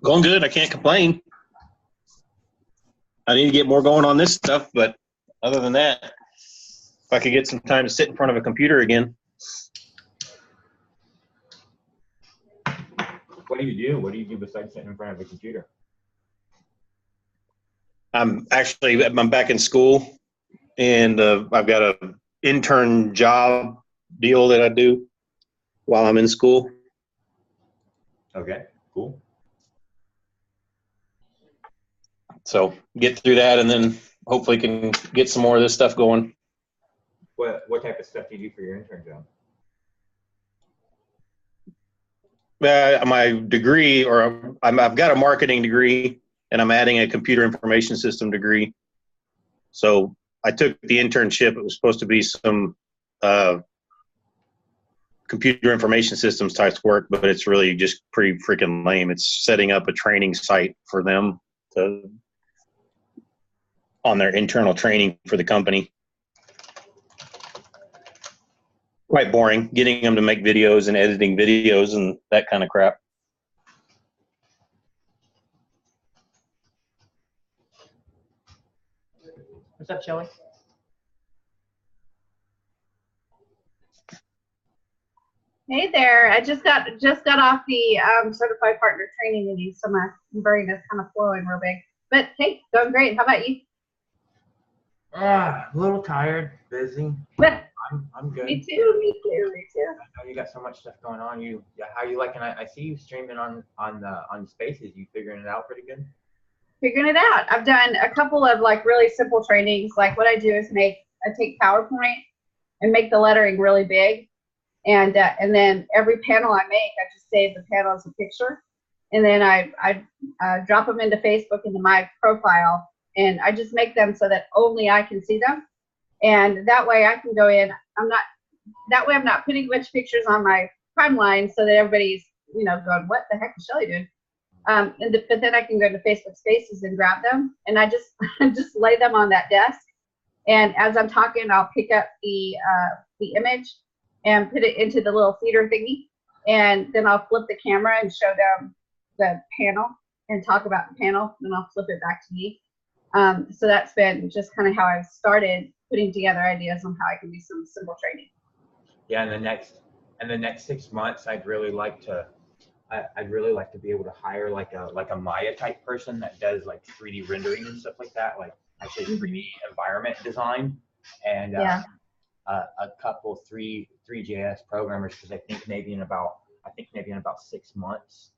Going good. I can't complain. I need to get more going on this stuff, but other than that, if I could get some time to sit in front of a computer again. What do you do? What do you do besides sitting in front of a computer? I'm back in school, and I've got an intern job deal that I do while I'm in school. Okay, cool. So get through that, and then hopefully can get some more of this stuff going. What type of stuff do you do for your intern job? My degree, I've got a marketing degree, and I'm adding a computer information system degree. So I took the internship. It was supposed to be some computer information systems type work, but it's really just pretty freaking lame. It's setting up a training site for them on their internal training for the company. Quite boring, getting them to make videos and editing videos and that kind of crap. What's up, Shelly? Hey there. I just got off the certified partner training meeting, so my brain is kind of flowing real big. But hey, going great. How about you? A little tired, busy. I'm good. Me too. I know you got so much stuff going on. How you liking? I see you streaming on Spaces. You figuring it out pretty good? Figuring it out. I've done a couple of like really simple trainings. Like what I do is I take PowerPoint and make the lettering really big, and then every panel I make, I just save the panel as a picture, and then I drop them into Facebook into my profile, and I just make them so that only I can see them, and that way I can go in. I'm not putting a bunch of pictures on my timeline so that everybody's going, what the heck is Shelly doing? But then I can go to Facebook Spaces and grab them, and I just just lay them on that desk. And as I'm talking, I'll pick up the image and put it into the little feeder thingy, and then I'll flip the camera and show them the panel and talk about the panel. Then I'll flip it back to me. So that's been just kind of how I've started putting together ideas on how I can do some simple training. Yeah, in the next 6 months, I'd really like to be able to hire like a Maya type person that does like 3D rendering and stuff like that, like actually 3D environment design, and a couple 3JS programmers, because I think maybe in about 6 months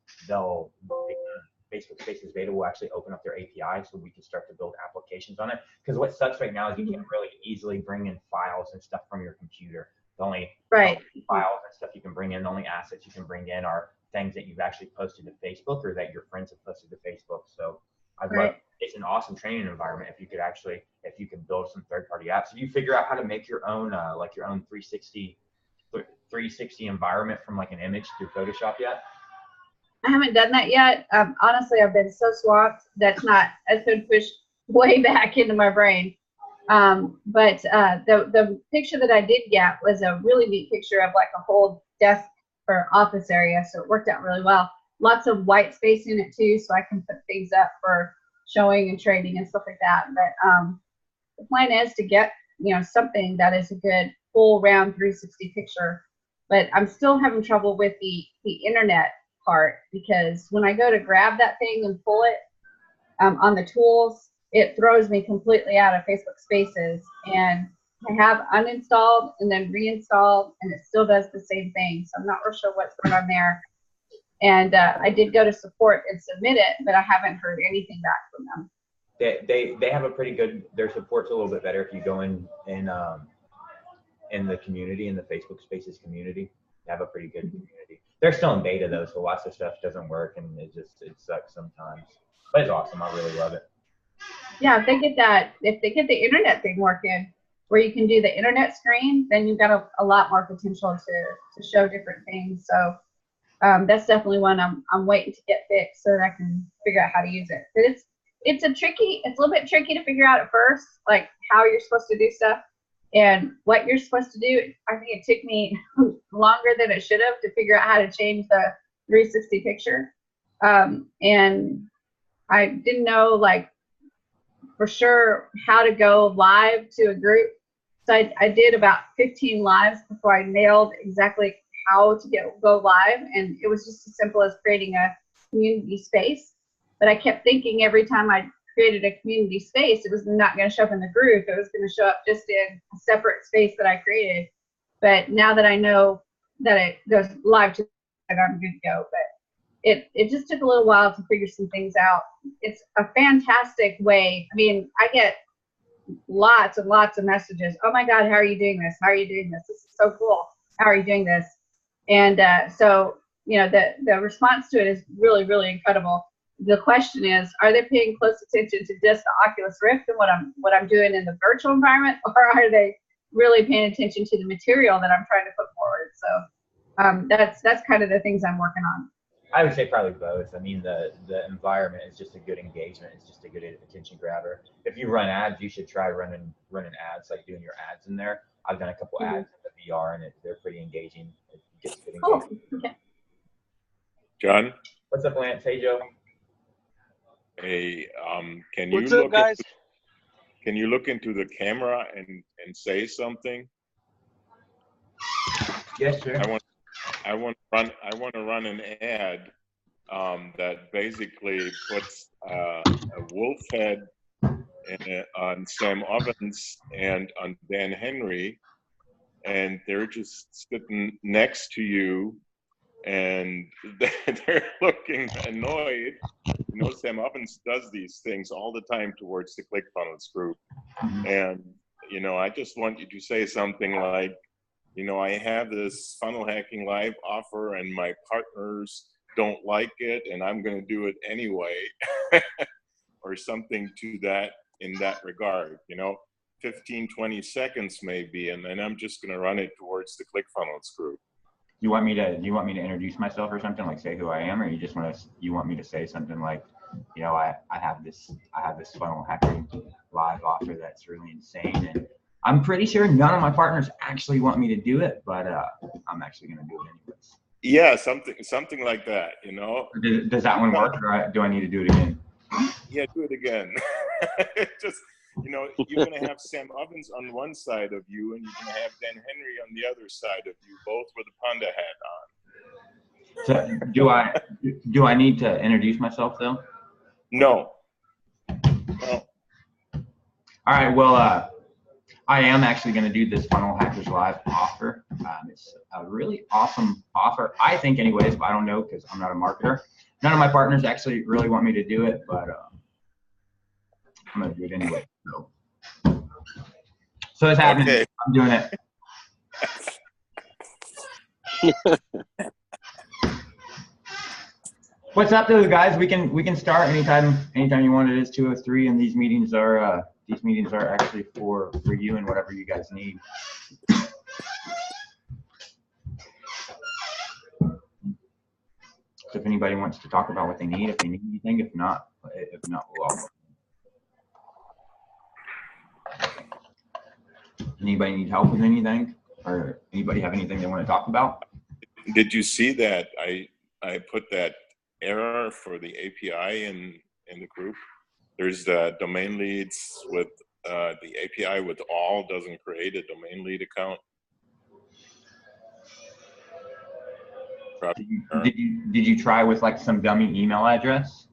Facebook Spaces Beta will actually open up their API so we can start to build applications on it. Because what sucks right now is you can't really easily bring in files and stuff from your computer. The only files and stuff you can bring in, the only assets you can bring in are things that you've actually posted to Facebook or that your friends have posted to Facebook. So it's an awesome training environment if you could build some third-party apps. Did you figure out how to make your own 360 environment from like an image through Photoshop yet? I haven't done that yet. Honestly, I've been so swamped that's been pushed way back into my brain. But the picture that I did get was a really neat picture of like a whole desk or office area, so it worked out really well. Lots of white space in it too, so I can put things up for showing and trading and stuff like that. But the plan is to get something that is a good full round 360 picture. But I'm still having trouble with the internet part, because when I go to grab that thing and pull it on the tools, it throws me completely out of Facebook Spaces, and I have uninstalled and then reinstalled, and it still does the same thing. So I'm not real sure what's going on there. And I did go to support and submit it, but I haven't heard anything back from them. They have a pretty good, their support's a little bit better if you go in the community, in the Facebook Spaces community. They have a pretty good community. They're still in beta though, so lots of stuff doesn't work, and it sucks sometimes. But it's awesome. I really love it. Yeah, if they get the internet thing working, where you can do the internet screen, then you've got a lot more potential to show different things. So that's definitely one I'm waiting to get fixed so that I can figure out how to use it. But it's a little bit tricky to figure out at first, like how you're supposed to do stuff and what you're supposed to do. I think it took me longer than it should have to figure out how to change the 360 picture. And I didn't know like for sure how to go live to a group. So I did about 15 lives before I nailed exactly how to go live. And it was just as simple as creating a community space. But I kept thinking every time I created a community space, it was not going to show up in the group. It was going to show up just in a separate space that I created. But now that I know that it goes live to, I'm good to go. But it just took a little while to figure some things out. It's a fantastic way. I mean, I get lots and lots of messages. Oh my God, how are you doing this? How are you doing this? This is so cool. How are you doing this? And so, you know, the response to it is really, really incredible. The question is, are they paying close attention to just the Oculus Rift and what I'm doing in the virtual environment, or are they really paying attention to the material that I'm trying to put forward? So that's kind of the things I'm working on. I would say probably both. I mean, the environment is just a good engagement. It's just a good attention grabber. If you run ads, you should try running ads, like doing your ads in there. I've done a couple ads in the VR, and they're pretty engaging. It gets good engagement. Okay. John? What's up, Lance? Hey, Joe. Hey, can What's you up, guys? Can you look into the camera and say something? Yes, sir. I want to run an ad that basically puts a wolf head on Sam Ovens and on Dan Henry, and they're just sitting next to you, and they're looking annoyed. You know, Sam Ovens does these things all the time towards the ClickFunnels group, and you know, I just want you to say something like, you know, I have this funnel hacking live offer and my partners don't like it and I'm going to do it anyway, or something to that, in that regard, you know, 15, 20 seconds maybe, and then I'm just going to run it towards the ClickFunnels group. Do you want me to introduce myself or something, like say who I am, or you want me to say something like, you know, I have this funnel hacking live offer that's really insane, and I'm pretty sure none of my partners actually want me to do it, but I'm actually going to do it anyways. Yeah, something like that, you know. Does that one work, or do I need to do it again? Yeah, do it again. Just, you know, you're going to have Sam Ovens on one side of you, and you're going to have Dan Henry on the other side of you, both with a panda hat on. So do I need to introduce myself though? No. All right. Well, I am actually going to do this Funnel Hackers Live offer. It's a really awesome offer, I think, anyways, but I don't know because I'm not a marketer. None of my partners actually really want me to do it, but I'm going to do it anyway. So it's happening. Okay. I'm doing it. What's up, though, guys? We can start anytime you want. It is 2:03, and these meetings are actually for you and whatever you guys need. So if anybody wants to talk about what they need, if they need anything, if not, we'll all. Anybody need help with anything, or anybody have anything they want to talk about? Did you see that I put that error for the API in the group? There's the domain leads with the API with all doesn't create a domain lead account. Did you try with like some dummy email address?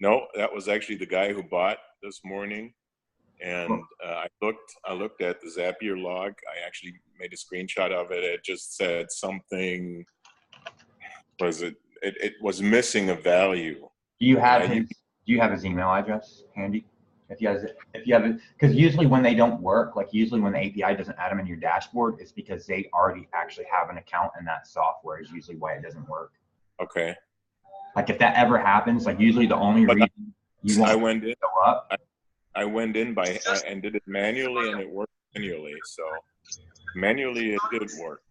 No, that was actually the guy who bought this morning, and I looked at the Zapier log. I actually made a screenshot of it. It just said something. It was missing a value. Do you have his email address handy? If you have it, because usually when they don't work, like usually when the API doesn't add them in your dashboard, it's because they already actually have an account in that software is usually why it doesn't work. Okay. Like if that ever happens, like usually the only reason you want to go up. I went in and did it manually, and it worked manually. So manually it did work.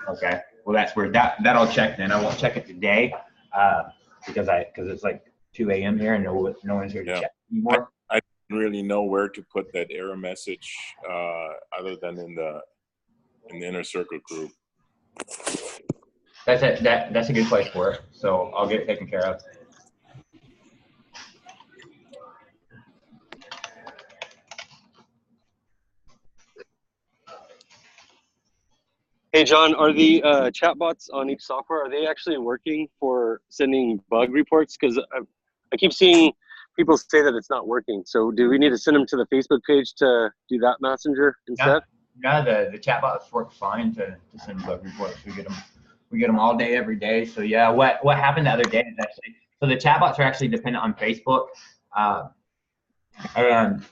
Okay. Well, that's where that'll check then. I won't check it today because it's like 2 a.m. here and no one's here to check anymore. I didn't really know where to put that error message other than in the inner circle group. That's a good place for it. So I'll get it taken care of. Hey, John, are the chatbots on each software, are they actually working for sending bug reports? Because I keep seeing people say that it's not working. So do we need to send them to the Facebook page to do that messenger instead? No, the chatbots work fine to send bug reports. We get them all day, every day. So yeah, what happened the other day is actually, so the chatbots are actually dependent on Facebook. And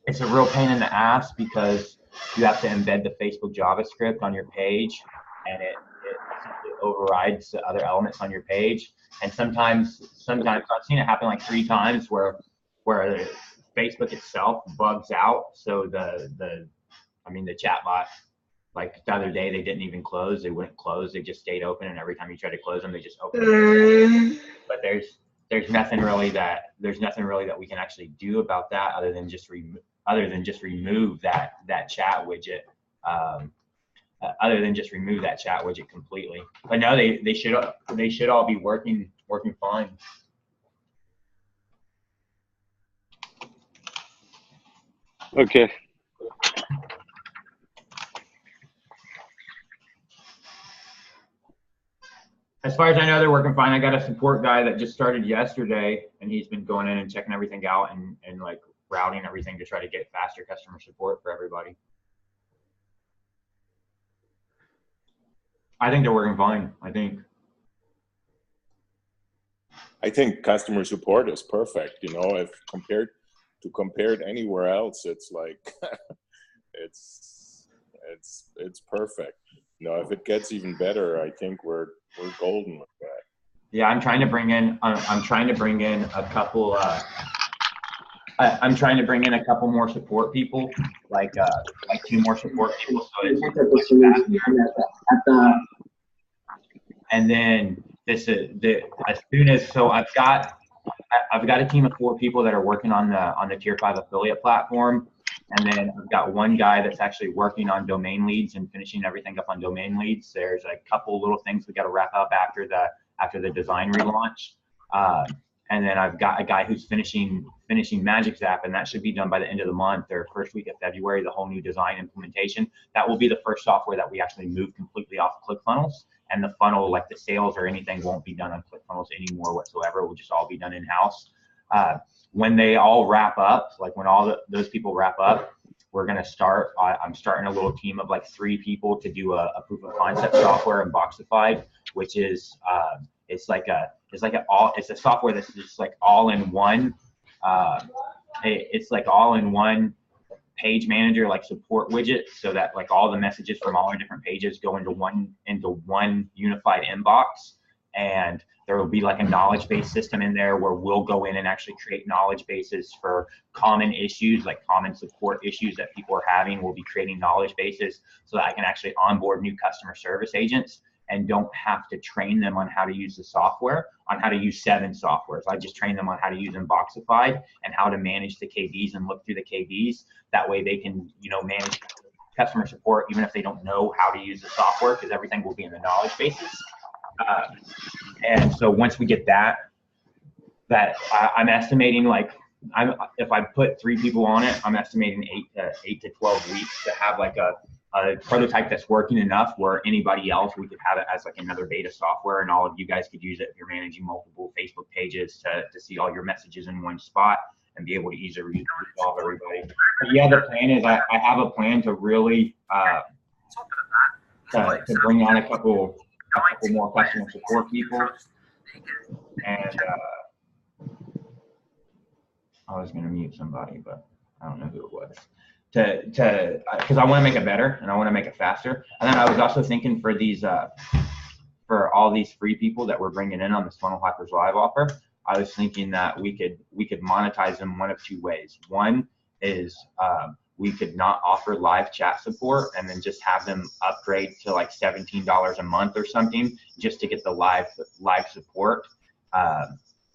it's a real pain in the ass because you have to embed the Facebook JavaScript on your page, and it overrides the other elements on your page. And sometimes I've seen it happen like 3 times where Facebook itself bugs out. So the chatbot, like the other day, they didn't even close. They wouldn't close. They just stayed open, and every time you try to close them, they just open. But there's nothing really that we can actually do about that other than just remove that chat widget. Other than just remove that chat widget completely. But no, they should all be working fine. Okay. As far as I know, they're working fine. I got a support guy that just started yesterday, and he's been going in and checking everything out and like routing everything to try to get faster customer support for everybody. I think they're working fine. I think customer support is perfect. You know, if compared anywhere else, it's like it's perfect. You know, if it gets even better, I think we're golden with that. Yeah, I'm trying to bring in a couple. I'm trying to bring in a couple more support people, like 2 more support people. So it's and then as soon as, so I've got a team of 4 people that are working on the Tier 5 affiliate platform, and then I've got 1 guy that's actually working on domain leads and finishing everything up on domain leads. There's a couple little things we got to wrap up after the design relaunch. And then I've got a guy who's finishing Magic's app, and that should be done by the end of the month or first week of February, the whole new design implementation. That will be the first software that we actually move completely off ClickFunnels, and the funnel, like the sales or anything, won't be done on ClickFunnels anymore whatsoever. It will just all be done in-house. When they all wrap up, like when all those people wrap up, we're gonna start, I'm starting a little team of like 3 people to do a proof of concept software in Boxified, which is, it's a software that's just like all in one. It's like all in one page manager, like support widget, so that like all the messages from all our different pages go into one unified inbox. And there will be like a knowledge-based system in there where we'll go in and actually create knowledge bases for common issues, like common support issues that people are having. We'll be creating knowledge bases so that I can actually onboard new customer service agents and don't have to train them on how to use the software, on how to use 7 softwares. I just train them on how to use Boxified and how to manage the KDs and look through the KDs. That way they can, manage customer support even if they don't know how to use the software, because everything will be in the knowledge bases. And so once we get that I'm estimating, like, if I put 3 people on it, I'm estimating 8 to 12 weeks to have like a prototype that's working enough where anybody else, we could have it as like another beta software, and all of you guys could use it if you're managing multiple Facebook pages to see all your messages in one spot and be able to easily resolve everybody. But yeah, the plan is I have a plan to really to bring on a couple more customer support people. And I was going to mute somebody, but I don't know who it was. Because I want to make it better and I want to make it faster. And then I was also thinking for these, for all these free people that we're bringing in on this Funnel Hackers Live offer, I was thinking that we could monetize them one of 2 ways. One is we could not offer live chat support and then just have them upgrade to like $17 a month or something just to get the live support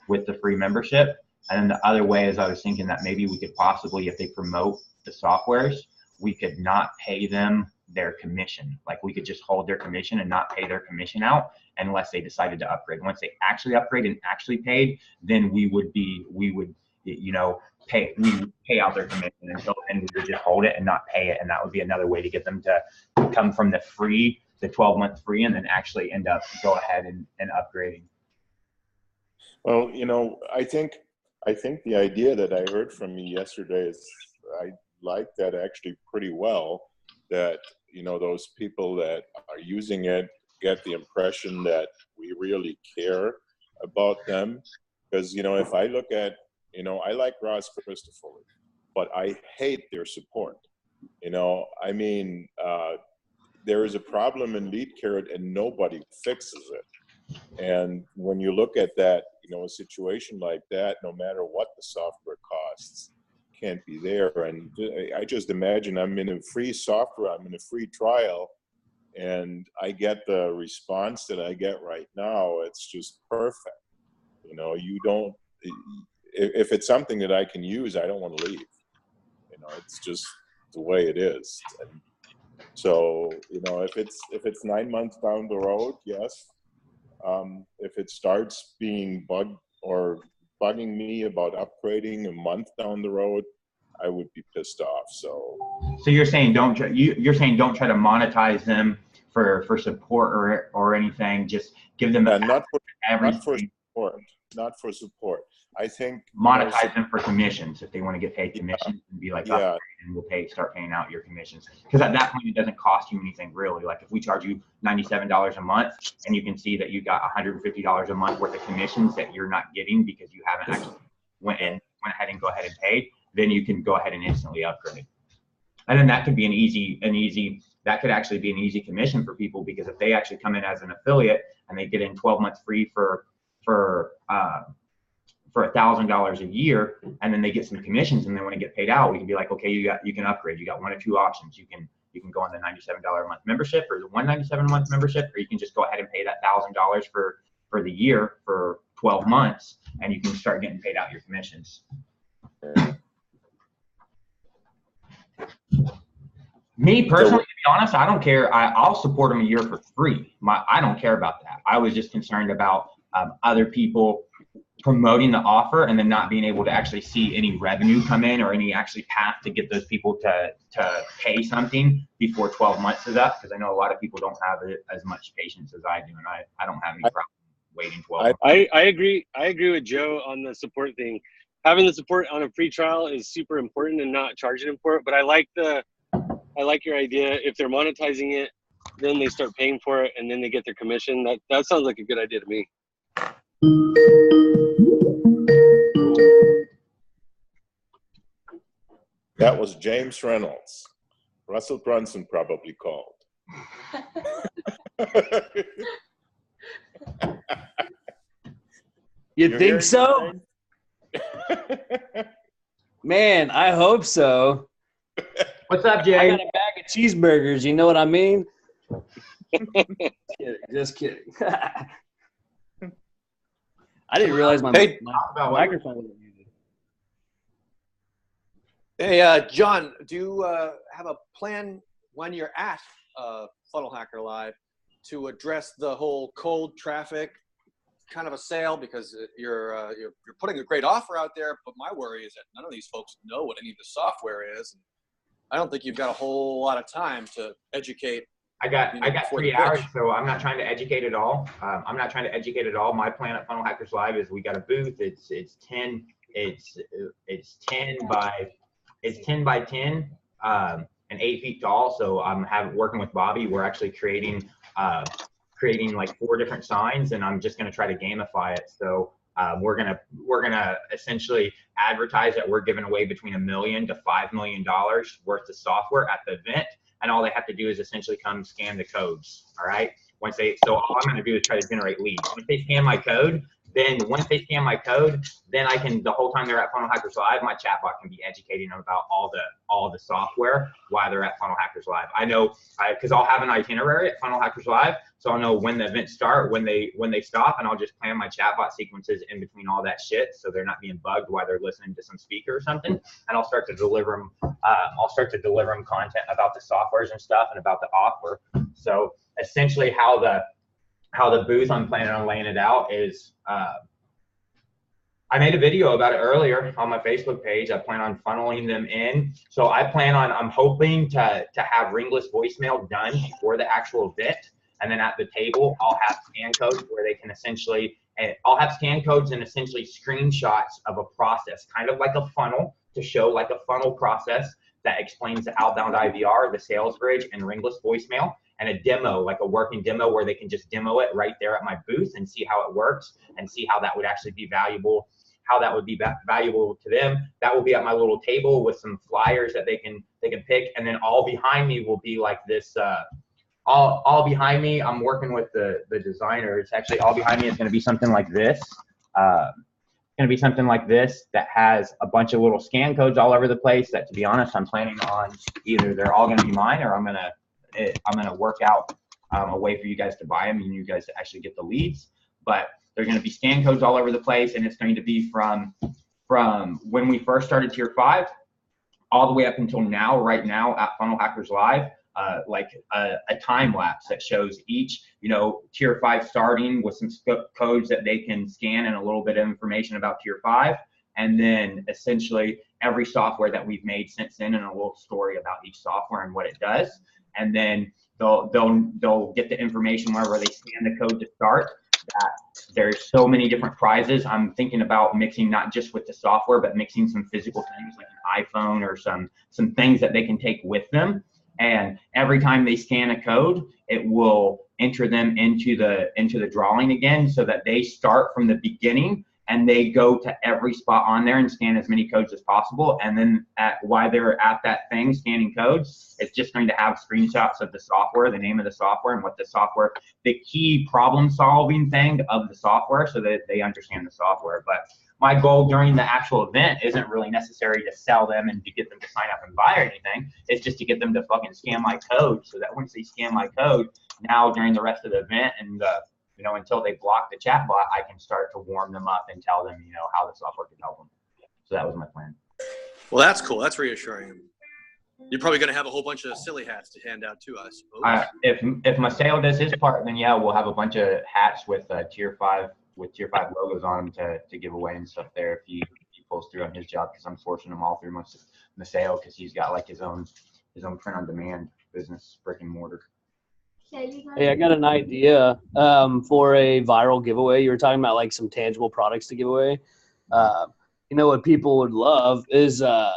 with the free membership. And then the other way is I was thinking that maybe we could possibly, if they promote the softwares, we could not pay them their commission. Like we could just hold their commission and not pay their commission out unless they decided to upgrade. Once they actually upgrade and actually paid, then we would you know, pay out their commission. Until then, we would just hold it and not pay it. And that would be another way to get them to come from the 12-month free, and then actually end up go ahead and upgrading. Well, you know, I think the idea that I heard from you yesterday is, I like that actually pretty well, that, you know, those people that are using it get the impression that we really care about them. Because, you know, if I look at, you know, I like Ross Christopher, but I hate their support. You know, I mean, there is a problem in lead carrot and nobody fixes it. And when you look at that, you know, a situation like that, no matter what the software costs, can't be there. And I just imagine I'm in a free software, I'm in a free trial, and I get the response that I get right now. It's just perfect. You know, you don't, if it's something that I can use, I don't want to leave. You know, it's just the way it is. And so, you know, if it's 9 months down the road, yes. If it starts being bugging me about upgrading a month down the road, I would be pissed off. So you're saying don't try to monetize them for support or anything. Just give them not for support. I think monetize them for commissions if they want to get paid commissions, and be like, yeah, and we'll start paying out your commissions. Because at that point, it doesn't cost you anything really. Like if we charge you $97 a month, and you can see that you got $150 a month worth of commissions that you're not getting because you haven't actually went ahead and paid, then you can go ahead and instantly upgrade. And then that could be that could actually be an easy commission for people, because if they actually come in as an affiliate and they get in 12 months free for $1,000 a year, and then they get some commissions and they want to get paid out, we can be like, okay, you can upgrade. You got one or two options. You can go on the $97 a month membership, or the $197 a month membership, or you can just go ahead and pay that $1,000 for the year for 12 months, and you can start getting paid out your commissions. Me personally, to be honest, I don't care. I'll support them a year for free. I don't care about that. I was just concerned about other people promoting the offer and then not being able to actually see any revenue come in, or any actually path to get those people to pay something before 12 months is up. Because I know a lot of people don't have as much patience as I do, and I don't have any problem waiting 12 months. I agree with Joe on the support thing. Having the support on a free trial is super important, and not charging them for it. But I like your idea. If they're monetizing it, then they start paying for it, and then they get their commission. That sounds like a good idea to me. That was James Reynolds. Russell Brunson probably called. You think so? Man, I hope so. What's up, Jay? I got a bag of cheeseburgers. You know what I mean? Just kidding. I didn't realize my microphone wasn't muted. Hey, John, do you have a plan when you're at Funnel Hacker Live to address the whole cold traffic kind of a sale? Because you're putting a great offer out there, but my worry is that none of these folks know what any of the software is. And I don't think you've got a whole lot of time to educate. I got 3 hours, so I'm not trying to educate at all. My plan at Funnel Hackers Live is we got a booth. It's 10 by 10 and 8 feet tall. So I'm working with Bobby. We're actually creating like 4 different signs, and I'm just going to try to gamify it. So we're gonna essentially advertise that we're giving away between $1 million to $5 million worth of software at the event. And all they have to do is essentially come scan the codes. All right. So all I'm going to do is try to generate leads. Once they scan my code, then once they scan my code, then I can, the whole time they're at Funnel Hackers Live, my chatbot can be educating them about all the software while they're at Funnel Hackers Live. I know, because I'll have an itinerary at Funnel Hackers Live, so I'll know when the events start, when they stop, and I'll just plan my chatbot sequences in between all that shit, so they're not being bugged while they're listening to some speaker or something. And I'll start to deliver them content about the softwares and stuff and about the offer. So essentially, how the booth I'm planning on laying it out is, I made a video about it earlier on my Facebook page. I plan on funneling them in. So I'm hoping to have ringless voicemail done before the actual event. And then at the table, I'll have scan codes where they can essentially, I'll have scan codes and essentially screenshots of a process, kind of like a funnel, to show like a funnel process that explains the outbound IVR, the sales bridge, and ringless voicemail, and a demo, like a working demo where they can just demo it right there at my booth and see how it works and see how that would actually be valuable, how that would be valuable to them. That will be at my little table with some flyers that they can pick. And then all behind me will be like this, all behind me, I'm working with the designer. It's actually all behind me is going to be something like this. Going to be something like this that has a bunch of little scan codes all over the place that, to be honest, I'm planning on either they're all going to be mine or I'm going to work out a way for you guys to buy them and you guys to actually get the leads. But they're going to be scan codes all over the place, and it's going to be from when we first started Tier 5 all the way up until now, right now at Funnel Hackers Live, like a time lapse that shows each, Tier 5 starting with some codes that they can scan and a little bit of information about Tier 5. And then essentially every software that we've made since then and a little story about each software and what it does. And then they'll get the information wherever they scan the code to start. That there's so many different prizes. I'm thinking about mixing not just with the software, but mixing some physical things like an iPhone or some things that they can take with them. And every time they scan a code, it will enter them into the drawing again, so that they start from the beginning and they go to every spot on there and scan as many codes as possible. And then while they're at that thing scanning codes, it's just going to have screenshots of the software, the name of the software, and what the software, the key problem solving thing of the software, so that they understand the software. But my goal during the actual event isn't really necessary to sell them and to get them to sign up and buy or anything. It's just to get them to fucking scan my code, so that once they scan my code, now during the rest of the event and until they block the chatbot, I can start to warm them up and tell them, how the software can help them. So that was my plan. Well, that's cool. That's reassuring. You're probably going to have a whole bunch of silly hats to hand out too, I suppose. If Maceo does his part, then yeah, we'll have a bunch of hats with Tier 5 logos on them to give away and stuff there if he pulls through on his job, because I'm sourcing them all through Maceo because he's got like his own print on demand business, brick and mortar. Hey, I got an idea for a viral giveaway. You were talking about like some tangible products to give away. What people would love is a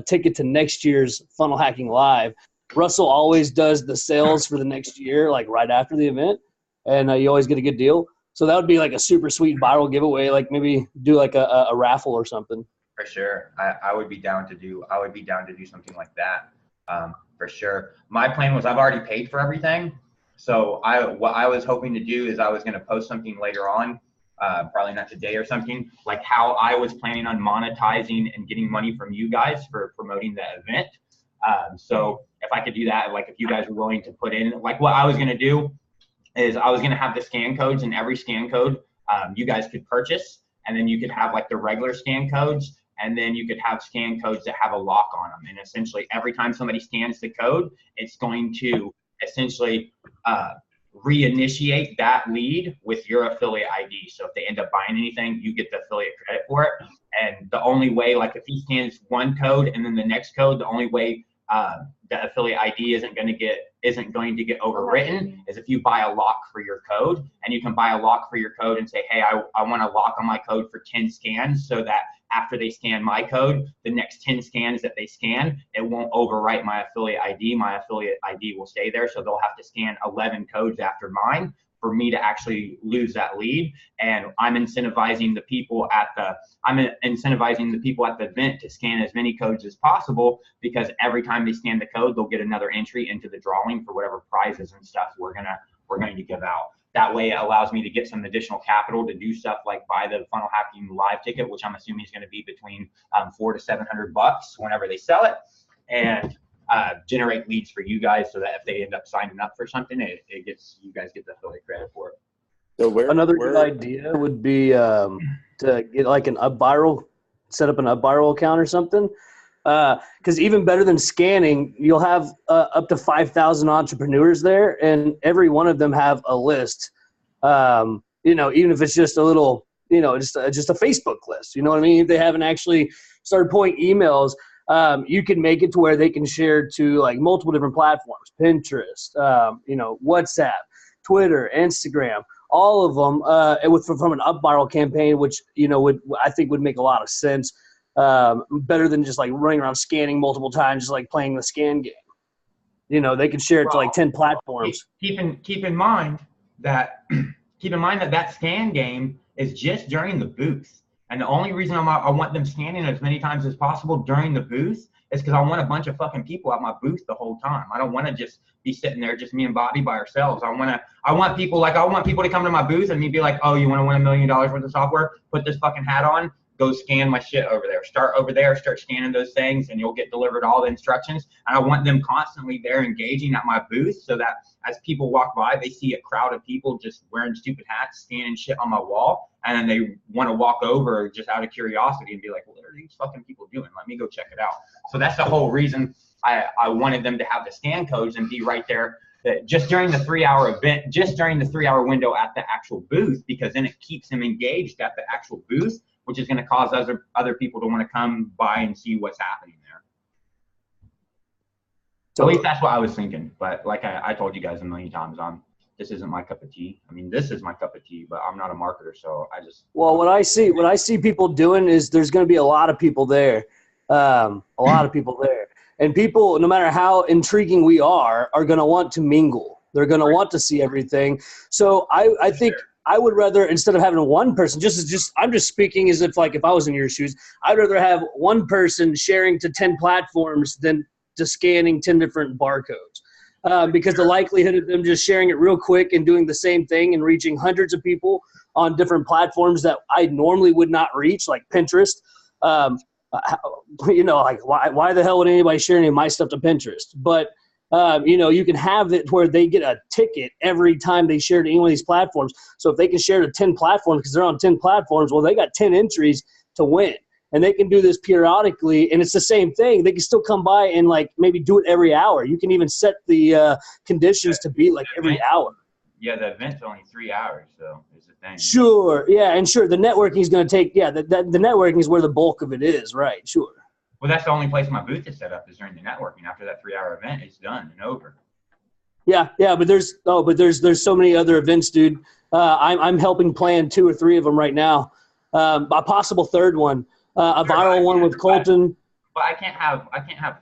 ticket to next year's Funnel Hacking Live. Russell always does the sales for the next year, like right after the event, and you always get a good deal. So that would be like a super sweet viral giveaway. Like maybe do like a raffle or something. For sure, I would be down to do something like that. For sure. My plan was I've already paid for everything. So what I was hoping to do is I was going to post something later on, probably not today or something, like how I was planning on monetizing and getting money from you guys for promoting the event. So if I could do that, like if you guys were willing to put in, like what I was going to do is I was going to have the scan codes, and every scan code you guys could purchase, and then you could have like the regular scan codes, and then you could have scan codes that have a lock on them. And essentially every time somebody scans the code, it's going to essentially reinitiate that lead with your affiliate ID. So if they end up buying anything, you get the affiliate credit for it. And the only way, like if he scans one code and then the next code, the only way the affiliate ID isn't going to get overwritten is if you buy a lock for your code. And you can buy a lock for your code and say, hey, I want to lock on my code for 10 scans, so that after they scan my code, the next 10 scans that they scan, it won't overwrite my affiliate ID. My affiliate ID will stay there, so they'll have to scan 11 codes after mine for me to actually lose that lead. And I'm incentivizing the people at the event to scan as many codes as possible, because every time they scan the code, they'll get another entry into the drawing for whatever prizes and stuff we're going to give out. That way it allows me to get some additional capital to do stuff like buy the funnel hacking live ticket, which I'm assuming is going to be between $400 to $700 whenever they sell it, and generate leads for you guys so that if they end up signing up for something, it gets, you guys get the affiliate credit for it. So Another good idea would be to get like an up viral, set up an up viral account or something. Because even better than scanning, you'll have up to 5,000 entrepreneurs there, and every one of them have a list. Even if it's just a little, just a Facebook list. You know what I mean? If they haven't actually started pulling emails, you can make it to where they can share to like multiple different platforms: Pinterest, WhatsApp, Twitter, Instagram, all of them, from an up viral campaign, which I think would make a lot of sense. Better than just like running around scanning multiple times, just like playing the scan game. They can share it to like 10 platforms. Keep in mind that that scan game is just during the booth. And the only reason I want them scanning as many times as possible during the booth is because I want a bunch of fucking people at my booth the whole time. I don't want to just be sitting there, just me and Bobby by ourselves. I want people to come to my booth and me be like, oh, you want to win $1 million worth of software? Put this fucking hat on. Go scan my shit over there. Start over there, start scanning those things, and you'll get delivered all the instructions. And I want them constantly there engaging at my booth so that as people walk by, they see a crowd of people just wearing stupid hats, scanning shit on my wall, and then they want to walk over just out of curiosity and be like, what are these fucking people doing? Let me go check it out. So that's the whole reason I wanted them to have the scan codes and be right there just during the 3-hour event, just during the 3-hour window at the actual booth, because then it keeps them engaged at the actual booth, which is going to cause other people to want to come by and see what's happening there. So at least that's what I was thinking. But like I told you guys a million times, this isn't my cup of tea. I mean, this is my cup of tea, but I'm not a marketer, so I just. Well, what I see people doing is there's going to be a lot of people there, and people, no matter how intriguing we are going to want to mingle. They're going to want to see everything. So I think. Sure. I would rather, instead of having one person, I'm just speaking as if I was in your shoes, I'd rather have one person sharing to 10 platforms than just scanning 10 different barcodes. Because the likelihood of them just sharing it real quick and doing the same thing and reaching hundreds of people on different platforms that I normally would not reach, like Pinterest. Why the hell would anybody share any of my stuff to Pinterest? But you can have it where they get a ticket every time they share to any one of these platforms. So if they can share to 10 platforms because they're on 10 platforms, well, they got 10 entries to win. And they can do this periodically, and it's the same thing. They can still come by and maybe do it every hour. You can even set the conditions to be every hour. Yeah, the event's only 3 hours, so it's the thing. Sure, yeah, and sure, the networking is going to take, the networking is where the bulk of it is, right, sure. Well, that's the only place my booth is set up is during the networking. After that 3-hour event, it's done and over. Yeah, but there's so many other events, dude. I'm helping plan 2 or 3 of them right now. A possible third one, a viral one with Colton. But I can't have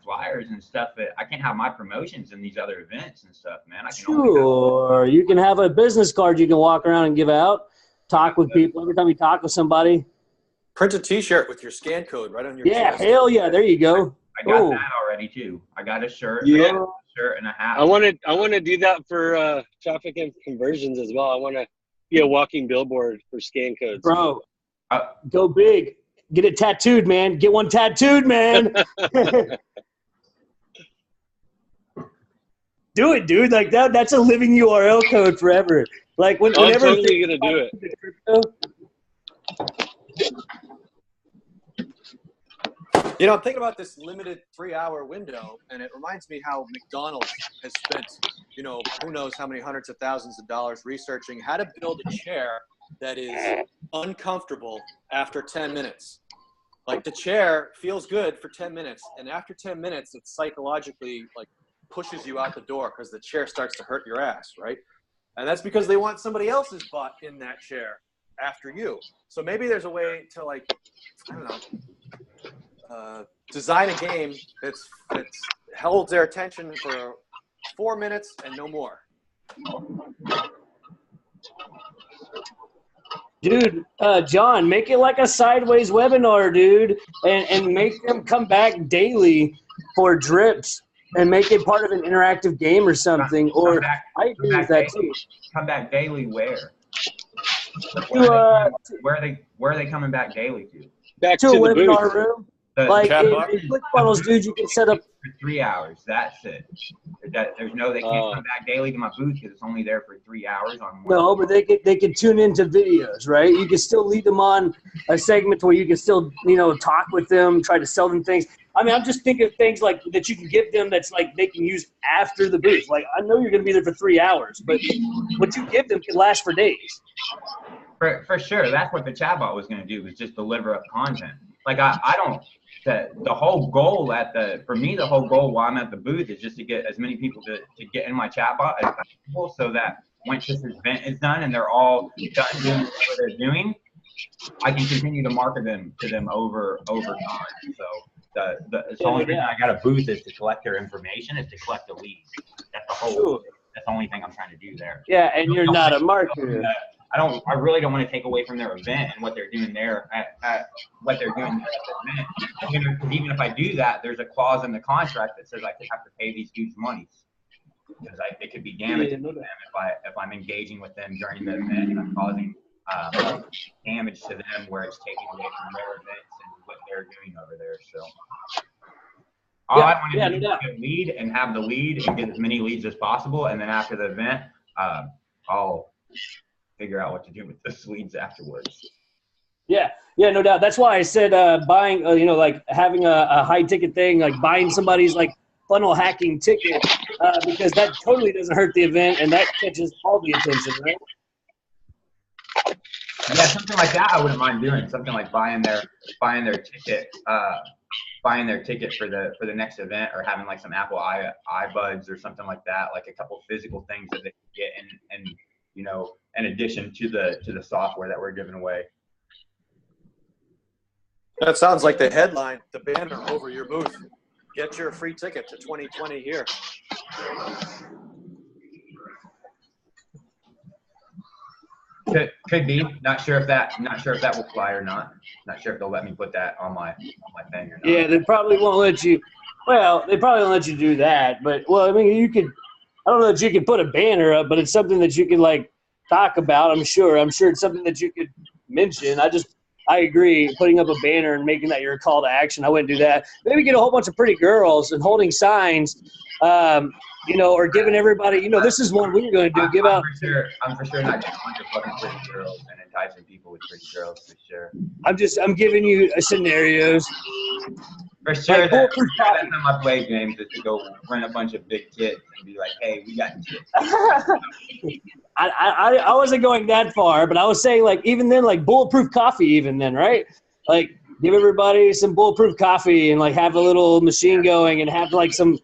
flyers and stuff. I can't have my promotions in these other events and stuff, man. Sure, you can have a business card you can walk around and give out. Talk with people every time you talk with somebody. Print a T-shirt with your scan code right on your chest. Yeah, hell yeah, there you go. I got that already too. I got a shirt, and a hat. I want to do that for traffic and conversions as well. I want to be a walking billboard for scan codes. Bro, go big. Get it tattooed, man. Get one tattooed, man. Do it, dude. That's a living URL code forever. Whenever I'm totally gonna do it. I'm thinking about this limited 3-hour window, and it reminds me how McDonald's has spent, who knows how many hundreds of thousands of dollars researching how to build a chair that is uncomfortable after 10 minutes. The chair feels good for 10 minutes, and after 10 minutes, it psychologically pushes you out the door because the chair starts to hurt your ass, right? And that's because they want somebody else's butt in that chair after you. So maybe there's a way to design a game that's holds their attention for 4 minutes and no more. Dude, John, make it like a sideways webinar, dude, and make them come back daily for drips. and make it part of an interactive game or something. Or I agree with that too. Come back daily where? To, Where are they coming back daily to? Back to to a the booth. webinar room. The Like in chatbot? ClickFunnels, dude, you can set up. For 3 hours. That's it. They can't come back daily to my booth because it's only there for 3 hours on one. No, but they could tune into videos, right? You can still lead them on a segment where you can still, talk with them, try to sell them things. I mean, I'm just thinking of things like that you can give them that's like they can use after the booth. Like, I know you're going to be there for 3 hours, but what you give them can last for days. For sure. That's what the chatbot was going to do, was just deliver up content. Like, I don't. The whole goal for me, the whole goal while I'm at the booth is just to get as many people to get in my chatbot as possible, so that once this event is done and they're all done doing what they're doing, I can continue to market them to them over time. So the only reason I got a booth is to collect their information, is to collect the leads. That's the whole. Sure. That's the only thing I'm trying to do there. Yeah, and you're not a marketer. I really don't want to take away from their event and what they're doing there at what they're doing there at the event. Because even if I do that, there's a clause in the contract that says I could have to pay these huge monies, because it could be damaging to them if I'm engaging with them during the event and I'm causing damage to them where it's taking away from their events and what they're doing over there. So all I want to do is get a lead and have the lead and get as many leads as possible, and then after the event, I'll figure out what to do with those leads afterwards. Yeah, no doubt. That's why I said buying, like having a high ticket thing, like buying somebody's like funnel hacking ticket, because that totally doesn't hurt the event and that catches all the attention, right? Yeah, something like that I wouldn't mind doing. Something like buying their ticket for the next event, or having like some Apple iBuds or something like that, like a couple physical things that they can get and in addition to the software that we're giving away. That sounds like the headline, the banner over your booth. Get your free ticket to 2020 here. Could be. Not sure if that will fly or not. Not sure if they'll let me put that on my thing or not. Yeah, they probably won't let you. Well, they probably won't let you do that. But I mean, you could. I don't know that you could put a banner up, but it's something that you could like talk about. I'm sure it's something that you could mention. I agree. Putting up a banner and making that your call to action, I wouldn't do that. Maybe get a whole bunch of pretty girls and holding signs, or giving everybody, this is one we're going to do. Give out. I'm for sure not getting a bunch of fucking pretty girls and enticing people with pretty girls, for sure. I'm giving you scenarios. For sure, like that's how my play games is to go rent a bunch of big tits and be like, hey, we got tits. I wasn't going that far, but I was saying like even then, like bulletproof coffee, even then, right? Like give everybody some bulletproof coffee and like have a little machine going and have like some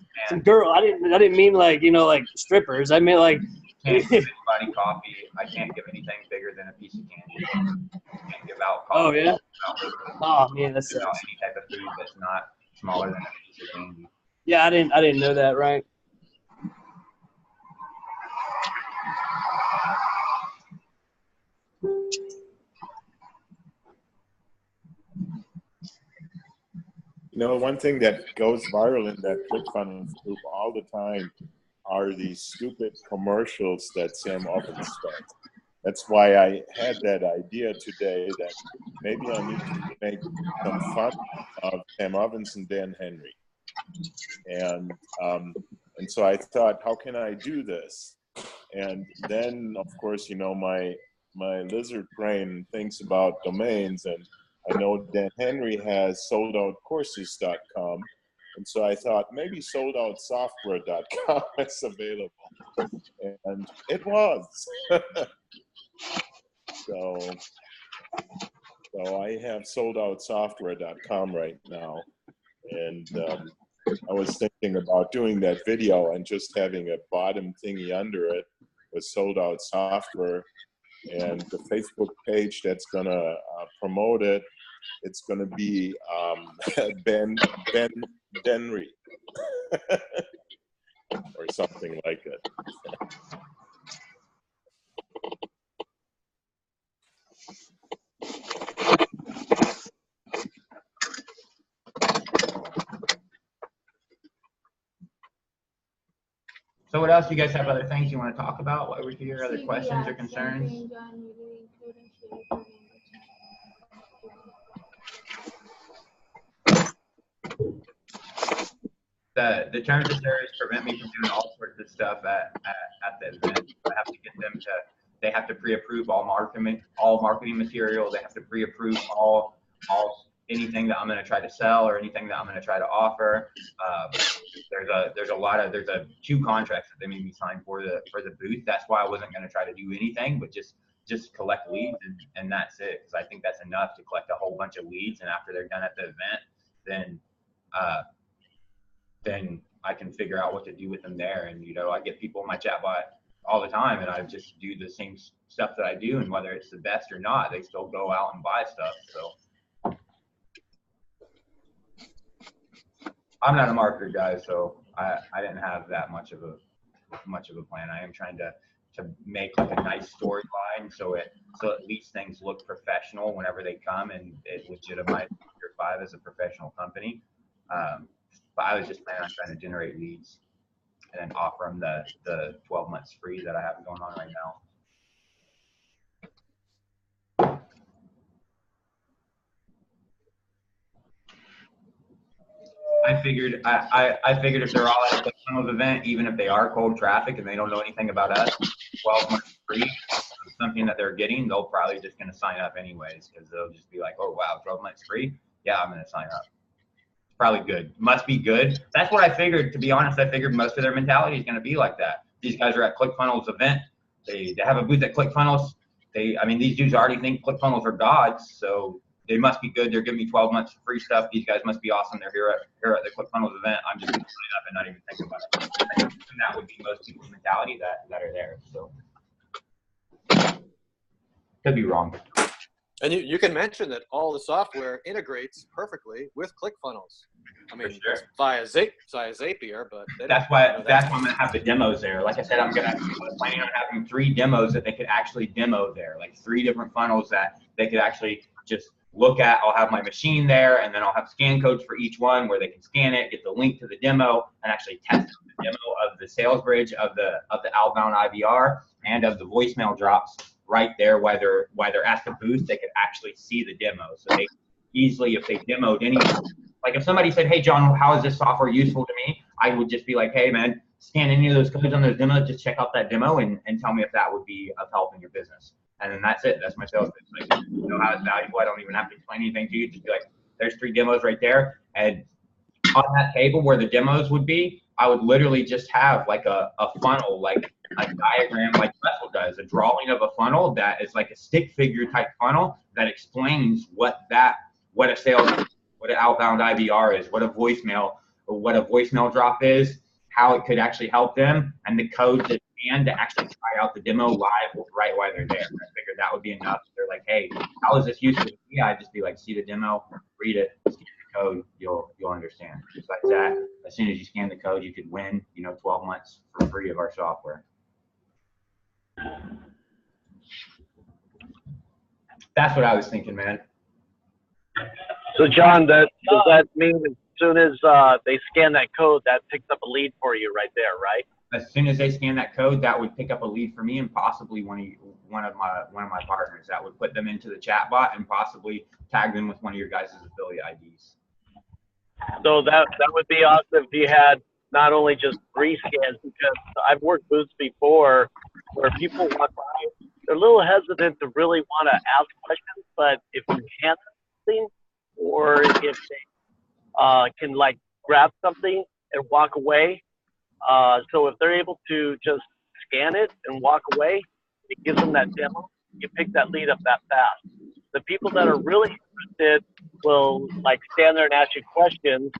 girl. I didn't mean like like strippers. I meant like. Can't give anybody coffee. I can't give anything bigger than a piece of candy. Can't give out coffee. Oh yeah. Oh man, that's any type of food that's not smaller than a piece of candy. Yeah, I didn't know that, right? One thing that goes viral in that ClickFunnels group all the time are these stupid commercials that Sam Ovens does. That's why I had that idea today that maybe I need to make some fun of Sam Ovens and Dan Henry. And so I thought, how can I do this? And then, of course, my lizard brain thinks about domains, and I know Dan Henry has soldoutcourses.com. And so I thought maybe soldoutsoftware.com is available. And it was. So I have soldoutsoftware.com right now. And I was thinking about doing that video and just having a bottom thingy under it with Sold Out Software, and the Facebook page that's going to promote it. It's going to be Ben Denry or something like it. what else? You guys have other things you want to talk about while we're here? Other questions or concerns? The terms of service prevent me from doing all sorts of stuff at the event. I have to get them to. They have to pre-approve all marketing material. They have to pre-approve all anything that I'm going to try to sell or anything that I'm going to try to offer. There's a few contracts that they made me sign for the booth. That's why I wasn't going to try to do anything, but just collect leads and that's it. Because I think that's enough to collect a whole bunch of leads. And after they're done at the event, then I can figure out what to do with them there. And I get people in my chatbot all the time, and I just do the same stuff that I do, and whether it's the best or not, they still go out and buy stuff. So I'm not a marketer guy, so I didn't have that much of a plan. I am trying to make like a nice storyline so at least things look professional whenever they come, and it legitimizes Year 5 as a professional company. But I was just planning on trying to generate leads and then offer them the 12 months free that I have going on right now. I figured if they're all at a ClickFunnels event, even if they are cold traffic and they don't know anything about us, 12 months free, something that they're getting, they'll probably just going to sign up anyways, because they'll just be like, oh wow, 12 months free, yeah, I'm going to sign up. Probably good. Must be good. That's what I figured, to be honest. I figured most of their mentality is going to be like that. These guys are at ClickFunnels event. They have a booth at ClickFunnels. These dudes already think ClickFunnels are gods, so they must be good. They're giving me 12 months of free stuff. These guys must be awesome. They're here at the ClickFunnels event. I'm just going to sign up and not even think about it. And that would be most people's mentality that are there. So could be wrong. And you can mention that all the software integrates perfectly with ClickFunnels. I mean, sure. via Zapier, but that's why I'm going to have the demos there. Like I said, I'm planning on having 3 demos that they could actually demo there, like 3 different funnels that they could actually just look at. I'll have my machine there, and then I'll have scan codes for each one where they can scan it, get the link to the demo, and actually test the demo of the sales bridge, of the outbound IVR, and of the voicemail drops right there. While they're at the booth, they could actually see the demo. So they easily, if they demoed anything, like if somebody said, hey John, how is this software useful to me? I would just be like, hey man, scan any of those codes on those demos, just check out that demo and tell me if that would be of help in your business. And then that's it. That's my sales pitch. Like, you know how it's valuable. I don't even have to explain anything to you. Just be like, there's 3 demos right there. And on that table where the demos would be, I would literally just have like a funnel, like a diagram like Russell does, a drawing of a funnel that is like a stick figure type funnel that explains what an outbound IVR is, what a voicemail drop is, how it could actually help them, and the code to scan to actually try out the demo live right while they're there. And I figured that would be enough. They're like, hey, how is this useful to me? I'd just be like, see the demo, read it, scan the code, you'll understand. Just like that, as soon as you scan the code, you could win 12 months for free of our software. That's what I was thinking, man. So John, does that mean as soon as they scan that code, that picks up a lead for you right there, right? As soon as they scan that code, that would pick up a lead for me and possibly one of my partners. That would put them into the chatbot and possibly tag them with one of your guys' affiliate IDs. So that would be awesome if you had not only just 3 scans, because I've worked booths before where people walk by, they're a little hesitant to really want to ask questions, but if you hand something, or if they can like grab something and walk away, so if they're able to just scan it and walk away, it gives them that demo. You pick that lead up that fast. The people that are really interested will like stand there and ask you questions,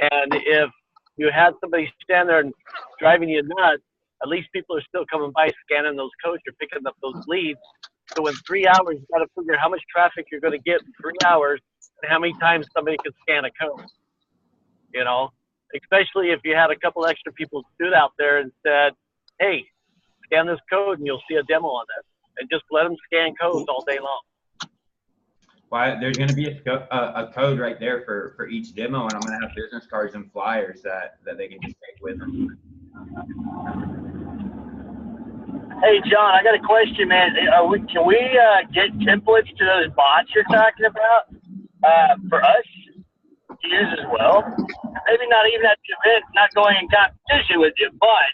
and if you had somebody stand there and driving you nuts, at least people are still coming by scanning those codes. You're picking up those leads. So in 3 hours, you got to figure how much traffic you're going to get in 3 hours and how many times somebody can scan a code. Especially if you had a couple extra people stood out there and said, hey, scan this code and you'll see a demo on this. And just let them scan codes all day long. Well, there's going to be a code right there for each demo, and I'm going to have business cards and flyers that they can just take with them. Hey, John, I got a question, man. Can we get templates to those bots you're talking about for us to use as well? Maybe not even at the event, not going in competition with you, but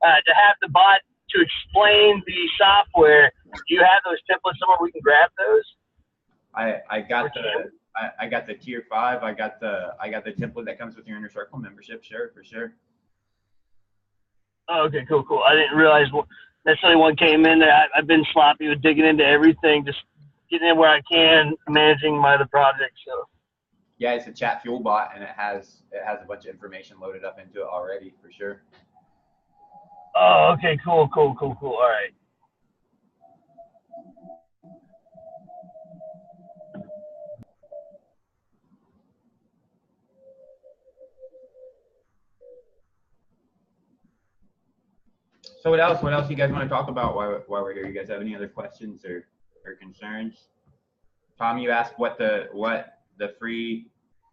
to have the bot to explain the software. Do you have those templates somewhere we can grab those? I got the tier 5. I got the template that comes with your Inner Circle membership. Sure, for sure. Oh, okay, cool. I didn't realize necessarily one came in there. I've been sloppy with digging into everything, just getting in where I can, managing my other projects. So. Yeah, it's a chat fuel bot, and it has a bunch of information loaded up into it already, for sure. Oh, okay, cool. All right. So what else you guys want to talk about while we're here? You guys have any other questions or concerns? Tom, you asked what the free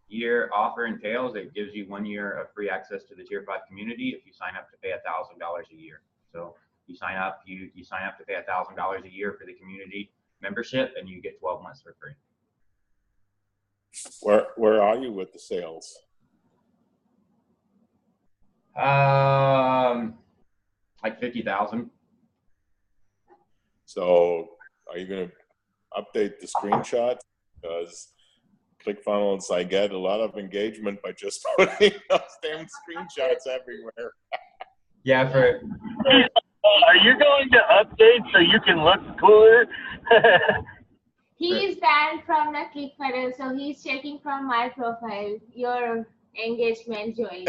year offer entails. It gives you 1 year of free access to the tier 5 community if you sign up to pay $1,000 a year. So you sign up to pay $1,000 a year for the community membership, and you get 12 months for free. Where are you with the sales? Like 50,000. So are you going to update the screenshots? Because ClickFunnels, I get a lot of engagement by just putting those damn screenshots everywhere. Yeah, Are you going to update so you can look cooler? He is banned from the ClickFunnels, so he's checking from my profile your engagement, Joey.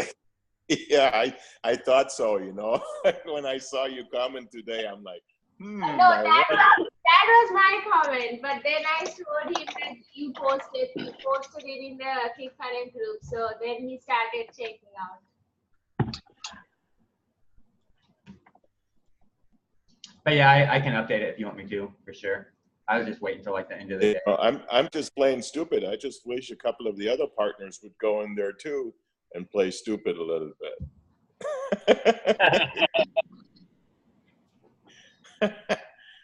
Yeah, I thought so, you know. When I saw you comment today, I'm like, No, that was my comment, but then I showed him that you posted it in the ClickFunnels group, so then he started checking out. But yeah, I can update it if you want me to, for sure. I was just waiting till like the end of the day. I'm just plain stupid. I just wish a couple of the other partners would go in there too and play stupid a little bit.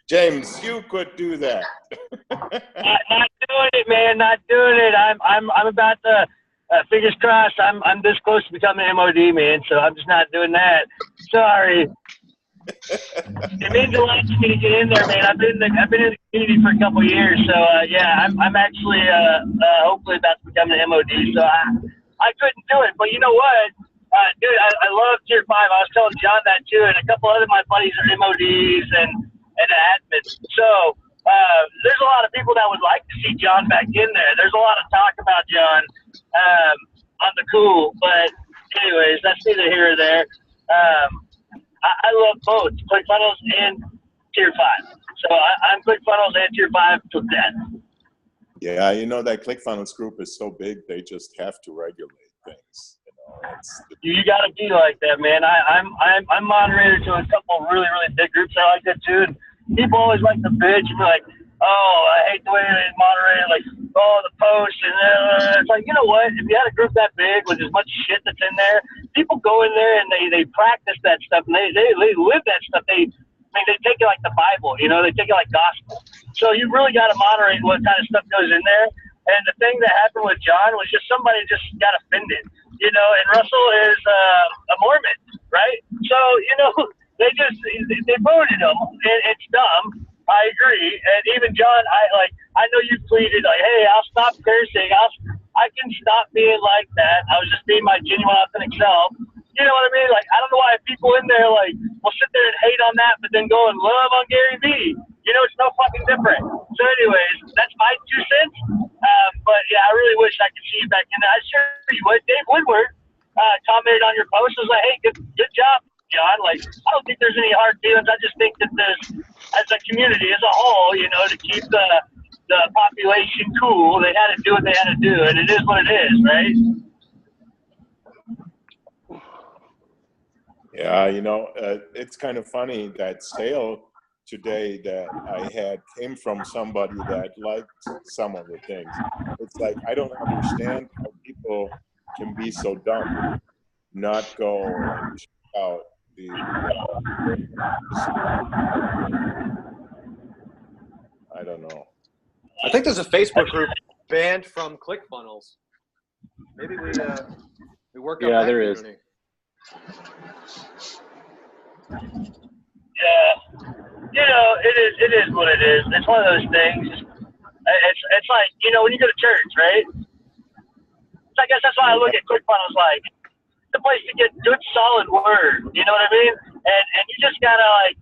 James, you could do that. Not doing it, man. Not doing it. I'm about to. Fingers crossed. I'm this close to becoming an MOD, man. So I'm just not doing that. Sorry. It means a lot to me to get in there, man. I've been in the community for a couple of years, so yeah, I'm actually hopefully about to become an MOD. So I couldn't do it, but you know what, dude, I love Tier 5. I was telling John that too, and a couple other of my buddies are MODs and admins. So there's a lot of people that would like to see John back in there. There's a lot of talk about John on the cool, but anyways, that's neither here or there. I love both ClickFunnels and Tier 5. So I'm ClickFunnels and Tier 5 to death. Yeah, you know, that ClickFunnels group is so big, they just have to regulate things. You got to be like that, man. I'm moderator to a couple of really big groups. I like that too. And people always like to bitch and be like, oh, I hate the way they moderate, like, oh, the post, and it's like, you know what? If you had a group that big with as much shit that's in there, people go in there and they practice that stuff, and they live that stuff. They take it like the Bible, you know, they take it like gospel. So you really got to moderate what kind of stuff goes in there. And the thing that happened with John was just somebody just got offended, you know, and Russell is a Mormon, right? So, you know, they voted him, and it's dumb. I agree, and even John, I know you tweeted like, "Hey, I'll stop cursing. I can stop being like that. I was just being my genuine, authentic self." You know what I mean? Like, I don't know why people in there like will sit there and hate on that, but then go and love on Gary Vee. You know, it's no fucking different. So, anyways, that's my 2 cents. But yeah, I really wish I could see you back in there. I sure you would. Dave Woodward commented on your post. Was like, "Hey, good job, John." Like, I don't think there's any hard feelings. I just think that as a community as a whole, you know, to keep the population cool, they had to do what they had to do, and it is what it is, right? Yeah, you know, it's kind of funny that sale today that I had came from somebody that liked some of the things. It's like, I don't understand how people can be so dumb, not go and check out the I don't know. I think there's a Facebook group banned from ClickFunnels. Maybe we work on that there is. community. Yeah, you know, it is what it is. It's one of those things. It's like, you know, when you go to church, right? So I guess that's why I look at ClickFunnels like the place to get good, solid word. You know what I mean? And you just gotta like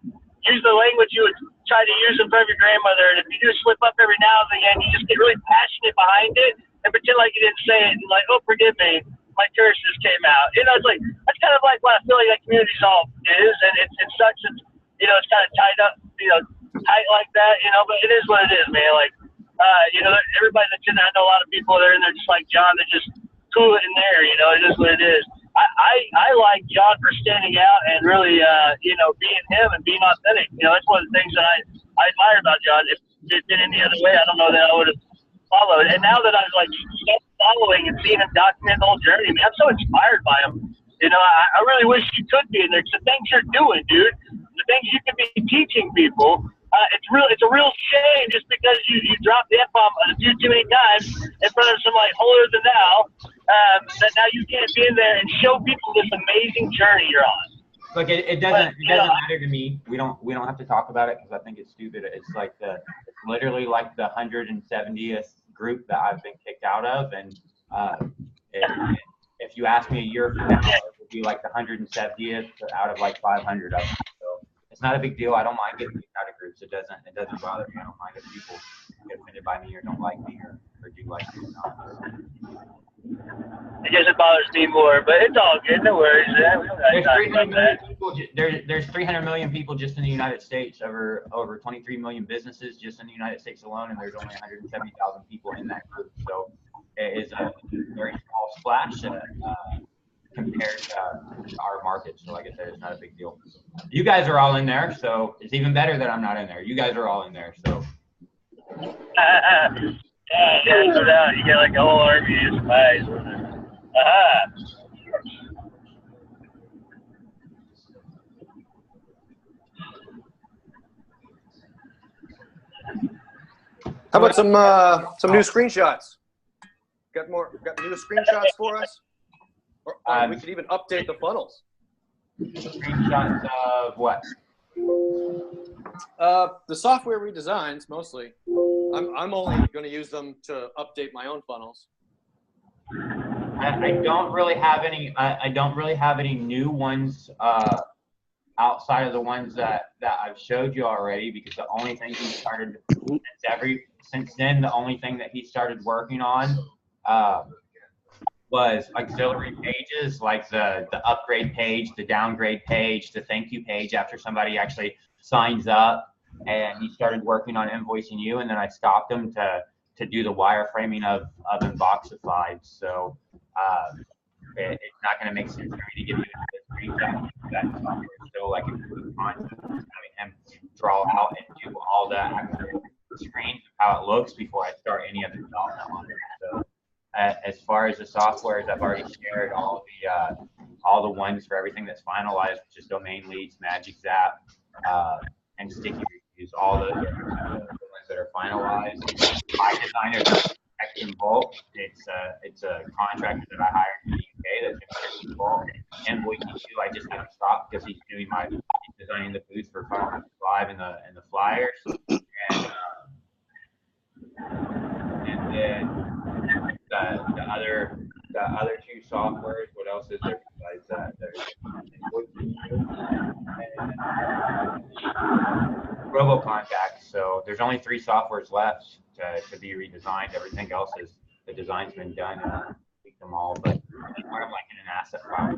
use the language you would try to use in front of your grandmother. And if you do slip up every now and again, you just get really passionate behind it and pretend like you didn't say it and like, oh, forgive me, my curse just came out. You know, it's like that's kind of like what I feel like that community solve is, and it sucks. It's, you know, it's kind of tied up, you know, tight like that. You know, but it is what it is, man. Like, you know, everybody that's in there, I know a lot of people that are in there just like John that just cool it in there. You know, it is what it is. I like John for standing out and really, you know, being him and being authentic. You know, that's one of the things that I admire about John. If it had been any other way, I don't know that I would have followed. And now that I've like following and seeing him document the whole journey, man, I'm so inspired by him. You know, I really wish you could be in there because the things you're doing, dude, the things you could be teaching people, it's a real shame just because you dropped the F-bomb a few too many times in front of some like holier than thou. That now you can't be in there and show people this amazing journey you're on. Look, it doesn't matter to me. We don't have to talk about it because I think it's stupid. It's like it's literally like the 170th group that I've been kicked out of, and if you ask me a year from now, it would be like the 170th out of like 500 of them. So it's not a big deal. I don't mind getting kicked out of groups. It doesn't bother me. I don't mind if people get offended by me or don't like me or do like me or not. I guess it bothers me more, but it's all good. No worries. There's 300 million people just in the United States, over 23 million businesses just in the United States alone, and there's only 170,000 people in that group. So it is a very small splash compared to our market. So like I said, it's not a big deal. You guys are all in there, so it's even better that I'm not in there. You guys are all in there, so. Yeah, no doubt. You get like a whole army of spies. How about some new screenshots? Got new screenshots for us? Or we could even update the funnels. Screenshots of what? The software redesigns mostly. I'm only going to use them to update my own funnels. I don't really have any. I don't really have any new ones outside of the ones that I've showed you already. Because the only thing he started since then, the only thing that he started working on was auxiliary pages, like the upgrade page, the downgrade page, the thank you page after somebody actually signs up. And he started working on invoicing you, and then I stopped him to do the wireframing of Inboxified. So it's not going to make sense for me to give you a screenshot. That software is still like a content, having him draw out and do all the actual screens of how it looks before I start any other development on it. So as far as the softwares, I've already shared all the ones for everything that's finalized, which is Domain Leads, Magic Zap, and Sticky Reviews. All the ones that are finalized. My designer does in bulk. It's a contractor that I hired in the UK that's in bulk. And Boy22, I just had him stop because he's designing the booth for Funnel Live and the flyers. And then the other two softwares. What else is there besides that? There's RoboContact. So there's only 3 softwares left to be redesigned. Everything else the design's been done and I tweaked them all, but I'm like in an asset file.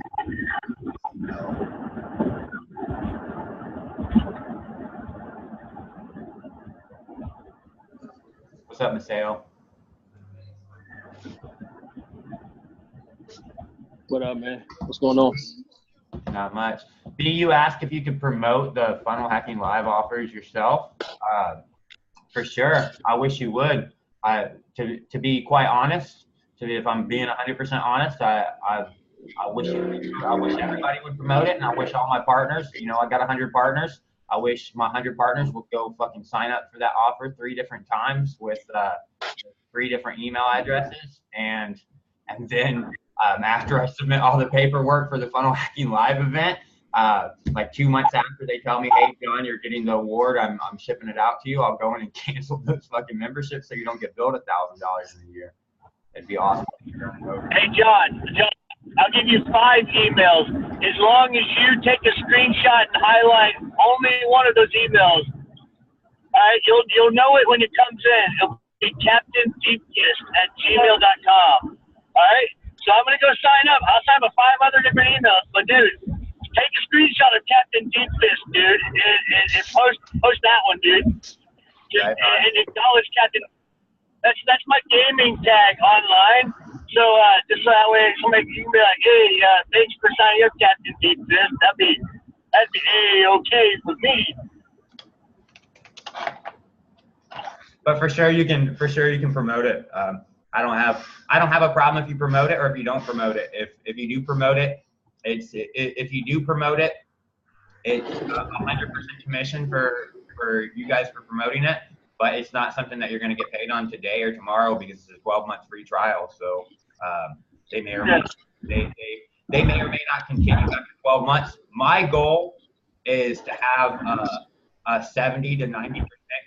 What's up, Maseo? What up, man? What's going on? Not much. B, you asked if you could promote the Funnel Hacking Live offers yourself. For sure. I wish you would. To be quite honest, if I'm being 100% honest, I wish everybody would promote it, and I wish all my partners, you know, I got 100 partners. I wish my 100 partners would go fucking sign up for that offer 3 different times with 3 different email addresses, and then after I submit all the paperwork for the Funnel Hacking Live event, like 2 months after they tell me, hey, John, you're getting the award, I'm shipping it out to you, I'll go in and cancel those fucking memberships so you don't get billed $1,000 in a year. It'd be awesome. Hey, John, I'll give you 5 emails. As long as you take a screenshot and highlight only one of those emails, all right, you'll know it when it comes in. It'll be captaindeepkist@gmail.com. All right, so I'm gonna go sign up. I'll sign up 5 other different emails, but dude, take a screenshot of Captain Deep Fist, dude, and post that one, dude. And acknowledge Captain. That's my gaming tag online. So just so that way somebody can be like, hey, thanks for signing up, Captain Deep Fist. That'd be okay for me. But for sure you can promote it. I don't have a problem if you promote it or if you don't promote it. If you do promote it, it's 100% commission for you guys for promoting it. But it's not something that you're going to get paid on today or tomorrow because it's a 12-month free trial. So they may or may not continue after 12 months. My goal is to have a 70 to 90%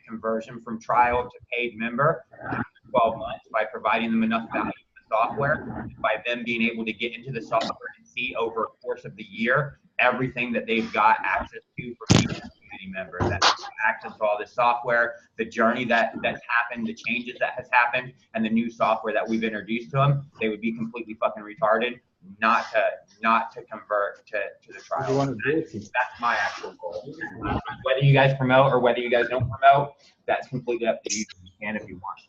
conversion from trial to paid member after 12 months by providing them enough value in the software, by them being able to get into the software and see over a course of the year everything that they've got access to for each community member, that access to all this software, the journey that's happened, the changes that has happened, and the new software that we've introduced to them. They would be completely fucking retarded not to convert to the trial. That's my actual goal. Whether you guys promote or whether you guys don't promote, that's completely up to you. You can if you want.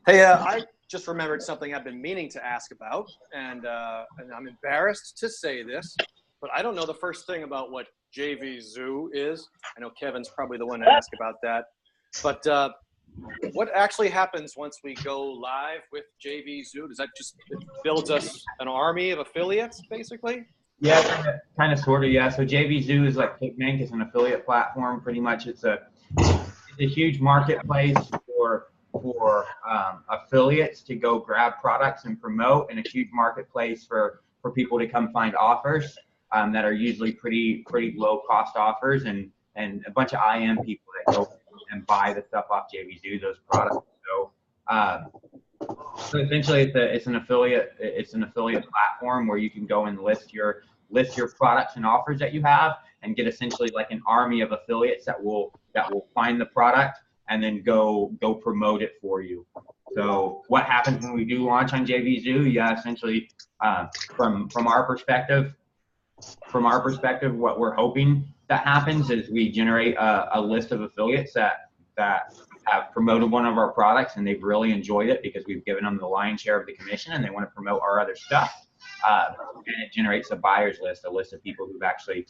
Hey, I just remembered something I've been meaning to ask about, and I'm embarrassed to say this, but I don't know the first thing about what JV Zoo is. I know Kevin's probably the one to ask about that, but what actually happens once we go live with JV Zoo? Does that just builds us an army of affiliates, basically? Yeah, kind of, sort of, yeah. So JV Zoo is like PicMink, is an affiliate platform. Pretty much, it's a huge marketplace for affiliates to go grab products and promote, and a huge marketplace for people to come find offers that are usually pretty low cost offers, and a bunch of IM people that go and buy the stuff off JV Zoo, those products. So essentially, it's an affiliate platform where you can go and list your products and offers that you have, and get essentially like an army of affiliates that will find the product and then go promote it for you. So what happens when we do launch on JV Zoo? Yeah, essentially, from our perspective, what we're hoping that happens is we generate a list of affiliates that have promoted one of our products and they've really enjoyed it because we've given them the lion's share of the commission and they want to promote our other stuff. And it generates a buyer's list, a list of people who've actually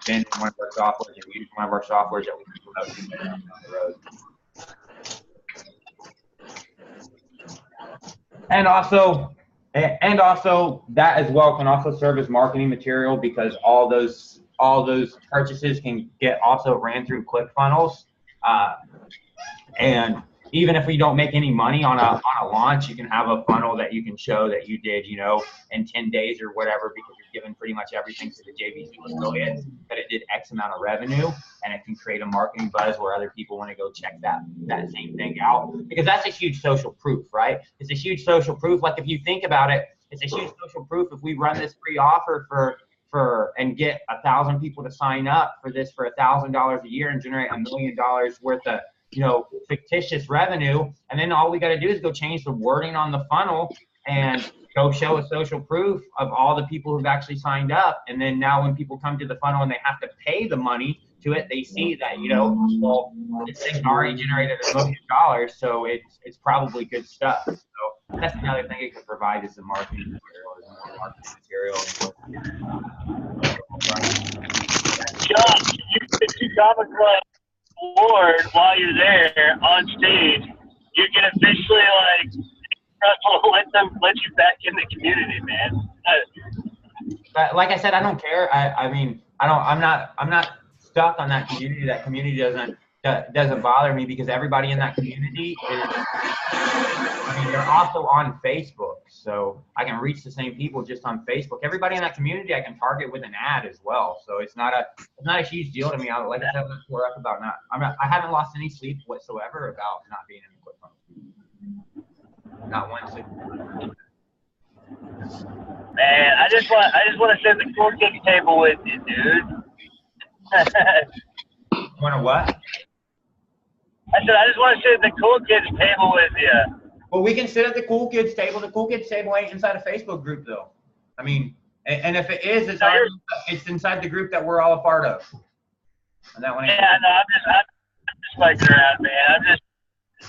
been in one of our softwares and used one of our softwares that we can promote down the road. And also that as well can also serve as marketing material, because all those purchases can get also ran through ClickFunnels. And even if we don't make any money on a launch, you can have a funnel that you can show that you did, in 10 days or whatever, because you're giving pretty much everything to the JV Zoo affiliate, that it did X amount of revenue, and it can create a marketing buzz where other people want to go check that same thing out, because that's a huge social proof, right? It's a huge social proof. Like if you think about it, it's a huge social proof if we run this free offer and get 1,000 people to sign up for this for $1,000 a year and generate $1 million worth of fictitious revenue, and then all we got to do is go change the wording on the funnel and go show a social proof of all the people who've actually signed up. And then now when people come to the funnel and they have to pay the money to it, they see that, well, this thing's already generated $1 million, so it's probably good stuff. So That's another thing it could provide is the marketing material, is more marketing material. John, you get to Comic Club award while you're there on stage. You can officially let you back in the community, man. But like I said, I don't care. I mean, I'm not stuck on that community. That community doesn't bother me because everybody in that community they're also on Facebook, so I can reach the same people just on Facebook. Everybody in that community I can target with an ad as well. So it's not a huge deal to me. Like I said, I haven't lost any sleep whatsoever about not being in the QuickBooks. Not one sleep. Man, I just want to sit at the cool kids table with you, dude. Want to what? I said I just want to sit at the cool kids table with you. Well, we can sit at the cool kids table. The cool kids table ain't inside a Facebook group, though. I mean, and if it is, it's inside the group that we're all a part of. And that one ain't. Yeah, no, I'm just fucking around, man.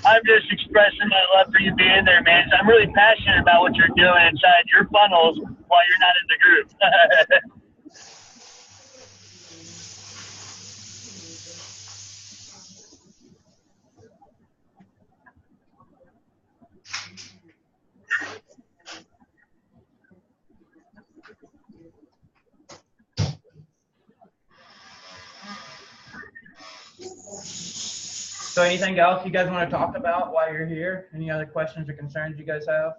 I'm just expressing my love for you being there, man. I'm really passionate about what you're doing inside your funnels while you're not in the group. So anything else you guys want to talk about while you're here? Any other questions or concerns you guys have?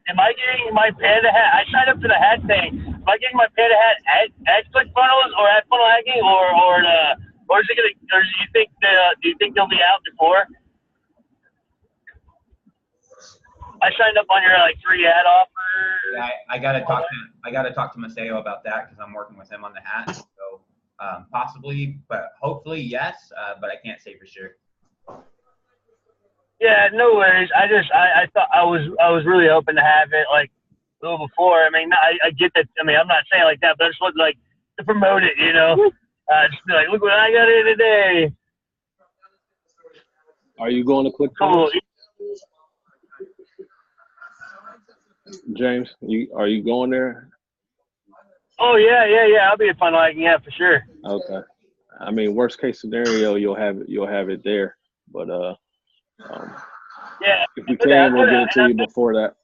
Am I getting my Panda hat? I signed up for the hat thing. Am I getting my Panda hat at ClickFunnels or at Funnel Hacking or is it gonna? Or do you think they'll be out before? I signed up on your free ad offer. Yeah, I gotta talk to Maseo about that because I'm working with him on the hat. So possibly, but hopefully yes. But I can't say for sure. Yeah, no worries. I thought I was really hoping to have it a little before. I mean, I get that. I mean, I'm not saying like that, but I just want to promote it, you know. Just be like, look what I got here today. Are you going to ClickFunnels? Cool. James, are you going there? Oh yeah. I'll be at Funnel Hacking, yeah, for sure. Okay. I mean, worst case scenario, you'll have it there, but yeah. if we can, we'll get it to you before that.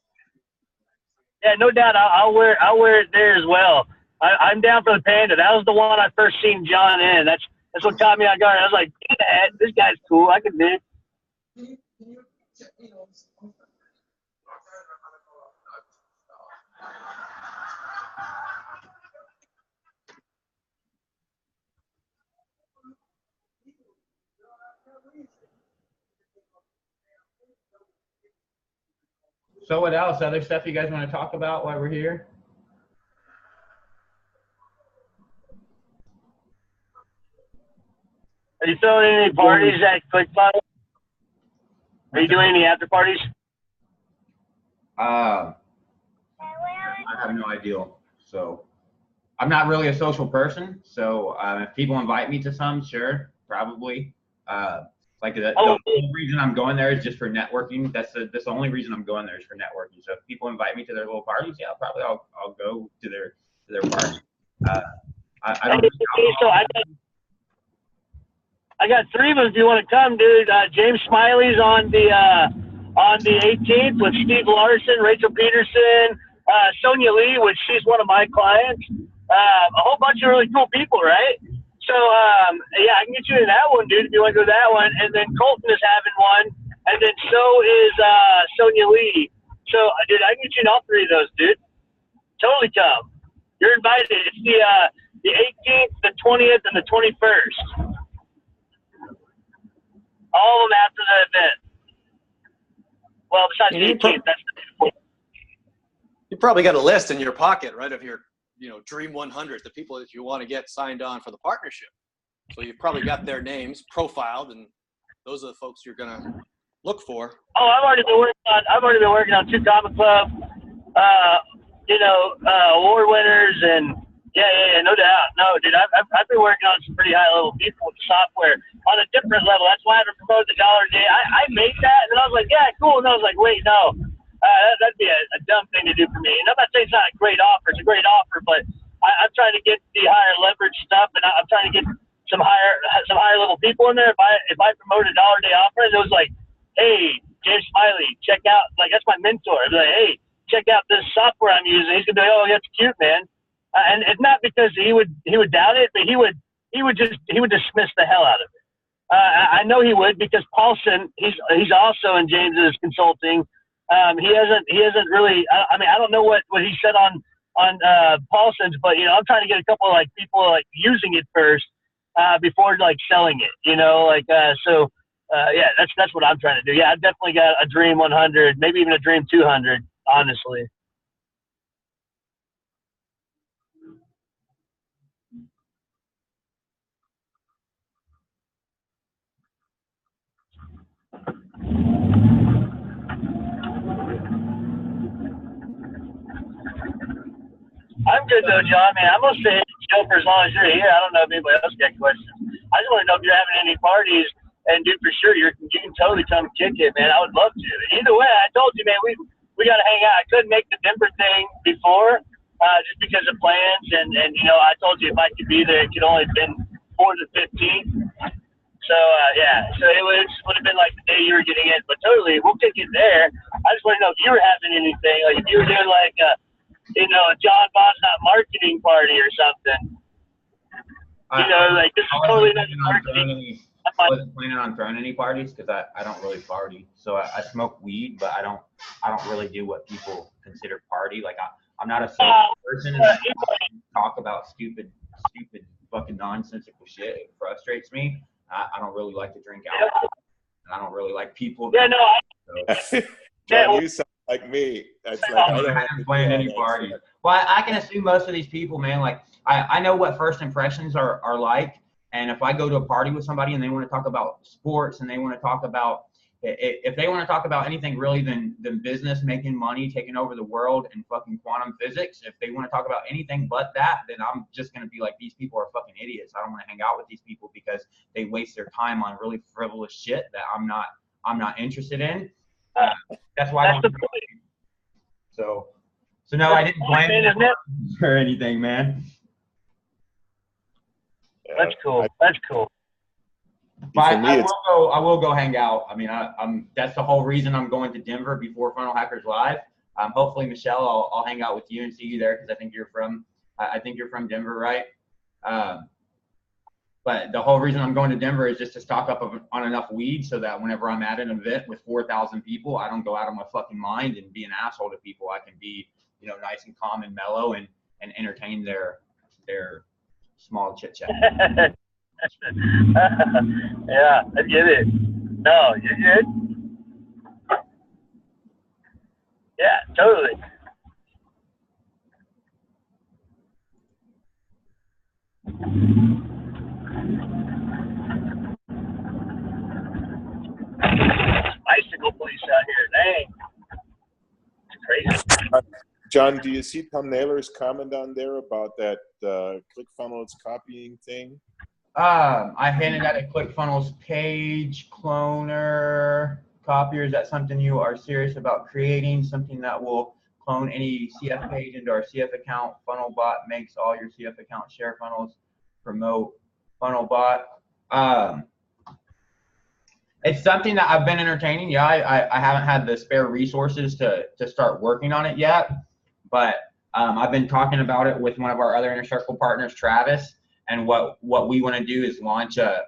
Yeah, no doubt. I'll wear it there as well. I'm down for the Panda. That was the one I first seen John in. That's what caught me on guard. I was like, this guy's cool. I can do it. So what else? Other stuff you guys want to talk about while we're here? Are you throwing any parties at ClickFunnels? Are you doing any after parties? I have no idea. So I'm not really a social person. So if people invite me to some, sure, probably. The only reason I'm going there is just for networking. That's the only reason I'm going there is for networking. So if people invite me to their little parties, yeah, probably I'll go to their party. I don't. So I got 3 of us if you want to come, dude. James Smiley's on the 18th with Steve Larson, Rachel Peterson, Sonia Lee, which she's one of my clients. A whole bunch of really cool people, right? So, yeah, I can get you in that one, dude, if you want to go to that one. And then Colton is having one, and then so is Sonia Lee. So, dude, I can get you in all 3 of those, dude. Totally come. You're invited. It's the 18th, the 20th, and the 21st. All of them after the event. Well, besides the 18th, that's the You probably got a list in your pocket, right, of your Dream 100, the people that you want to get signed on for the partnership. So you've probably got their names profiled, and those are the folks you're gonna look for. Oh, I've already been working on 2 Comic Club, award winners, and No doubt. No, dude, I've been working on some pretty high level people with software on a different level. That's why I haven't promoted the dollar a day. I made that, and then I was like, yeah, cool. And I was like, wait, no, that'd be a dumb thing to do for me. And I'm not saying it's not a great offer. It's a great offer, but I'm trying to get the higher leverage stuff, and I'm trying to get some higher level people in there. If I promote a dollar a day offer, and it was like, hey, James Smiley, check out, like, that's my mentor. I'd be like, hey, check out this software I'm using. He's gonna be like, oh, that's cute, man. And it's not because he would doubt it, but he would dismiss the hell out of it. I know he would, because Paulson, he's also in James's consulting. He hasn't really. I mean, I don't know what he said on Paulson's, but I'm trying to get a couple of people using it first before selling it. Yeah, that's what I'm trying to do. Yeah, I've definitely got a dream 100, maybe even a dream 200, honestly. I'm good though, John. Man, I'm gonna stay chill for as long as you're here. I don't know if anybody else got questions. I just want to know if you're having any parties, and dude, for sure, you can totally come kick it, man. I would love to. Either way, I told you, man, we got to hang out. I couldn't make the Denver thing before, just because of plans, and I told you if I could be there, it could only have been 4 to 15. So yeah, so it would have been like the day you were getting in, but totally, we'll kick it there. I just want to know if you were having anything, like if you were doing a John Bos's marketing party or something. This is totally not marketing. I wasn't planning on throwing any parties because I don't really party. So I smoke weed, but I don't really do what people consider party. Like I'm not a social person, and I talk about stupid fucking nonsensical shit. It frustrates me. I don't really like to drink alcohol, and I don't really like people. Yeah, no. John, you sound like me. That's like, I don't plan any parties. Well, I can assume most of these people, man, I know what first impressions are like. And if I go to a party with somebody and they want to talk about sports, and they want to talk about, if they want to talk about anything really than business, making money, taking over the world, and fucking quantum physics, if they want to talk about anything but that, then I'm just going to be like, these people are fucking idiots. I don't want to hang out with these people because they waste their time on really frivolous shit that I'm not interested in. That's why I don't. So no, I didn't plan or anything, man. That's cool. That's cool. But I will go hang out. I mean, I'm that's the whole reason I'm going to Denver before Funnel Hackers Live. Hopefully, Michelle, I'll hang out with you and see you there, because I think you're from Denver, right? But the whole reason I'm going to Denver is just to stock up on enough weed so that whenever I'm at an event with 4,000 people, I don't go out of my fucking mind and be an asshole to people. I can be, nice and calm and mellow and entertain their small chit chat. Yeah, I get it. No, you're good. Yeah, totally. Bicycle police out here, dang. It's crazy. John, do you see Tom Naylor's comment on there about that ClickFunnels copying thing? I handed out a ClickFunnels page cloner copier. Is that something you are serious about creating? Something that will clone any CF page into our CF account? FunnelBot makes all your CF account share funnels. Promote FunnelBot. It's something that I've been entertaining. Yeah, I haven't had the spare resources to start working on it yet, but I've been talking about it with one of our other Inner Circle partners, Travis. And what we want to do is launch a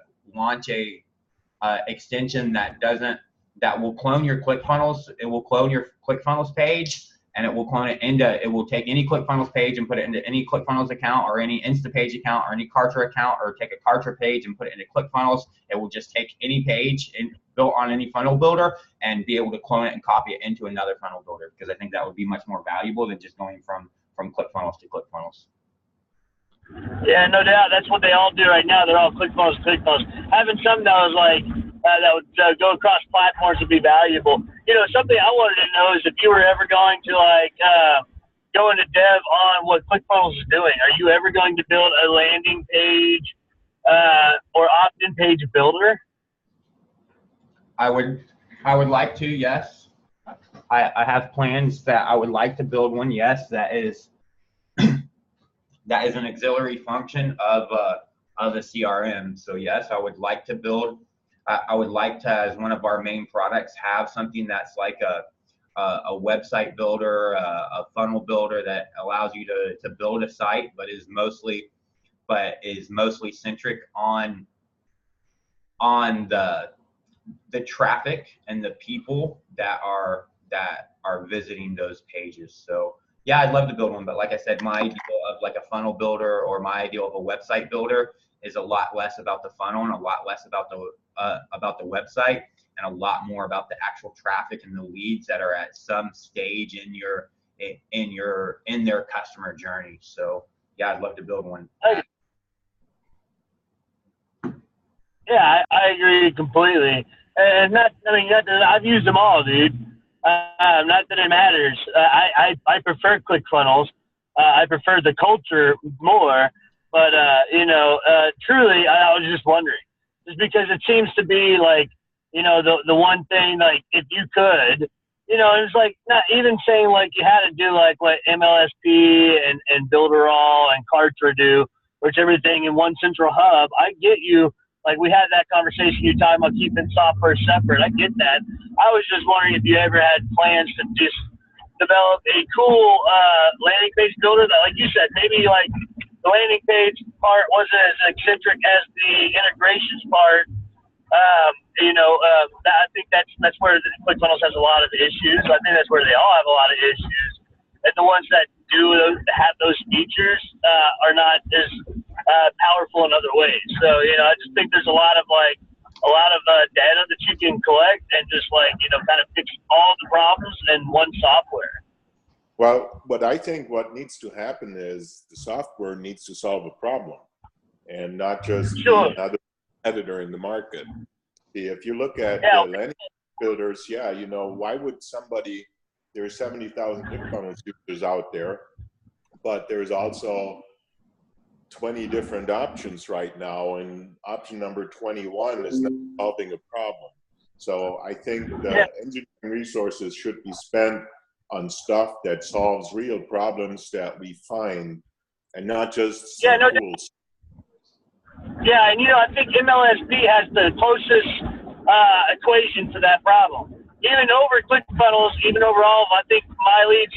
extension that will clone your ClickFunnels. It will clone your ClickFunnels page, and it will clone it into. It will take any ClickFunnels page and put it into any ClickFunnels account or any Instapage account or any Kartra account, or take a Kartra page and put it into ClickFunnels. It will just take any page built on any funnel builder and be able to clone it and copy it into another funnel builder, because I think that would be much more valuable than just going from ClickFunnels to ClickFunnels. Yeah, no doubt. That's what they all do right now. They're all ClickFunnels. Having something that was that would go across platforms would be valuable. Something I wanted to know is if you were ever going to go into dev on what ClickFunnels is doing. Are you ever going to build a landing page or opt-in page builder? I would like to, yes. I have plans that I would like to build one, yes, that is that is an auxiliary function of a CRM. So yes, I would like to build, I would like to, as one of our main products, have something that's like a website builder, a funnel builder that allows you to build a site, but is mostly centric on the traffic and the people that are visiting those pages. So yeah, I'd love to build one, but like I said, my idea of like a funnel builder or my idea of a website builder is a lot less about the funnel and a lot less about the website, and a lot more about the actual traffic and the leads that are at some stage in their customer journey. So yeah, I'd love to build one. Yeah, I agree completely. And not that I've used them all, dude. Not that it matters. I prefer ClickFunnels. I prefer the culture more. But truly, I was just wondering, just because it seems to be like, the one thing, like if you could, it's like not even saying like you had to do like what MLSP and Builderall and Kartra do, which everything in one central hub. I get you. Like we had that conversation, you talking about keeping software separate. I get that. I was just wondering if you ever had plans to just develop a cool landing page builder that, like you said, maybe like the landing page part wasn't as eccentric as the integrations part. I think that's where ClickFunnels has a lot of issues. I think that's where they all have a lot of issues. And the ones that do have those features are not as powerful in other ways. So, I just think there's a lot of data that you can collect and just kind of fix all the problems in one software. Well, but I think what needs to happen is the software needs to solve a problem and not just be another editor in the market. See, if you look at the landing builders, why would somebody, there are 70,000 ClickFunnels users out there, but there's also 20 different options right now, and option number 21 is not solving a problem. So I think the engineering resources should be spent on stuff that solves real problems that we find, and not just tools. Yeah, and I think MLSP has the closest equation to that problem. Even over ClickFunnels, even over all of them, I think My Lead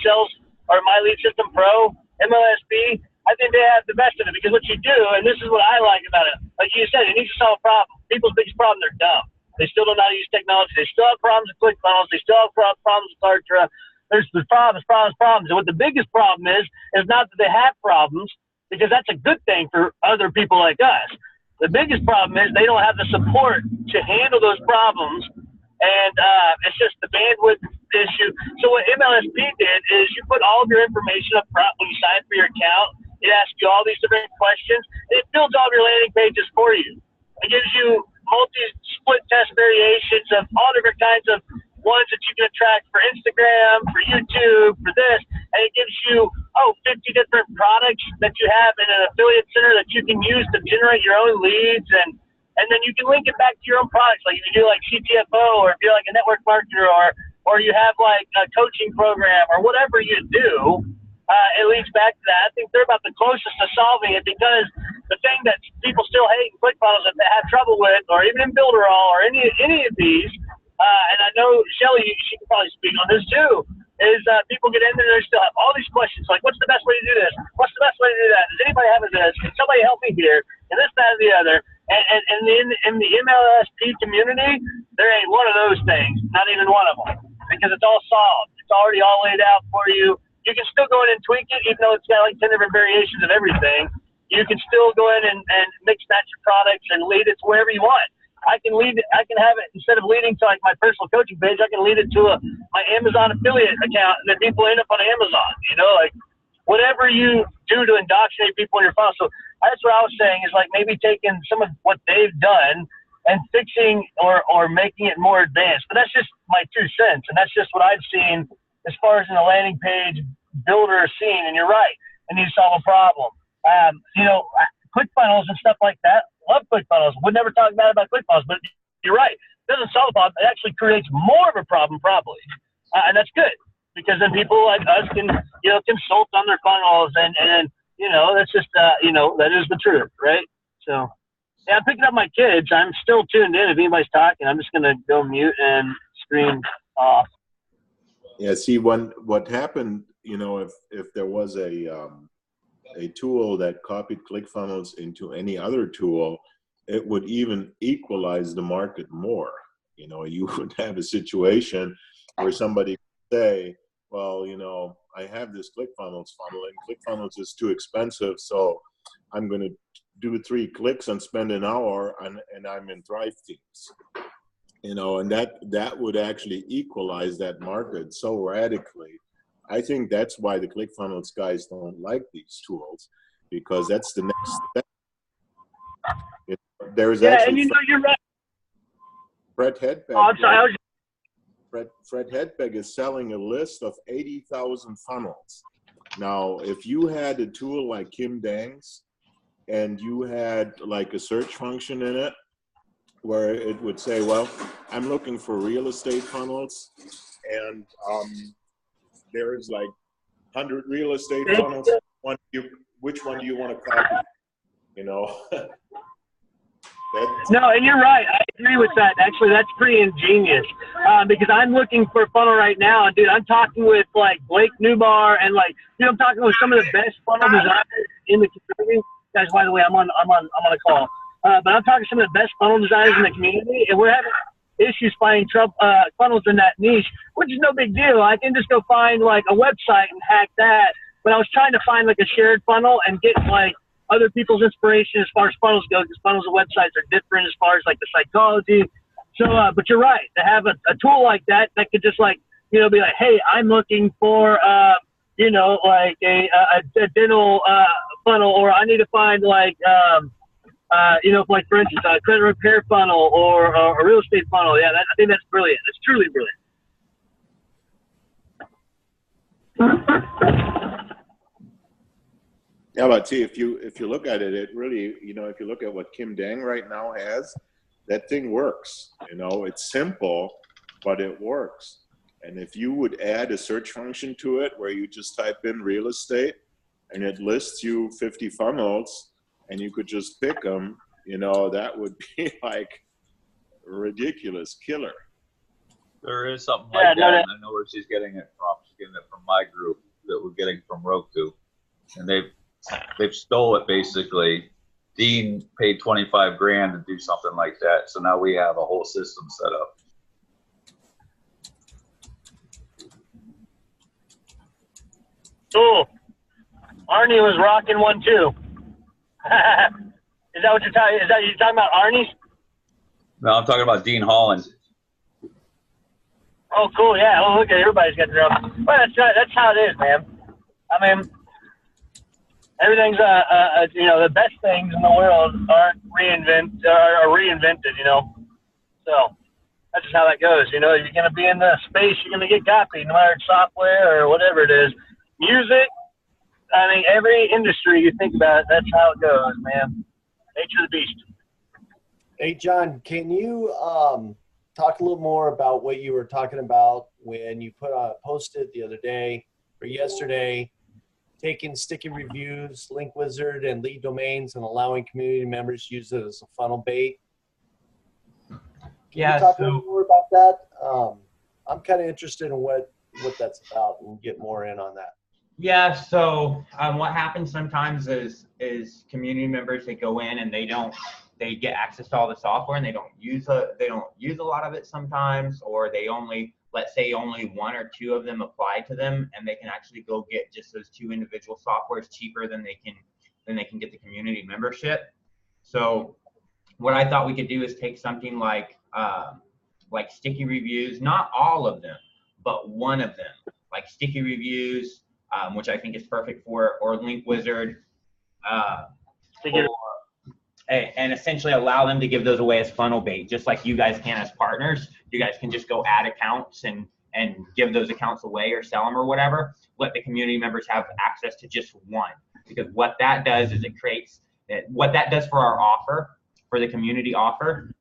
System Pro, MLSP, I think they have the best of it, because what you do, and this is what I like about it, like you said, it needs to solve a problem. People's biggest problem, they're dumb. They still don't know how to use technology. They still have problems with ClickFunnels. They still have problems with Kartra. There's problems. And what the biggest problem is not that they have problems, because that's a good thing for other people like us. The biggest problem is they don't have the support to handle those problems, and it's just the bandwidth issue. So what MLSP did is you put all of your information up front when you sign for your account. It asks you all these different questions. It builds all of your landing pages for you. It gives you multi-split test variations of all different kinds of ones that you can track for Instagram, for YouTube, for this, and it gives you 50 different products that you have in an affiliate center that you can use to generate your own leads, and then you can link it back to your own products. Like if you do like CTFO, or if you're like a network marketer, or you have like a coaching program, or whatever you do, it leads back to that. I think they're about the closest to solving it, because the thing that people still hate in ClickFunnels that they have trouble with, or even in Builderall, or any of these, and I know Shelly, she can probably speak on this too, is people get in there and they still have all these questions like, what's the best way to do this? What's the best way to do that? Does anybody have this? Can somebody help me here? And this, that, and the other. And in the MLSP community, there ain't one of those things, not even one of them, because it's all solved. It's already all laid out for you. You can still go in and tweak it, even though it's got like 10 different variations of everything. You can still go in and mix match your products and lead it to wherever you want. I can have it, instead of leading to like my personal coaching page, I can lead it to my Amazon affiliate account, and then people end up on Amazon, like whatever you do to indoctrinate people in your funnel. So that's what I was saying, is like maybe taking some of what they've done and fixing or making it more advanced. But that's just my 2 cents, and that's just what I've seen as far as in the landing page builder scene, and you're right. I need to solve a problem. ClickFunnels and stuff like that. Love ClickFunnels. Would never talk bad about ClickFunnels, but you're right. It doesn't solve a problem. It actually creates more of a problem, probably, and that's good because then people like us can, consult on their funnels, and that's just, that is the truth, right? So, yeah, I'm picking up my kids. I'm still tuned in. If anybody's talking, I'm just gonna go mute and screen off. Yeah. See, what happened, if there was a tool that copied ClickFunnels into any other tool, it would even equalize the market more. You would have a situation where somebody would say, well, I have this ClickFunnels funnel, and ClickFunnels is too expensive, so I'm going to do 3 clicks and spend an hour, and I'm in Thrive Teams. And that would actually equalize that market so radically. I think that's why the ClickFunnels guys don't like these tools, because that's the next step. There's actually you're right. Fred Hedbeck. Oh, I'm sorry. Fred Hedbeck is selling a list of 80,000 funnels. Now, if you had a tool like Kim Dang's, and you had like a search function in it, where it would say, well, I'm looking for real estate funnels, and there's like 100 real estate funnels. Which one do you want to copy? No, and you're right. I agree with that. Actually, that's pretty ingenious because I'm looking for a funnel right now, and dude, I'm talking with like Blake Newbar, and I'm talking with some of the best funnel designers in the community. Guys, by the way, I'm on a call, but I'm talking to some of the best funnel designers in the community, and we're having issues finding funnels in that niche, which is no big deal. I can just go find like a website and hack that. But I was trying to find like a shared funnel and get like other people's inspiration as far as funnels go, because funnels and websites are different as far as like the psychology. So, but you're right, to have a tool like that could just like, be like, hey, I'm looking for, like a dental funnel, or I need to find like, like for instance, a credit repair funnel or a real estate funnel. Yeah, I think that's brilliant. It's truly brilliant. Yeah, but see, if you look at it, it really, if you look at what Kim Dang right now has, that thing works. It's simple, but it works. And if you would add a search function to it where you just type in real estate and it lists you 50 funnels and you could just pick them, that would be like a ridiculous killer. There is something like that. And I know where she's getting it from. She's getting it from my group that we're getting from Roku. And they've stole it basically. Dean paid $25,000 to do something like that. So now we have a whole system set up. Cool. Arnie was rocking one too. Is that what you're talking? Is that you're talking about Arnie's? No, I'm talking about Dean Holland. Oh, cool. Yeah. Oh, look at everybody's got their own. Well, that's how it is, man. I mean, everything's the best things in the world aren't reinvented. So that's just how that goes. You're gonna be in the space, you're gonna get copied, no matter it's software or whatever it is. Music. I mean, every industry you think about, that's how it goes, man. Nature of the beast. Hey, John, can you talk a little more about what you were talking about when you posted the other day or yesterday, taking sticky reviews, link wizard, and lead domains and allowing community members to use it as a funnel bait? Can you talk a little more about that? I'm kind of interested in what that's about and get more in on that. Yeah, so what happens sometimes is community members, they go in and they get access to all the software and they don't use a lot of it sometimes, or let's say only 1 or 2 of them apply to them, and they can actually go get just those 2 individual softwares cheaper than they can get the community membership. So what I thought we could do is take something like sticky reviews, not all of them, but one of them, like sticky reviews, which I think is perfect or link wizard, and essentially allow them to give those away as funnel bait, just like you guys can as partners. You guys can just go add accounts and and give those accounts away or sell them or whatever, let the community members have access to just one. Because what that does is it creates, what that does for our offer, for the community offer,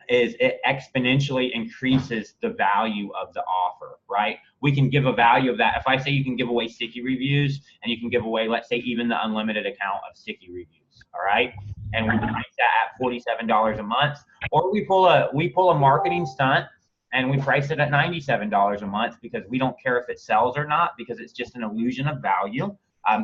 is it exponentially increases the value of the offer, right? We can give a value of that. If I say you can give away sticky reviews and you can give away, let's say, even the unlimited account of sticky reviews, all right? And we price that at $47 a month, or we pull a marketing stunt and we price it at $97 a month because we don't care if it sells or not, because it's just an illusion of value.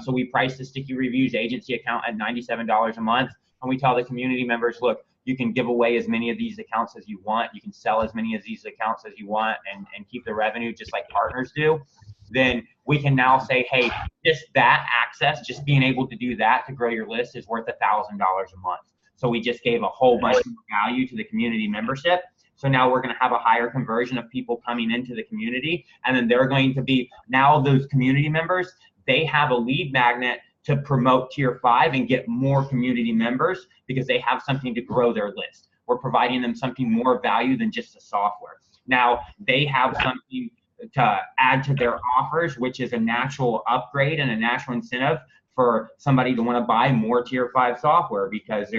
So we price the sticky reviews agency account at $97 a month, and we tell the community members, look, you can give away as many of these accounts as you want. You can sell as many of these accounts as you want and keep the revenue just like partners do. Then we can now say, hey, just that access, just being able to do that to grow your list is worth $1,000 a month. So we just gave a whole bunch of value to the community membership. So now we're going to have a higher conversion of people coming into the community. And then they're going to be, now those community members, they have a lead magnet to promote tier 5 and get more community members because they have something to grow their list. We're providing them something more value than just the software. Now they have something to add to their offers, which is a natural upgrade and a natural incentive for somebody to want to buy more tier 5 software, because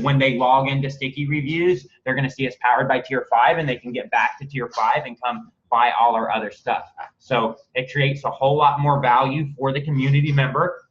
when they log into sticky reviews, they're going to see it's powered by tier 5 and they can get back to tier 5 and come buy all our other stuff. So it creates a whole lot more value for the community member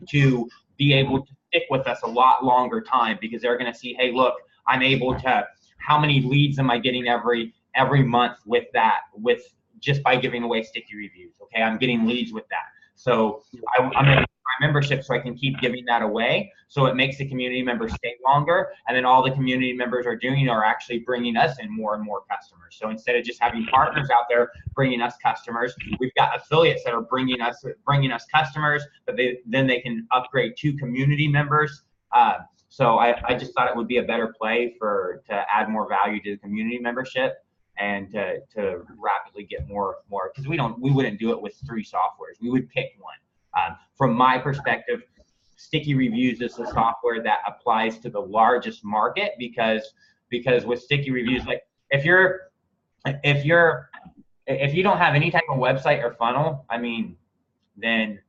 to be able to stick with us a lot longer time, because they're going to see, hey, look, I'm able to, how many leads am I getting every month with that, with just by giving away sticky reviews? Okay, I'm getting leads with that. So I'm going to my membership so I can keep giving that away. So it makes the community members stay longer. And then all the community members are doing are actually bringing us in more and more customers. So instead of just having partners out there bringing us customers, we've got affiliates that are bringing us customers, but then they can upgrade to community members. So I just thought it would be a better play to add more value to the community membership and to rapidly get more, because we wouldn't do it with 3 softwares. We would pick one. From my perspective, sticky reviews is the software that applies to the largest market, because with sticky reviews, like if you don't have any type of website or funnel, I mean, then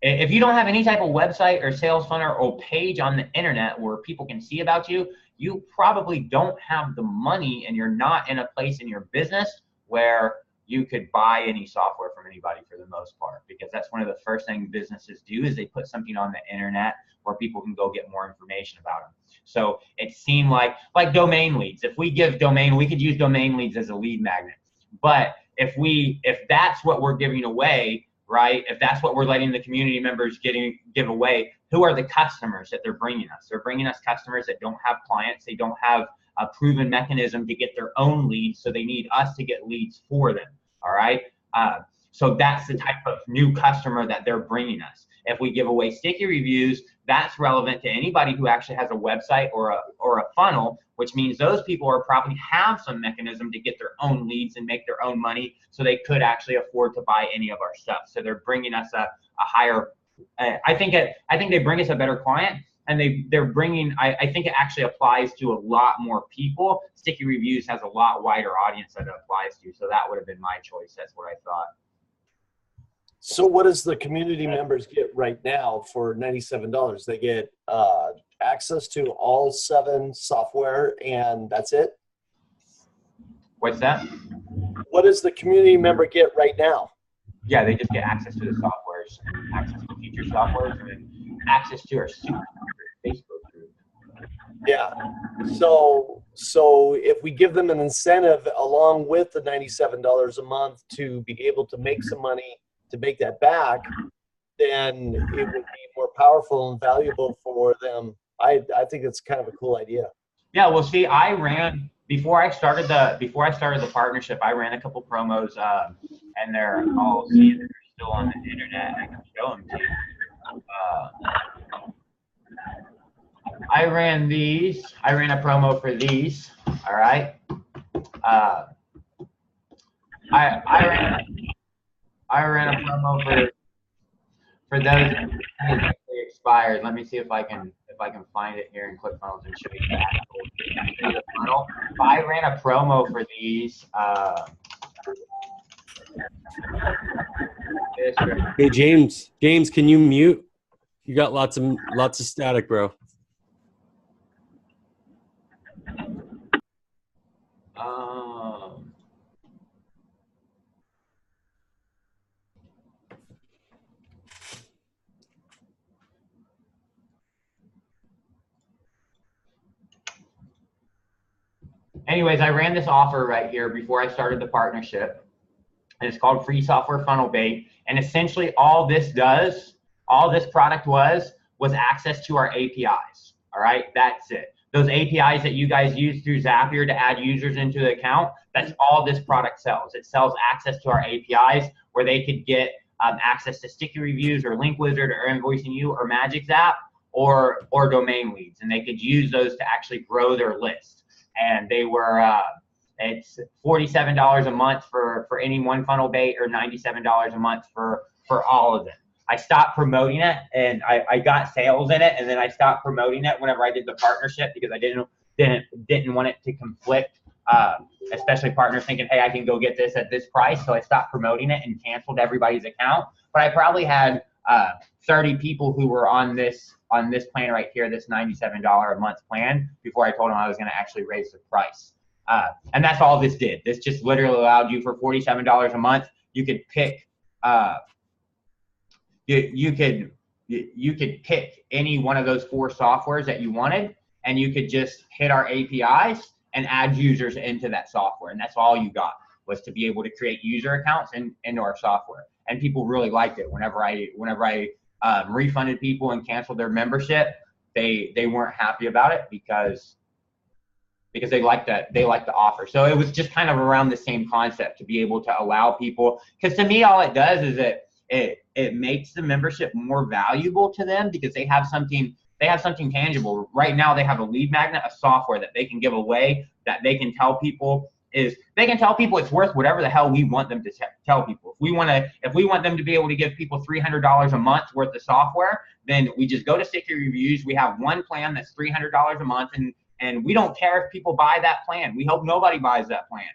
if you don't have any type of website or sales funnel or page on the internet where people can see about you, you probably don't have the money, and you're not in a place in your business where you could buy any software from anybody for the most part, because that's one of the first things businesses do is they put something on the internet where people can go get more information about them. So it seemed like domain leads. If we give domain, we could use domain leads as a lead magnet. But if that's what we're giving away, right? If that's what we're letting the community members give away, who are the customers that they're bringing us? They're bringing us customers that don't have clients. They don't have a proven mechanism to get their own leads, so they need us to get leads for them. All right. So that's the type of new customer that they're bringing us. If we give away sticky reviews, that's relevant to anybody who actually has a website or a funnel, which means those people are probably have some mechanism to get their own leads and make their own money, so they could actually afford to buy any of our stuff. So they're bringing us a higher. I think they bring us a better client. And they're bringing, I think it actually applies to a lot more people. Sticky reviews has a lot wider audience that it applies to. So that would have been my choice. That's what I thought. So what does the community members get right now for $97? They get access to all 7 software, and that's it? What's that? What does the community member get right now? Yeah, they just get access to the softwares, access to future softwares, and then access to our super Facebook group. Yeah. So if we give them an incentive along with the $97 a month to be able to make some money to make that back, then it would be more powerful and valuable for them. I think it's kind of a cool idea. Yeah. Well, see, before I started the partnership, I ran a couple promos, and they're still on the internet. I can show them to you. I ran a promo for these. All right. I ran a promo for those that expired. Let me see if I can if I can find it here in ClickFunnels and show you the actual funnel. But I ran a promo for these. Hey James, can you mute? You got lots of static, bro. Anyways, I ran this offer right here before I started the partnership, and it's called Free Software Funnel Bait. And essentially all this product was access to our APIs. All right, that's it. Those APIs that you guys use through Zapier to add users into the account, that's all this product sells. It sells access to our APIs where they could get access to sticky reviews or Link Wizard or Invoicing You or Magic Zap or domain leads. And they could use those to actually grow their list. And they were, it's $47 a month for any one funnel bait or $97 a month for all of them. I stopped promoting it, and I got sales in it, and then I stopped promoting it whenever I did the partnership because I didn't want it to conflict, especially partners thinking, hey, I can go get this at this price. So I stopped promoting it and canceled everybody's account. But I probably had 30 people who were on this plan right here, this $97 a month plan, before I told them I was going to actually raise the price. And that's all this did. This just literally allowed you for $47 a month. You could pick. You could pick any one of those 4 softwares that you wanted, and you could just hit our APIs and add users into that software. And that's all you got, was to be able to create user accounts into our software. And people really liked it. Whenever I refunded people and canceled their membership, they weren't happy about it because they liked the offer. So it was just kind of around the same concept, to be able to allow people, because to me all it does is it makes the membership more valuable to them because they have something tangible. Right now they have a lead magnet, a software that they can give away, that they can tell people it's worth whatever the hell we want them to tell people. If we want them to be able to give people $300 a month worth of software, then we just go to Sticky Reviews. We have one plan that's $300 a month, and we don't care if people buy that plan. We hope nobody buys that plan.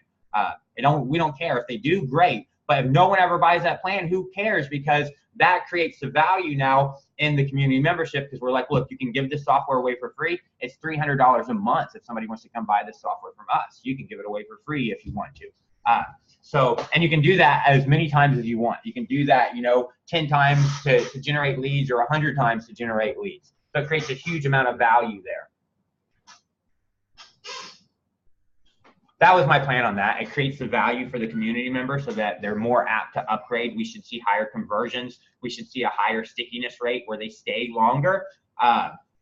We don't care. If they do, great. But if no one ever buys that plan, who cares? Because that creates the value now in the community membership, because we're like, look, you can give this software away for free. It's $300 a month. If somebody wants to come buy this software from us, you can give it away for free if you want to. And you can do that as many times as you want. You can do that, 10 times to generate leads, or 100 times to generate leads. So it creates a huge amount of value there. That was my plan on that. It creates the value for the community members so that they're more apt to upgrade. We should see higher conversions. We should see a higher stickiness rate where they stay longer.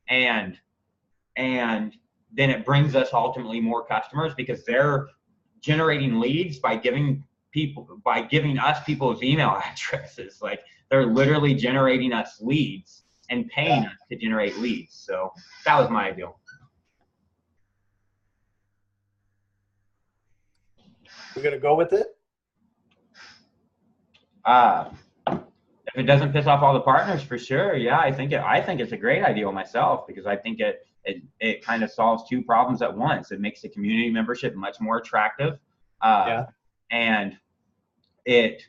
And then it brings us ultimately more customers, because they're generating leads by giving us people's email addresses. Like, they're literally generating us leads and paying us to generate leads. So that was my ideal. We're gonna go with it. If it doesn't piss off all the partners, for sure. Yeah, I think it's a great idea myself, because I think it kind of solves 2 problems at once. It makes the community membership much more attractive, and it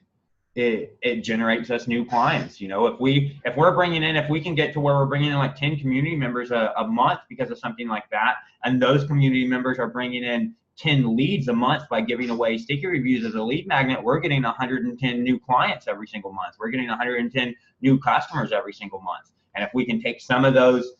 generates us new clients. If we can get to where we're bringing in like 10 community members a month because of something like that, and those community members are bringing in 10 leads a month by giving away Sticky Reviews as a lead magnet, we're getting 110 new clients every single month. We're getting 110 new customers every single month. And if we can take some of those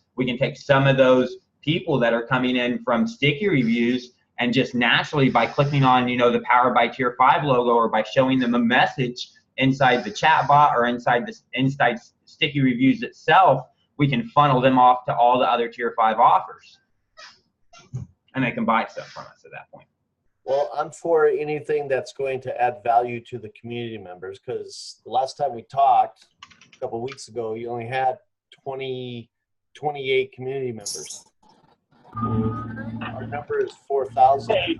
people that are coming in from Sticky Reviews, and just naturally by clicking on, the Powered by Tier 5 logo, or by showing them a message inside the chat bot or inside Sticky Reviews itself, we can funnel them off to all the other Tier 5 offers. And they can buy stuff from us at that point. Well, I'm for anything that's going to add value to the community members, because the last time we talked a couple of weeks ago, you only had 28 community members. Our number is 4,000.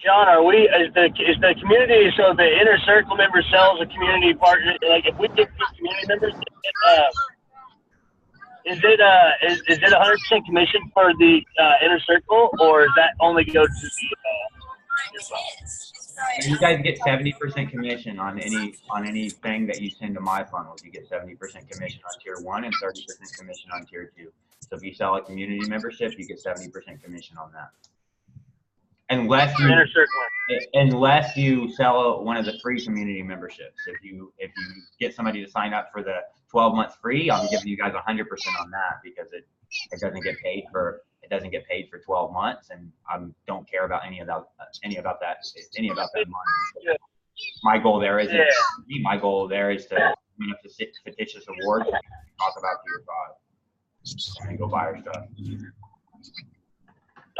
John, is the community, so the inner circle member sells a community partner? Like, if we get 2 community members, is it 100% commission for the inner circle, or does that only go to the? You guys get 70% commission on anything that you send to my funnels. You get 70% commission on tier 1 and 30% commission on tier 2. So if you sell a community membership, you get 70% commission on that. Unless you sell one of the free community memberships. If you get somebody to sign up for the 12 months free, I'm giving you guys 100% on that, because it doesn't get paid for 12 months, and I don't care about any about that money. My goal there is my goal there is to win up to fictitious awards and talk about tier 5 and go buy our stuff.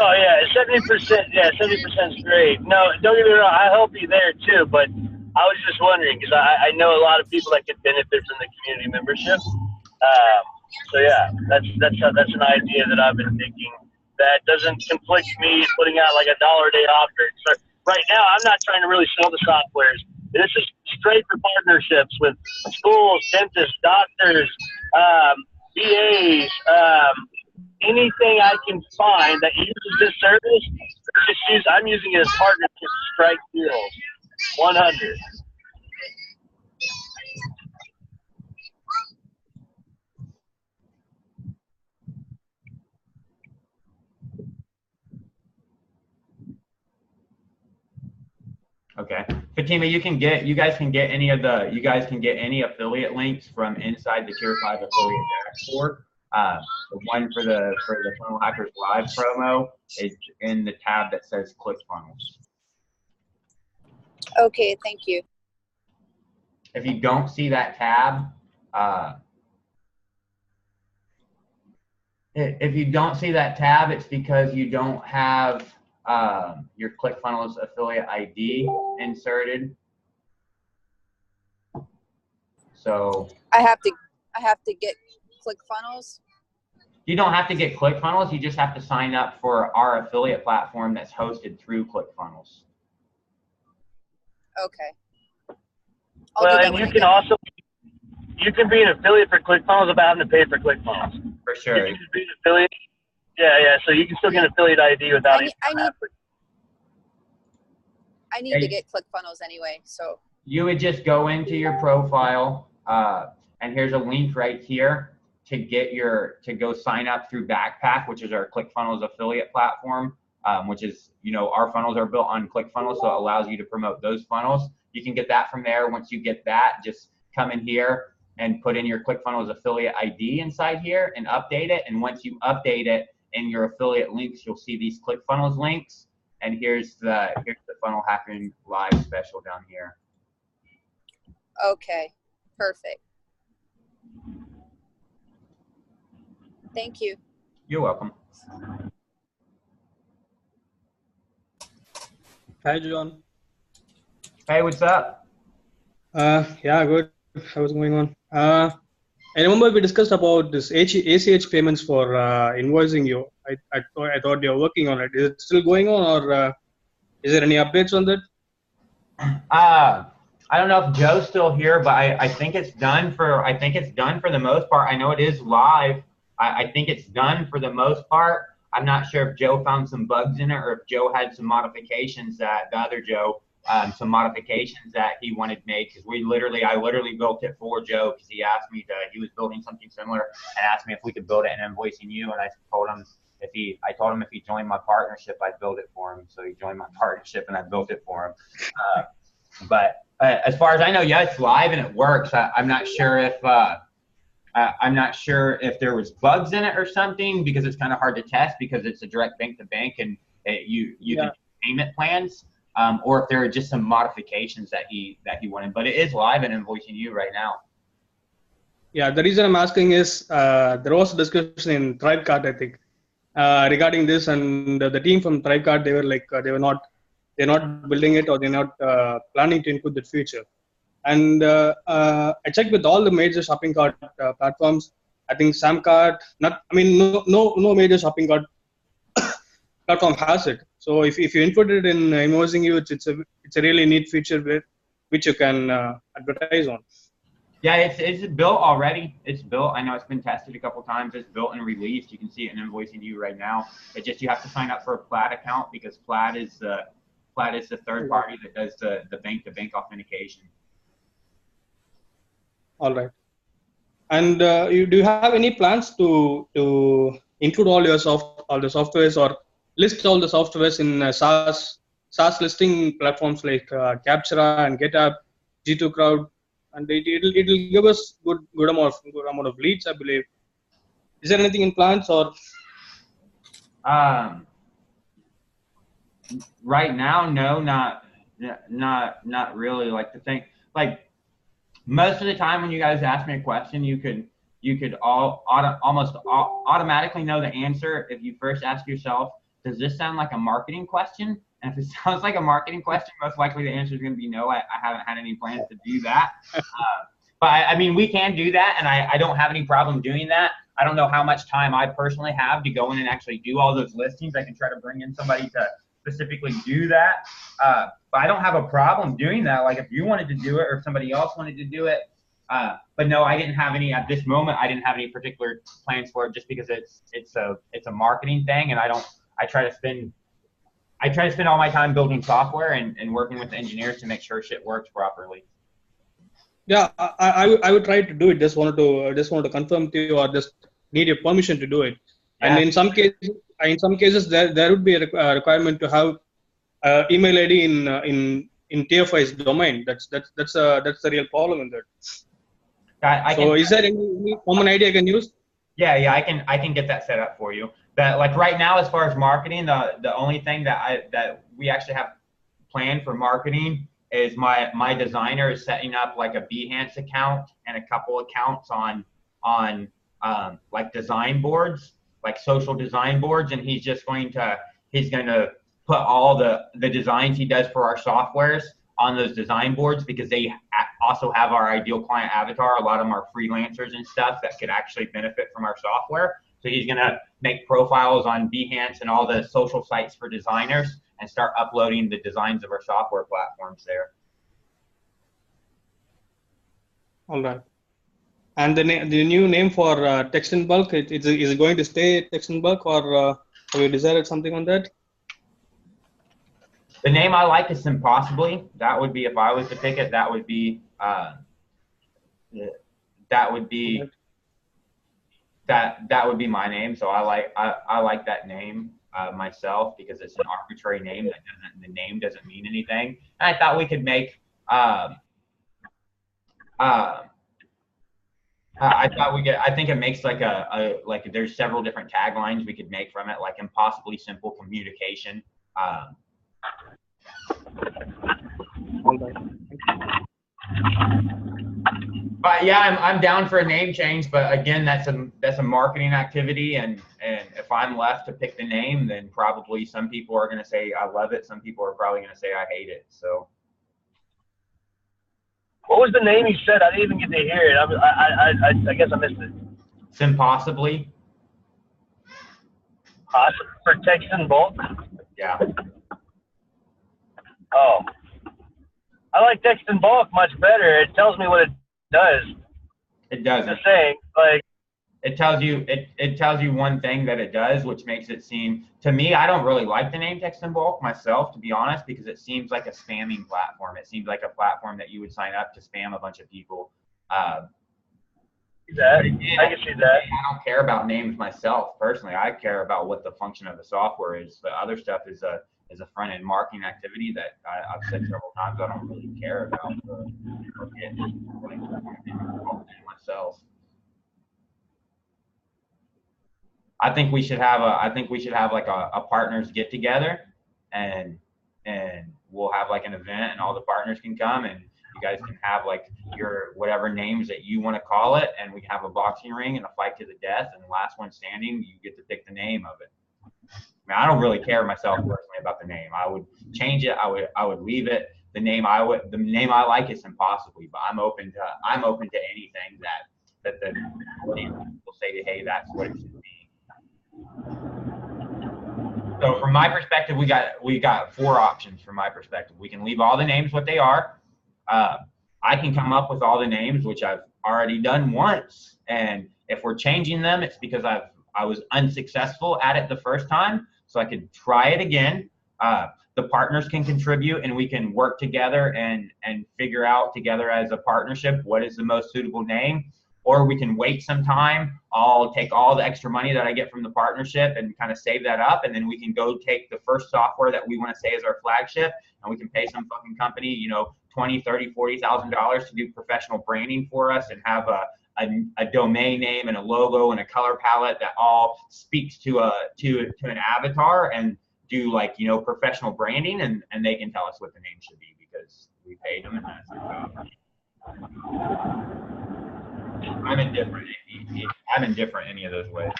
Oh yeah, 70%. Yeah, 70% is great. No, don't get me wrong. I help you there too, but I was just wondering because I know a lot of people that could benefit from the community membership. So yeah, that's an idea that I've been thinking that doesn't conflict me putting out like $1 a day offer. So right now, I'm not trying to really sell the softwares. This is straight for partnerships with schools, dentists, doctors, VAs. Anything I can find that uses this service, I'm using it as partnership to strike deals. 100. Okay, Fatima, you guys can get any affiliate links from inside the Tier 5 affiliate dashboard. The one for the Funnel Hackers Live promo is in the tab that says ClickFunnels. Okay, thank you. If you don't see that tab, it's because you don't have your ClickFunnels affiliate ID inserted. So I have to get ClickFunnels. You don't have to get ClickFunnels. You just have to sign up for our affiliate platform that's hosted through ClickFunnels. Okay. Well, and you can be an affiliate for ClickFunnels without having to pay for ClickFunnels. For sure. You can be an affiliate. Yeah. So you can still get an affiliate ID without I need to get ClickFunnels anyway. So you would just go into your profile, and here's a link right here to go sign up through Backpack, which is our ClickFunnels affiliate platform, which is, our funnels are built on ClickFunnels, so it allows you to promote those funnels. You can get that from there. Once you get that, just come in here and put in your ClickFunnels affiliate ID inside here and update it. And once you update it in your affiliate links, you'll see these ClickFunnels links. And here's the Funnel Hacking Live special down here. Okay, perfect. Thank you. You're welcome. Hi, John. Hey, what's up? Yeah, good. How's it going on? I remember we discussed about this ACH payments for invoicing you. I thought you're working on it. Is it still going on, or is there any updates on that? I don't know if Joe's still here, but I think it's done for the most part. I know it is live. I think it's done for the most part. I'm not sure if Joe found some bugs in it or if Joe had some modifications that the other Joe, some modifications that he wanted made, because I literally built it for Joe because he asked me he was building something similar and asked me if we could build it and invoicing you, and I told him if he joined my partnership, I'd build it for him. So he joined my partnership and I built it for him. But as far as I know, yeah, it's live and it works. I'm not sure if there was bugs in it or something, because it's kind of hard to test because it's a direct bank to bank and you can do payment plans, or if there are just some modifications that he wanted. But it is live and invoicing you right now. Yeah, the reason I'm asking is there was a discussion in TribeCard, I think, regarding this, and the team from TribeCard, they were like they're not building it, or they're not planning to include the feature. And I checked with all the major shopping cart platforms. I think Samcart, no major shopping cart platform has it. So if you input it in invoicing you, it's a really neat feature which you can advertise on. Yeah, it's built already. It's built. I know it's been tested a couple times. It's built and released. You can see it in Invoicing You right now. It just, you have to sign up for a Plaid account because Plaid is the third party that does the bank-to-bank authentication. All right. And do you have any plans to include all the softwares, or list all the softwares in SaaS listing platforms like Captura and GitHub, G2 Crowd, and it'll give us good amount of leads, I believe. Is there anything in plans, or? Right now, no, not really. Like the thing, like most of the time when you guys ask me a question, you could almost automatically know the answer if you first ask yourself, does this sound like a marketing question? And if it sounds like a marketing question, most likely the answer is going to be no. I haven't had any plans to do that. But I mean, we can do that, and I don't have any problem doing that. I don't know how much time I personally have to go in and actually do all those listings. I can try to bring in somebody to specifically do that. But I don't have a problem doing that. Like if you wanted to do it or if somebody else wanted to do it. But no, I didn't have any at this moment. I didn't have any particular plans for it just because it's a marketing thing, and I try to spend all my time building software and working with engineers to make sure shit works properly. Yeah, I would try to do it. Just wanted to confirm to you, or just need your permission to do it. Yeah. And in some cases, there would be a requirement to have email ID in TFI's domain. That's the real problem in that. So is there any common ID I can use? Yeah, I can get that set up for you. But like right now, as far as marketing, the only thing that we actually have planned for marketing is my designer is setting up like a Behance account and a couple accounts on like design boards, like social design boards, and he's going to put all the designs he does for our softwares on those design boards, because they also have our ideal client avatar. A lot of them are freelancers and stuff that could actually benefit from our software. So he's going to make profiles on Behance and all the social sites for designers and start uploading the designs of our software platforms there. All right. And the new name for Text in Bulk, is it going to stay Text in Bulk, or have you decided something on that? The name I like is Impossibly. That would be, if I was to pick it, that would be my name. So I like that name myself, because it's an arbitrary name the name doesn't mean anything. And I thought we could make I think it makes like like there's several different taglines we could make from it, like impossibly simple communication. But yeah, I'm down for a name change, but again, that's a marketing activity, and if I'm left to pick the name, then probably some people are going to say I love it, some people are probably going to say I hate it. So what was the name you said? I didn't even get to hear it. I guess I missed it. Impossibly. For Text in Bulk? Yeah. Oh, I like Text in Bulk much better. It tells me what it does. It doesn't. Just saying, like, it tells you one thing that it does, which makes it seem, to me, I don't really like the name Text in Bulk myself, to be honest, because it seems like a spamming platform. It seems like a platform that you would sign up to spam a bunch of people. I can see that. I don't care about names myself personally. I care about what the function of the software is. The other stuff is a front end marketing activity that I've said several times I don't really care about myself. I think we should have like a partners get together, and we'll have like an event, and all the partners can come, and you guys can have like your whatever names that you want to call it, and we have a boxing ring and a fight to the death, and the last one standing, you get to pick the name of it. I mean, I don't really care myself personally about the name. I would change it. I would leave it. The name I like is Impossibly, but I'm open to anything that the will say, hey, that's what it should be. So from my perspective, we got 4 options. From my perspective, we can leave all the names what they are. I I can come up with all the names, which I've already done once. And if we're changing them, it's because I was unsuccessful at it the first time, so I could try it again. The partners can contribute, and we can work together and figure out together as a partnership what is the most suitable name. Or we can wait some time. I'll take all the extra money that I get from the partnership and kind of save that up, and then we can go take the first software that we want to say is our flagship, and we can pay some fucking company, you know, $20,000, $30,000, $40,000 to do professional branding for us and have a domain name and a logo and a color palette that all speaks to an avatar, and do, like, you know, professional branding, and they can tell us what the name should be because we paid them and that's their job. I'm indifferent any of those ways.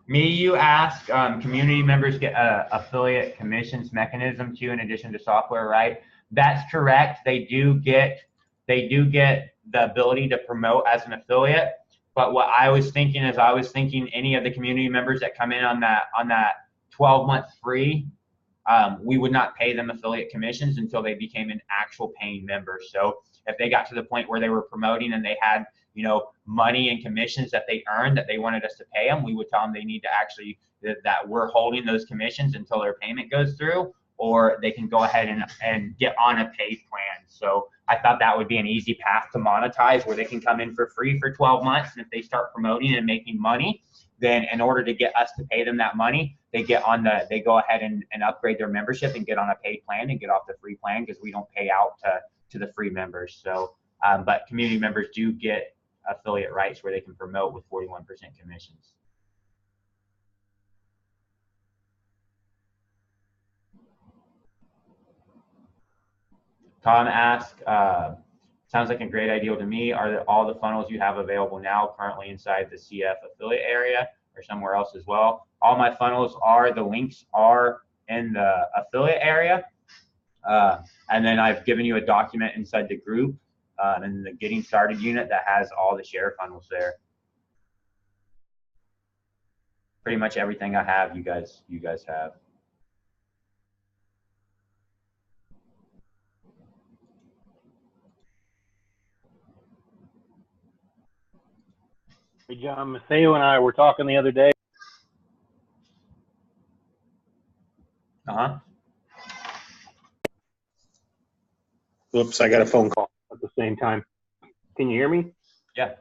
You ask, community members get affiliate commissions mechanism too, in addition to software, right? That's correct. They do get the ability to promote as an affiliate. But what I was thinking is, any of the community members that come in on that 12-month free, we would not pay them affiliate commissions until they became an actual paying member. So if they got to the point where they were promoting and they had, you know, money and commissions that they earned that they wanted us to pay them, we would tell them they need to actually, that we're holding those commissions until their payment goes through, or they can go ahead and get on a paid plan. So I thought that would be an easy path to monetize, where they can come in for free for 12 months. And if they start promoting and making money, then in order to get us to pay them that money, they go ahead and upgrade their membership and get on a paid plan and get off the free plan, because we don't pay out to the free members. So, but community members do get affiliate rights where they can promote with 41% commissions. Tom asked, sounds like a great idea to me. Are all the funnels you have available now currently inside the CF affiliate area or somewhere else as well? All my funnels the links are in the affiliate area. And then I've given you a document inside the group in the getting started unit that has all the share funnels there. Pretty much everything I have, you guys have. Hey, John, Mateo and I were talking the other day. Whoops, I got a phone call at the same time. Can you hear me? Yeah.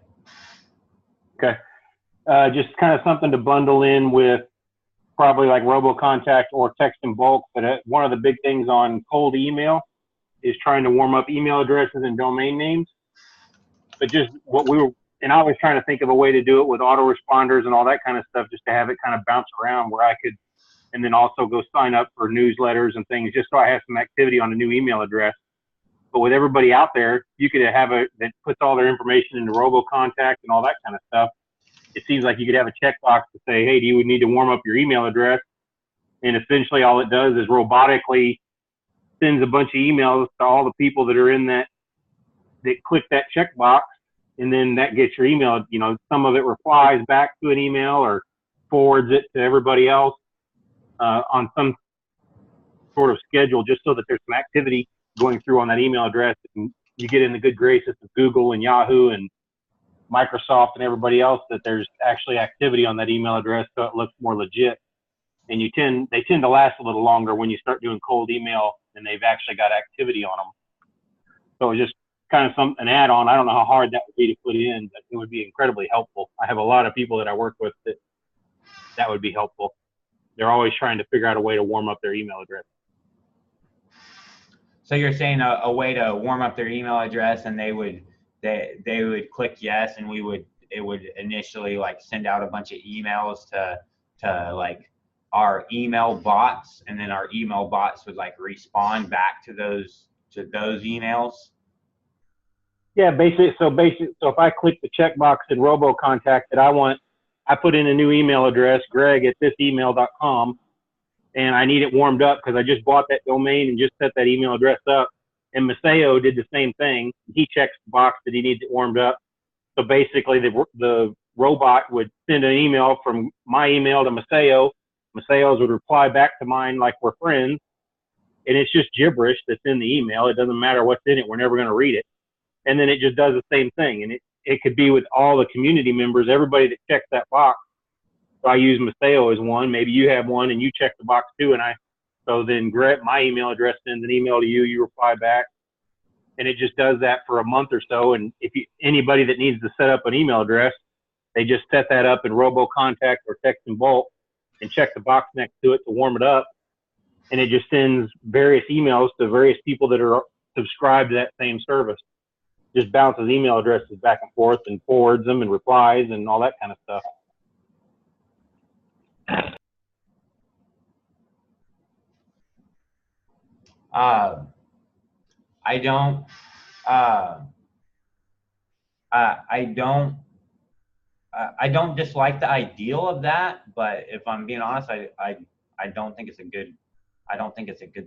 Okay. Just kind of something to bundle in with probably like RoboContact or text in bulk. But one of the big things on cold email is trying to warm up email addresses and domain names. But just and I was trying to think of a way to do it with autoresponders and all that kind of stuff, just to have it kind of bounce around where I could, and then also go sign up for newsletters and things, just so I have some activity on a new email address. But with everybody out there, you could have that puts all their information into RoboContact and all that kind of stuff. It seems like you could have a checkbox to say, hey, do you need to warm up your email address? And essentially all it does is robotically sends a bunch of emails to all the people that are in that click that checkbox. And then that gets your email, you know, some of it replies back to an email or forwards it to everybody else on some sort of schedule, just so that there's some activity going through on that email address. And you get in the good graces of Google and Yahoo and Microsoft and everybody else, that there's actually activity on that email address, so it looks more legit. And they tend to last a little longer when you start doing cold email and they've actually got activity on them. So it's just kind of an add-on. I don't know how hard that would be to put in, but it would be incredibly helpful. I have a lot of people that I work with that would be helpful. They're always trying to figure out a way to warm up their email address. So you're saying a way to warm up their email address, and they would click yes, and it would initially like send out a bunch of emails to like our email bots, and then our email bots would like respond back to those emails. Yeah, basically. So if I click the checkbox in RoboContact that I put in a new email address, greg@thisemail.com, and I need it warmed up because I just bought that domain and just set that email address up. And Maceo did the same thing. He checks the box that he needs it warmed up. So basically the robot would send an email from my email to Maceo. Maceo's would reply back to mine like we're friends. And it's just gibberish that's in the email. It doesn't matter what's in it. We're never going to read it. And then it just does the same thing. And it could be with all the community members, everybody that checks that box. So I use Maceo as one. Maybe you have one and you check the box too. So then my email address sends an email to you, you reply back. And it just does that for a month or so. And if anybody that needs to set up an email address, they just set that up in RoboContact or Text in Bulk and check the box next to it to warm it up. And it just sends various emails to various people that are subscribed to that same service. Just bounces email addresses back and forth and forwards them and replies and all that kind of stuff. I don't dislike the ideal of that, but if I'm being honest, I don't think it's a good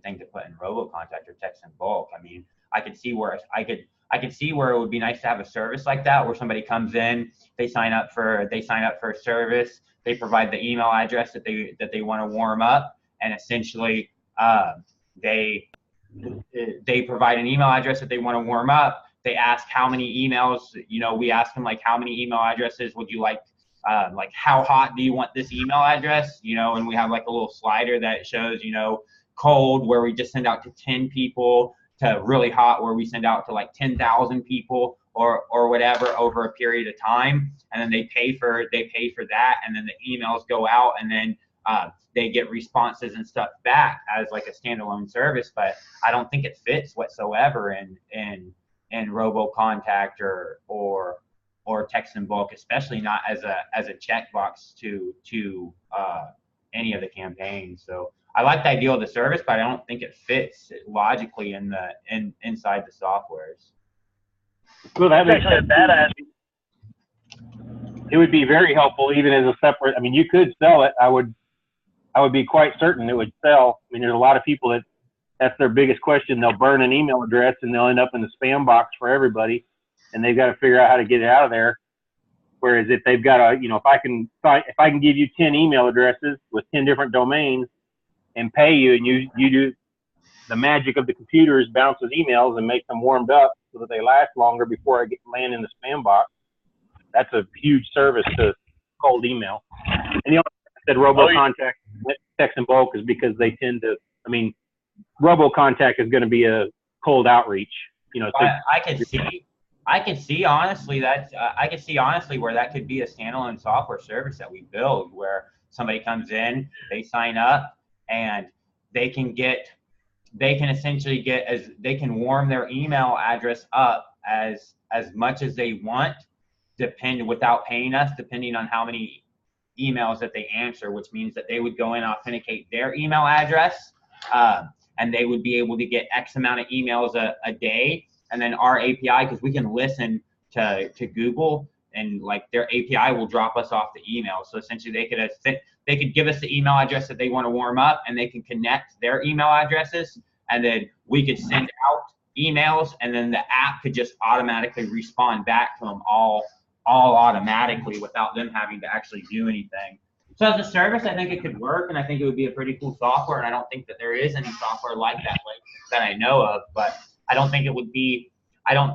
thing to put in RoboContact or Text in Bulk. I mean, I could see where it would be nice to have a service like that where somebody comes in, they sign up for a service, they provide the email address that they want to warm up, and essentially they provide an email address that they want to warm up. They ask how many emails, we ask them like, how many email addresses would you like how hot do you want this email address, and we have like a little slider that shows, cold, where we just send out to 10 people, to really hot, where we send out to like 10,000 people or whatever over a period of time. And then they pay for that. And then the emails go out, and then they get responses and stuff back as like a standalone service. But I don't think it fits whatsoever in RoboContact or Text in Bulk, especially not as a checkbox to any of the campaigns. So I like the idea of the service, but I don't think it fits logically inside the softwares. Well, that makes sense. It would be very helpful even as a separate. I mean, you could sell it. I would be quite certain it would sell. I mean, there's a lot of people that's their biggest question. They'll burn an email address and they'll end up in the spam box for everybody, and they've got to figure out how to get it out of there. Whereas if they've got if I can give you 10 email addresses with 10 different domains and pay you, and you do the magic of the computer is bounces emails and make them warmed up so that they last longer before I land in the spam box. That's a huge service to cold email. And the only reason I said RoboContact, Text in Bulk is because they tend to. I mean, RoboContact is going to be a cold outreach. I could see honestly where that could be a standalone software service that we build, where somebody comes in, they sign up, and they can warm their email address up as much as they want, without paying us, depending on how many emails that they answer, which means that they would go in and authenticate their email address, and they would be able to get X amount of emails a day. And then our API, because we can listen to Google, and like their API will drop us off the email. So essentially they could give us the email address that they want to warm up, and they can connect their email addresses, and then we could send out emails, and then the app could just automatically respond back to them all automatically without them having to actually do anything. So as a service, I think it could work, and I think it would be a pretty cool software, and I don't think that there is any software like that I know of, but I don't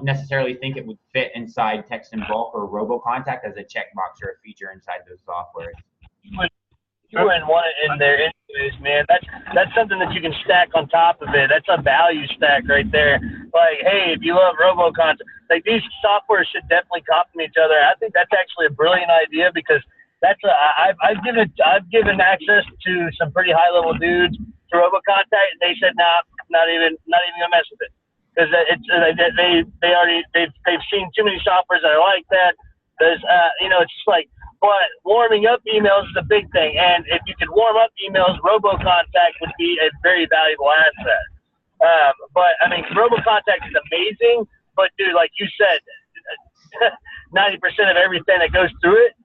necessarily think it would fit inside Text in Bulk or RoboContact as a checkbox or a feature inside those softwares. You wouldn't want it in there anyways, man. That's something that you can stack on top of it. That's a value stack right there. Like, hey, if you love RoboContact, like these softwares should definitely complement each other. I think that's actually a brilliant idea, because I've given access to some pretty high level dudes to RoboContact, and they said, nah, not even gonna mess with it, because they've seen too many softwares that are like that. There's it's just like. But warming up emails is a big thing, and if you could warm up emails, RoboContact would be a very valuable asset. But I mean, RoboContact is amazing, but dude, like you said, 90% of everything that goes through it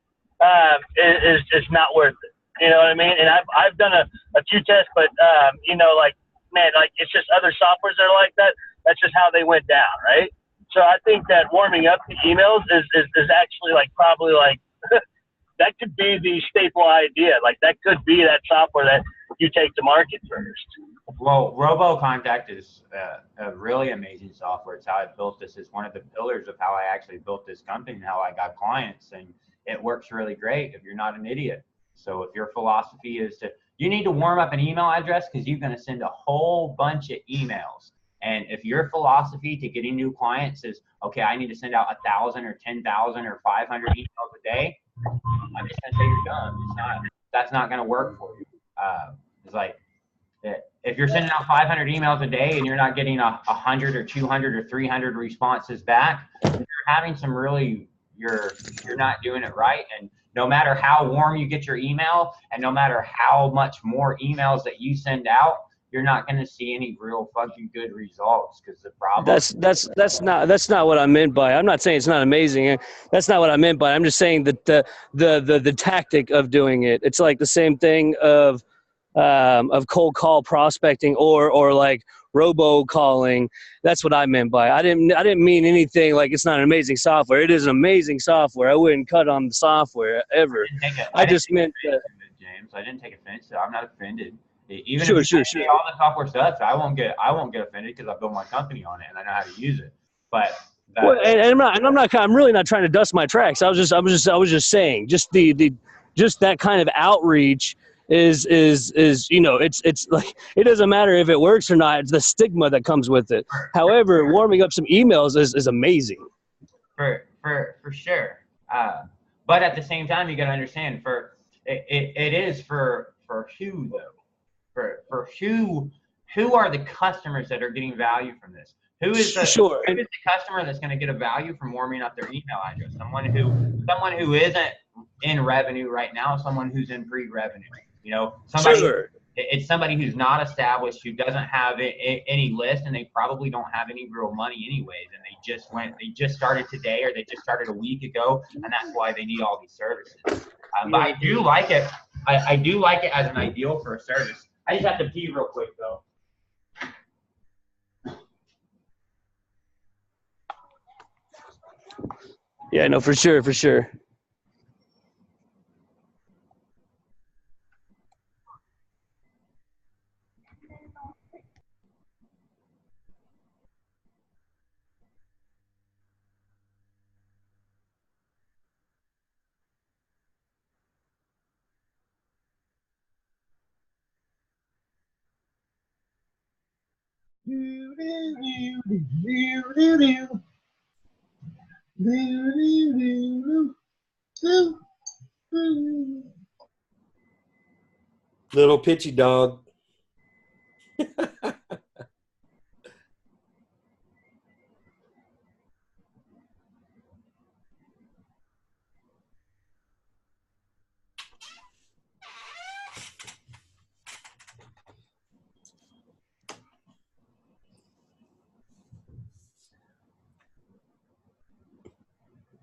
is not worth it. You know what I mean? And I've done a few tests, but it's just other softwares that are like that. That's just how they went down, right? So I think that warming up the emails is actually like probably like that could be the staple idea. Like that could be that software that you take to market first. Well, RoboContact is a really amazing software. It's how I built this. It's one of the pillars of how I actually built this company and how I got clients. And it works really great if you're not an idiot. So if your philosophy is you need to warm up an email address because you're going to send a whole bunch of emails. And if your philosophy to getting new clients is, okay, I need to send out 1,000 or 10,000 or 500 emails a day, I'm just going to say you're done. That's not going to work for you. It's like, if you're sending out 500 emails a day and you're not getting 100 or 200 or 300 responses back, you're having some really, you're not doing it right. And no matter how warm you get your email and no matter how much more emails that you send out, you're not going to see any real fucking good results because the problem. That's not what I meant by. I'm not saying it's not amazing. That's not what I meant by. I'm just saying that the tactic of doing it. It's like the same thing of cold call prospecting or like robo calling. That's what I meant by. I didn't mean anything like it's not an amazing software. It is an amazing software. I wouldn't cut on the software ever. I just meant that, James. I didn't take offense. I'm not offended. Even sure, if you say all the software sucks, I won't get offended because I built my company on it and I know how to use it. But I'm really not trying to dust my tracks. I was just saying, just that kind of outreach is it's like, it doesn't matter if it works or not. It's the stigma that comes with it. However, warming up some emails is amazing. For sure. But at the same time, you got to understand it is for who though. For who are the customers that are getting value from this? Who is the customer that's going to get a value from warming up their email address? Someone who isn't in revenue right now, someone who's in pre-revenue. It's somebody who's not established, who doesn't have any list, and they probably don't have any real money anyways, and they just started today or they just started a week ago, and that's why they need all these services. But I do like it. I do like it as an ideal for a service. I just have to pee real quick though. Yeah, no, for sure. Little pitchy dog.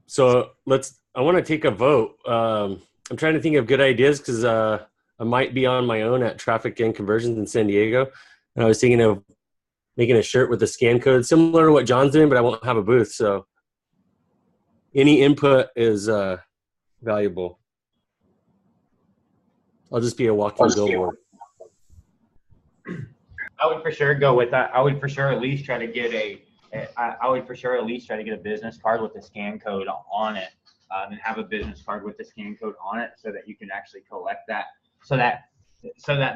So I want to take a vote. I'm trying to think of good ideas because I might be on my own at Traffic and Conversions in San Diego. And I was thinking of making a shirt with a scan code similar to what John's doing, but I won't have a booth. So any input is valuable. I'll just be a walking billboard. I would for sure go with that. I would for sure at least try to get a business card with the scan code on it, and have a business card with the scan code on it so that you can actually collect that, so that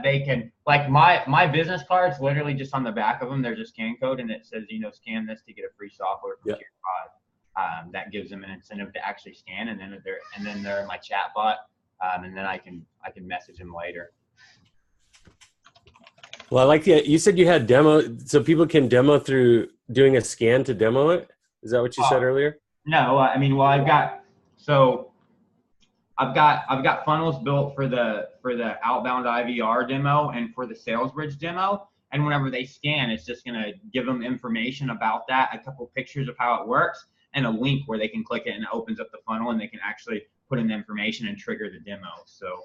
they can, like my business cards, literally just on the back of them, there's a scan code and it says, scan this to get a free software from Tier 5. That gives them an incentive to actually scan, and then they're in my chat bot, and then I can message them later. Well, I like you said you had demo, so people can demo through doing a scan to demo it. Is that what you said earlier? No, I've got funnels built for the outbound IVR demo and for the sales bridge demo. And whenever they scan, it's just going to give them information about that, a couple pictures of how it works, and a link where they can click it and it opens up the funnel and they can actually put in the information and trigger the demo. So,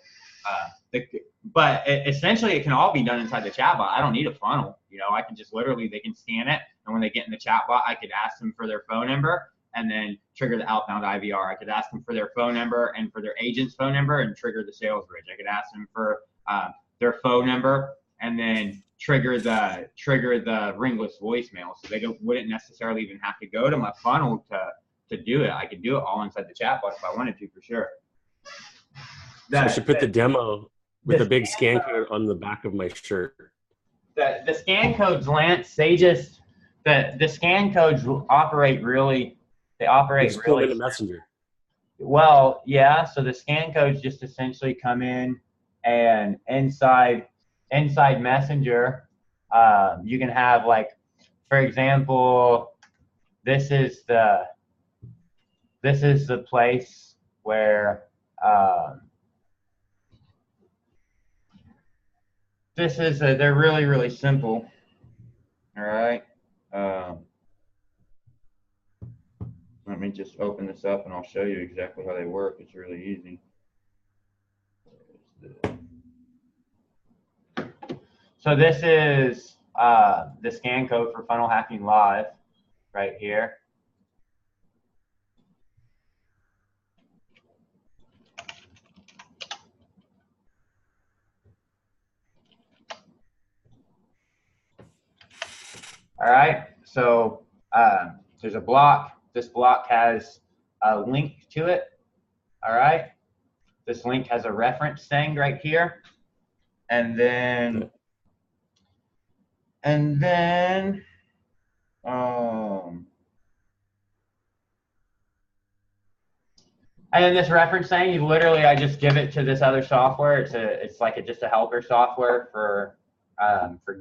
but essentially it can all be done inside the chatbot. I don't need a funnel. I can just literally, they can scan it, and when they get in the chatbot, I could ask them for their phone number, and then trigger the outbound IVR. I could ask them for their phone number and for their agent's phone number and trigger the sales bridge. I could ask them for their phone number and then trigger the ringless voicemail. So they wouldn't necessarily even have to go to my funnel to do it. I could do it all inside the chatbot if I wanted to, for sure. So I should put the demo with a big scan code on the back of my shirt. The scan codes, Lance, the scan codes operate really, in the messenger. Well, yeah. So the scan codes just essentially come in, and inside Messenger, you can have, like, for example, this is the place where they're really, really simple. All right. Let me just open this up and I'll show you exactly how they work. It's really easy. So this is the scan code for Funnel Hacking Live right here. All right, so there's a block. This block has a link to it. All right, this link has a reference thing right here, and then this reference thing, I just give it to this other software. It's like just a helper software for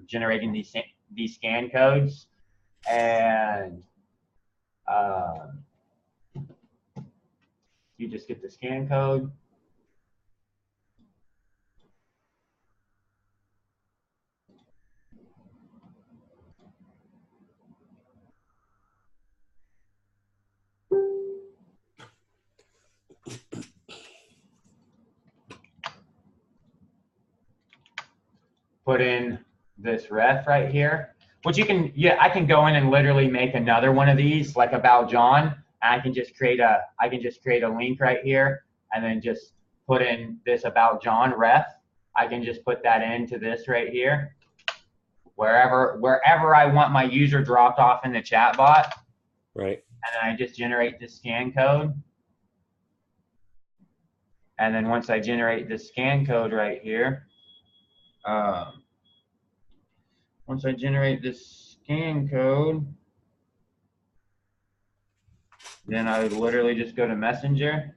generating these scan codes, and you just get the scan code. Put in this ref right here, which I can go in and literally make another one of these, like About John, and I can just create a link right here, and then just put in this About John ref. I can just put that into this right here, wherever I want my user dropped off in the chat bot. Right. And then I just generate the scan code. And then once I generate the scan code right here, once I generate this scan code, then I would literally just go to Messenger.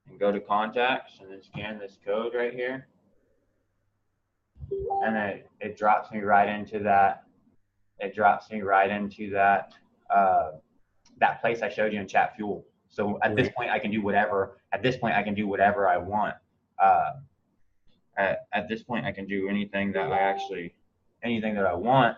And go to Contacts and then scan this code right here. And then it drops me right into that. It drops me right into that that place I showed you in Chat Fuel. So at this point, I can do whatever. At this point, I can do whatever I want. At this point, I can do anything that I want.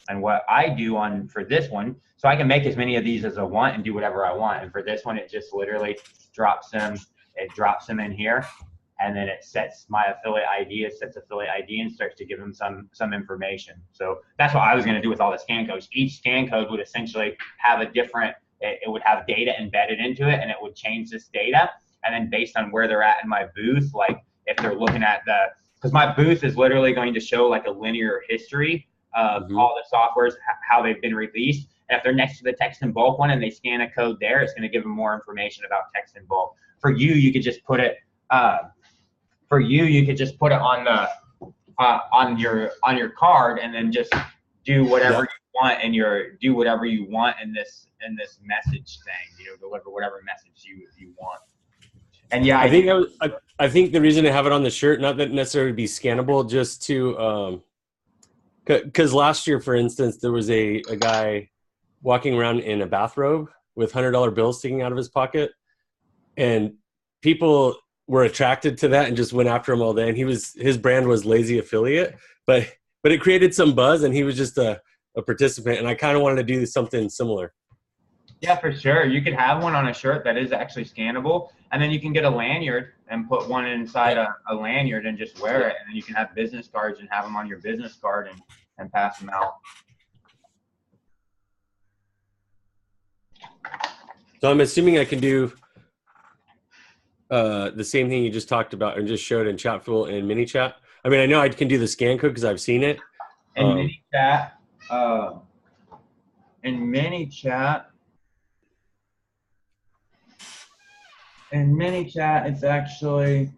And what I do for this one, so I can make as many of these as I want and do whatever I want. And for this one, it just literally drops them. It drops them in here, and then it sets my affiliate ID. It sets affiliate ID and starts to give them some information. So that's what I was going to do with all the scan codes. Each scan code would essentially have a different. It would have data embedded into it, and it would change this data. And then based on where they're at in my booth, like if they're looking at because my booth is literally going to show like a linear history of all the softwares, how they've been released. And if they're next to the text in bulk one and they scan a code there, it's going to give them more information about text in bulk. For you, you could just put it. You could just put it on the on your card, and then just do whatever you want, and do whatever you want in this message thing. Deliver whatever message you want. And yeah, I think the reason to have it on the shirt, not that necessarily be scannable, just to because last year, for instance, there was a guy walking around in a bathrobe with $100 bills sticking out of his pocket, and people were attracted to that and just went after him all day. And his brand was Lazy Affiliate, but it created some buzz, and he was just a participant. And I kind of wanted to do something similar. Yeah, for sure. You could have one on a shirt that is actually scannable, and then you can get a lanyard and put one inside a lanyard and just wear it. And then you can have business cards and have them on your business card and pass them out. So I'm assuming I can do the same thing you just talked about and just showed in Chatfuel and MiniChat. I mean, I know I can do the scan code because I've seen it. In MiniChat, it's actually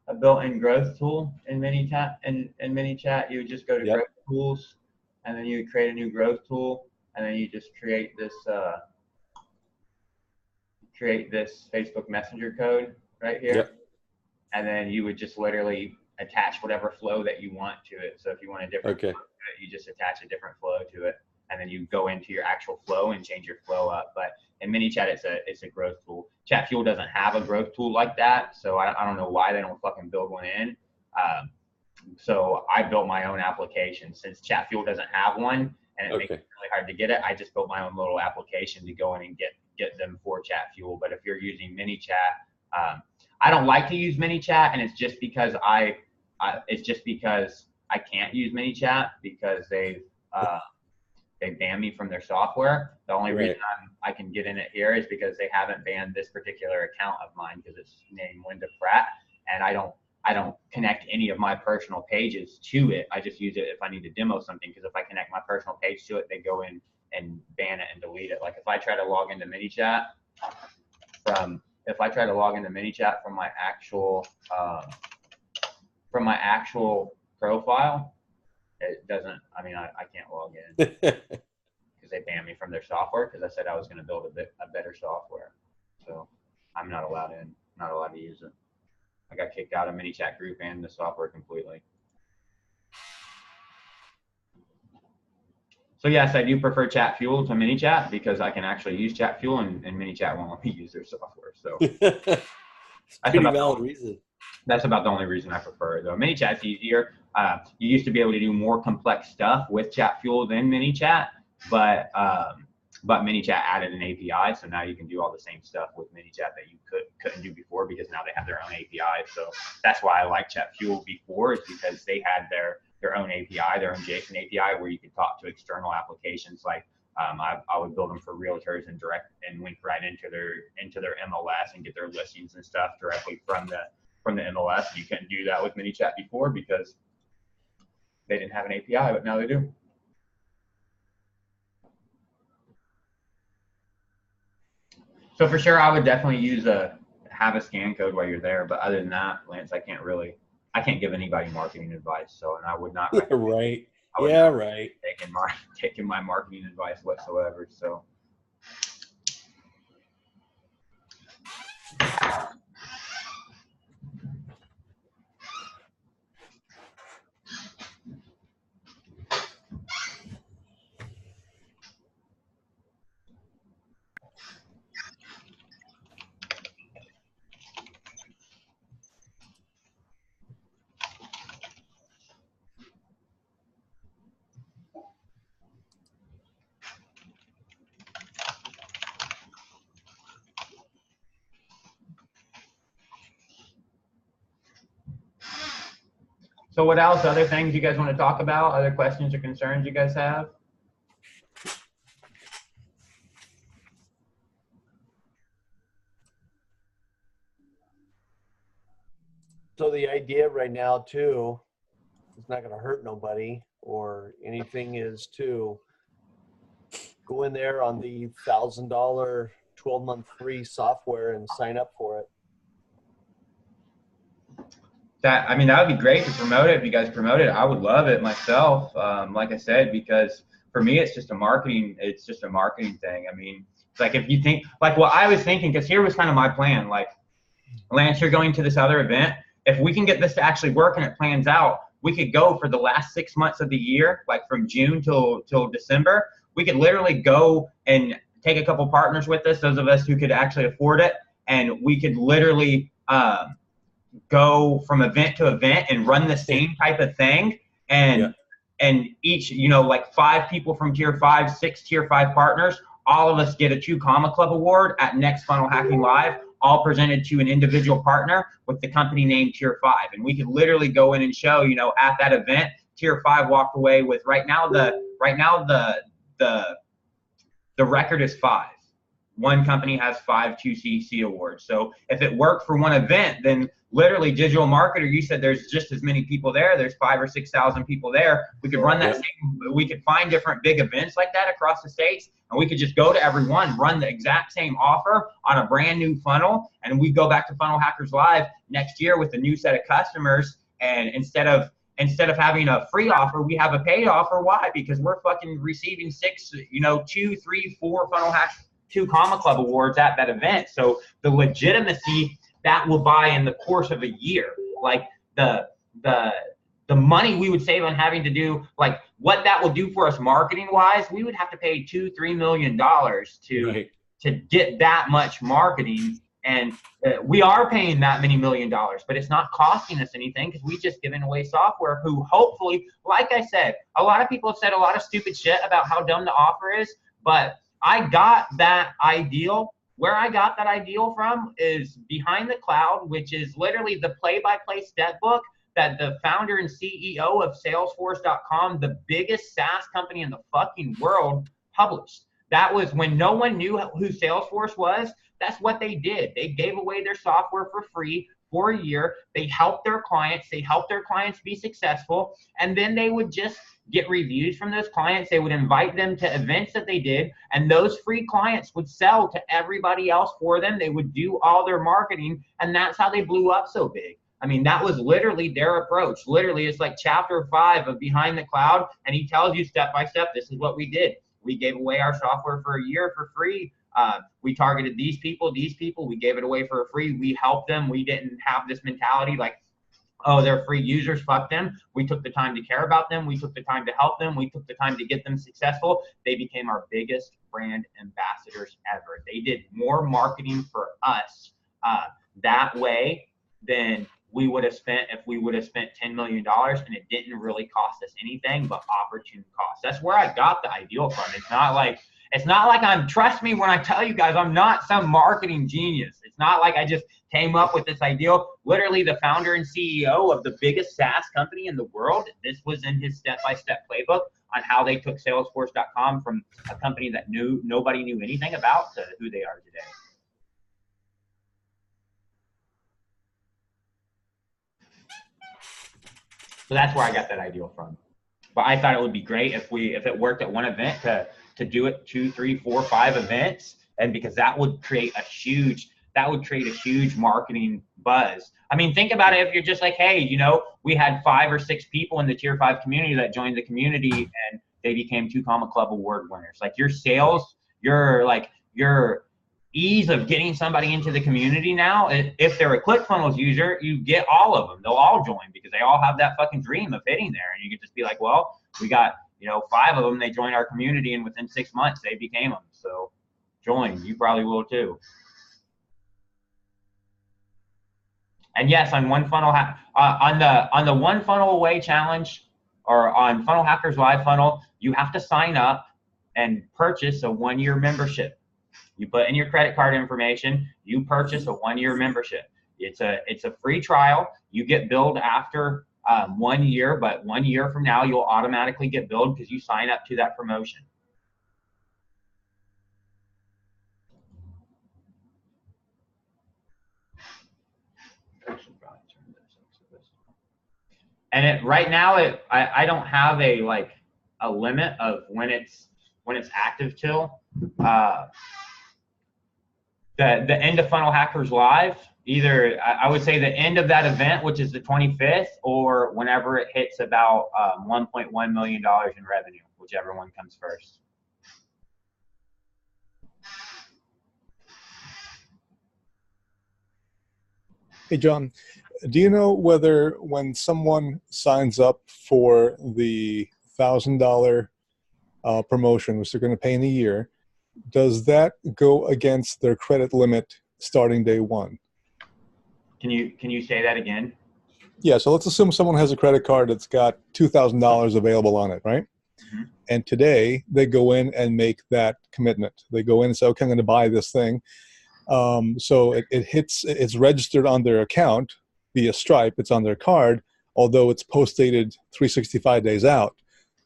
a built-in growth tool in MiniChat. In MiniChat, you would just go to growth tools, and then you would create a new growth tool, and then you just create this Facebook Messenger code right here. Yep. And then you would just literally attach whatever flow that you want to it. So if you want a different flow to it, you just attach a different flow to it, and then you go into your actual flow and change your flow up. But in MiniChat, it's a growth tool. Chatfuel doesn't have a growth tool like that, so I don't know why they don't fucking build one in. So I built my own application. Since Chatfuel doesn't have one, and it makes it really hard to get it, I just built my own little application to go in and get them for Chatfuel. But if you're using MiniChat, I don't like to use MiniChat, and it's just because I can't use MiniChat because they've banned me from their software. The only reason I can get in it here is because they haven't banned this particular account of mine because it's named Linda Pratt, and I don't connect any of my personal pages to it. I just use it if I need to demo something, because if I connect my personal page to it, they go in and ban it and delete it. Like if I try to log into MiniChat from my actual profile, it doesn't. I mean, I can't log in because they banned me from their software because I said I was going to build a better software. So I'm not allowed to use it. I got kicked out of MiniChat group and the software completely. So yes, I do prefer Chatfuel to MiniChat because I can actually use Chatfuel, and MiniChat won't let me use their software. So that's pretty valid reason. That's about the only reason I prefer it, though. MiniChat's easier. You used to be able to do more complex stuff with Chatfuel than MiniChat, but MiniChat added an API, so now you can do all the same stuff with MiniChat that you couldn't do before, because now they have their own API. So that's why I liked Chatfuel before, is because they had their own API, their own JSON API, where you could talk to external applications. Like I would build them for realtors and link right into their MLS and get their listings and stuff directly from the MLS. You couldn't do that with MiniChat before because they didn't have an API, but now they do. So for sure, I would definitely have a scan code while you're there. But other than that, Lance, I can't give anybody marketing advice. So, and I would not. Right. Taking my marketing advice whatsoever. So. So what else? Other things you guys want to talk about? Other questions or concerns you guys have? So the idea right now too, it's not going to hurt nobody or anything, is to go in there on the $1,000 12-month free software and sign up for it. That would be great to promote it. If you guys promote it, I would love it myself. Like I said, because for me, it's just a marketing thing. I mean, it's like if you think like what I was thinking, because here was kind of my plan. Like, Lance, you're going to this other event. If we can get this to actually work and it plans out, we could go for the last 6 months of the year, like from June till December. We could literally go and take a couple partners with us, those of us who could actually afford it, and we could literally go from event to event and run the same type of thing, and each, like 5 people from tier 5, 6 tier 5 partners all of us get a 2 Comma Club award at next Funnel Hacking Live, all presented to an individual partner with the company name Tier 5. And we could literally go in and show, you know, at that event, Tier 5 walked away with right now the record is 5. One company has 5 2CC awards. So if it worked for one event, then literally digital marketer, you said there's just as many people there. There's 5,000 or 6,000 people there. We could run that same, we could find different big events like that across the states, and we could just go to everyone, run the exact same offer on a brand new funnel, and we go back to Funnel Hackers Live next year with a new set of customers. And instead of having a free offer, we have a paid offer. Why? Because we're fucking receiving 6, you know, 2, 3, 4 Funnel Hackers 2 Comma Club awards at that event. So the legitimacy that will buy in the course of a year, like the money we would save on having to do, like what that will do for us marketing wise, we would have to pay $2-3 million to get that much marketing. And we are paying that many $1 million, but it's not costing us anything because we just giving away software who hopefully, like I said, a lot of people have said a lot of stupid shit about how dumb the offer is, but I got that ideal. Where I got that ideal from is Behind the Cloud, which is literally the play-by-play step book that the founder and CEO of Salesforce.com, the biggest SaaS company in the fucking world, published. That was when no one knew who Salesforce was. That's what they did. They gave away their software for free for a year. They helped their clients. They helped their clients be successful. And then they would just get reviews from those clients. They would invite them to events that they did. And those free clients would sell to everybody else for them. They would do all their marketing. And that's how they blew up so big. I mean, that was literally their approach. Literally, it's like chapter 5 of Behind the Cloud. And he tells you step by step, this is what we did. We gave away our software for a year for free. We targeted these people, we gave it away for free. We helped them. We didn't have this mentality like, oh, they're free users, fuck them. We took the time to care about them. We took the time to help them. We took the time to get them successful. They became our biggest brand ambassadors ever. They did more marketing for us that way than we would have spent if we would have spent $10 million, and it didn't really cost us anything but opportune cost. That's where I got the ideal from. It's not like I'm, trust me when I tell you guys, I'm not some marketing genius. It's not like I just came up with this ideal. Literally the founder and CEO of the biggest SaaS company in the world, this was in his step-by-step playbook on how they took Salesforce.com from a company that nobody knew anything about to who they are today. So that's where I got that ideal from. But I thought it would be great if it worked at one event to do it 2, 3, 4, 5 events, and because that would create a huge marketing buzz. I mean, think about it. If you're just like, hey, you know, we had 5 or 6 people in the Tier 5 community that joined the community and they became 2 Comma Club award winners. Like your sales, your ease of getting somebody into the community now, if they're a ClickFunnels user, you get all of them. They'll all join because they all have that fucking dream of hitting there. And you can just be like, well, we got, you know, 5 of them, they joined our community, and within 6 months they became them. So join, you probably will too. And yes, on one funnel, on the one funnel away challenge, or on Funnel Hackers Live funnel, you have to sign up and purchase a 1-year membership. You put in your credit card information, you purchase a 1-year membership. It's a free trial. You get billed after 1 year, but 1 year from now, you'll automatically get billed because you sign up to that promotion. And right now, I don't have a limit of when it's active till. The end of Funnel Hackers Live, either I would say the end of that event, which is the 25th, or whenever it hits about $1.1 million in revenue, whichever one comes first. Hey, John, do you know whether when someone signs up for the $1,000 promotion, which they're going to pay in a year, does that go against their credit limit starting day one? Can you say that again? Yeah, so let's assume someone has a credit card that's got $2,000 available on it, right? Mhm. And today they go in and make that commitment. They go in and say, okay, I'm going to buy this thing. So it's registered on their account via Stripe. It's on their card, although it's post-dated 365 days out.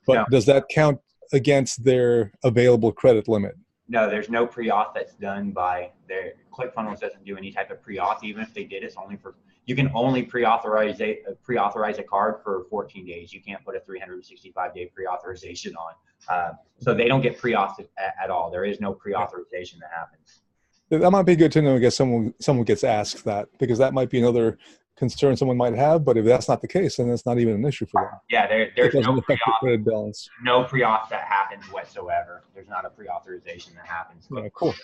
But No. does that count against their available credit limit? No, there's no pre-auth that's done by their ClickFunnels. Doesn't do any type of pre-auth. Even if they did, it's only for, you can only pre-authorize a card for 14 days. You can't put a 365-day pre-authorization on. So they don't get pre-auth at all. There is no pre-authorization that happens. That might be good to know in case someone gets asked that, because that might be another concern someone might have. But if that's not the case, then that's not even an issue for them. Yeah, there's no credit balance. No pre-auth that happens whatsoever. There's not a pre-authorization that happens. Yeah, cool.